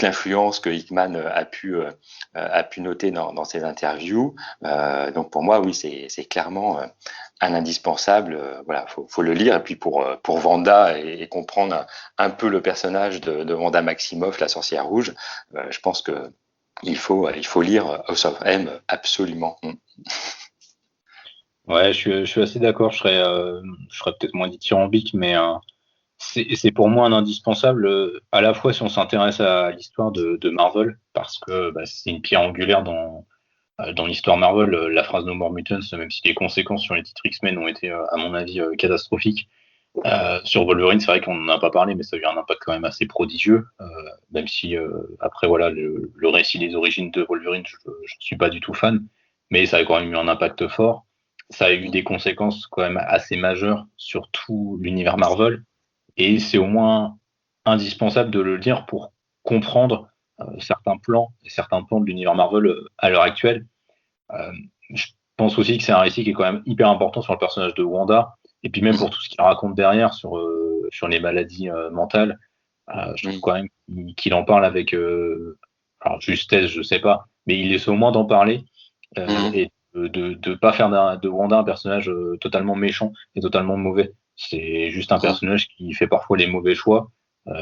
l'influence que Hickman a pu noter dans ses interviews. Donc pour moi, oui, c'est clairement un indispensable. Voilà, faut le lire. Et puis pour Wanda et comprendre un peu le personnage de Wanda Maximoff, la sorcière rouge, je pense que il faut lire House of M absolument. Ouais, je suis assez d'accord. Je serais peut-être moins dithyrambique, mais c'est pour moi un indispensable, à la fois si on s'intéresse à l'histoire de Marvel, parce que bah, c'est une pierre angulaire dans l'histoire Marvel. La phrase No More Mutants, même si les conséquences sur les titres X-Men ont été, à mon avis, catastrophiques. Sur Wolverine, c'est vrai qu'on n'en a pas parlé, mais ça a eu un impact quand même assez prodigieux, même si après voilà le récit des origines de Wolverine, je ne suis pas du tout fan, mais ça a quand même eu un impact fort. Ça a eu des conséquences quand même assez majeures sur tout l'univers Marvel, et c'est au moins indispensable de le lire pour comprendre certains plans de l'univers Marvel à l'heure actuelle. Je pense aussi que c'est un récit qui est quand même hyper important sur le personnage de Wanda, et puis même pour tout ce qu'il raconte derrière sur les maladies mentales. Je trouve quand même qu'il en parle avec alors justesse, je sais pas, mais il essaie au moins d'en parler et de pas faire de Wanda un personnage totalement méchant et totalement mauvais. C'est juste un personnage qui fait parfois les mauvais choix,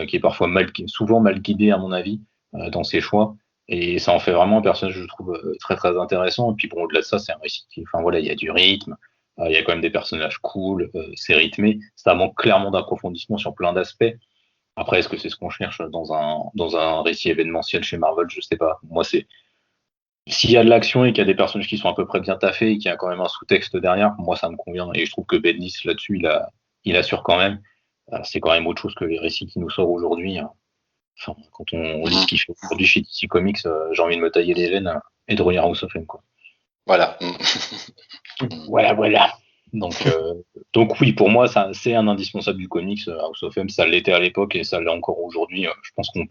qui est parfois souvent mal guidé à mon avis dans ses choix. Et ça en fait vraiment un personnage, je trouve, très très intéressant. Et puis bon, au-delà de ça, c'est un récit enfin voilà, il y a du rythme, il y a quand même des personnages cool, c'est rythmé. Ça manque clairement d'approfondissement sur plein d'aspects. Après, est-ce que c'est ce qu'on cherche dans un récit événementiel chez Marvel? Je sais pas. Moi, c'est s'il y a de l'action et qu'il y a des personnages qui sont à peu près bien taffés et qu'il y a quand même un sous-texte derrière, moi ça me convient. Et je trouve que Bendis là-dessus, il assure quand même. C'est quand même autre chose que les récits qui nous sortent aujourd'hui, hein. Enfin, quand on lit ce qu'il fait aujourd'hui chez DC Comics, j'ai envie de me tailler les veines et de relire House of M, quoi. Voilà. Voilà, voilà. Donc oui, pour moi, c'est un indispensable du comics. House of M, ça l'était à l'époque et ça l'est encore aujourd'hui. Je pense on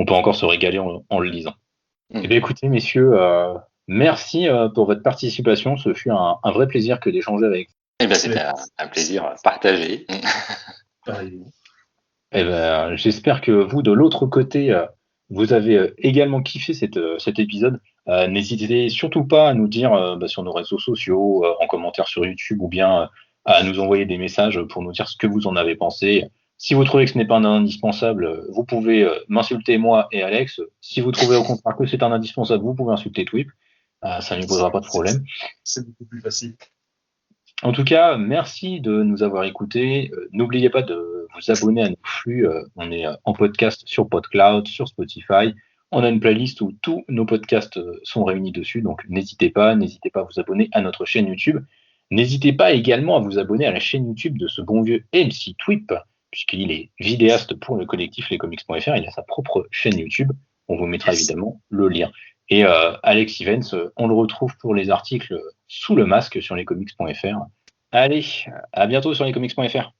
peut encore se régaler en le lisant. Eh bien, écoutez, messieurs, merci pour votre participation. Ce fut un vrai plaisir que d'échanger avec vous. Eh bien, c'était un plaisir partagé. Eh ben, j'espère que vous, de l'autre côté, vous avez également kiffé cet épisode. N'hésitez surtout pas à nous dire sur nos réseaux sociaux, en commentaire sur YouTube, ou bien à nous envoyer des messages pour nous dire ce que vous en avez pensé. Si vous trouvez que ce n'est pas un indispensable, vous pouvez m'insulter moi et Alex. Si vous trouvez au contraire que c'est un indispensable, vous pouvez insulter Twip. Ça ne nous posera pas de problème. C'est beaucoup plus facile. En tout cas, merci de nous avoir écoutés. N'oubliez pas de vous abonner à nos flux. On est en podcast sur PodCloud, sur Spotify. On a une playlist où tous nos podcasts sont réunis dessus, donc n'hésitez pas à vous abonner à notre chaîne YouTube. N'hésitez pas également à vous abonner à la chaîne YouTube de ce bon vieux MC Twip, puisqu'il est vidéaste pour le collectif lescomics.fr. Il a sa propre chaîne YouTube. On vous mettra évidemment le lien. Et Alex Evans, on le retrouve pour les articles sous le masque sur lescomics.fr. Allez, à bientôt sur lescomics.fr.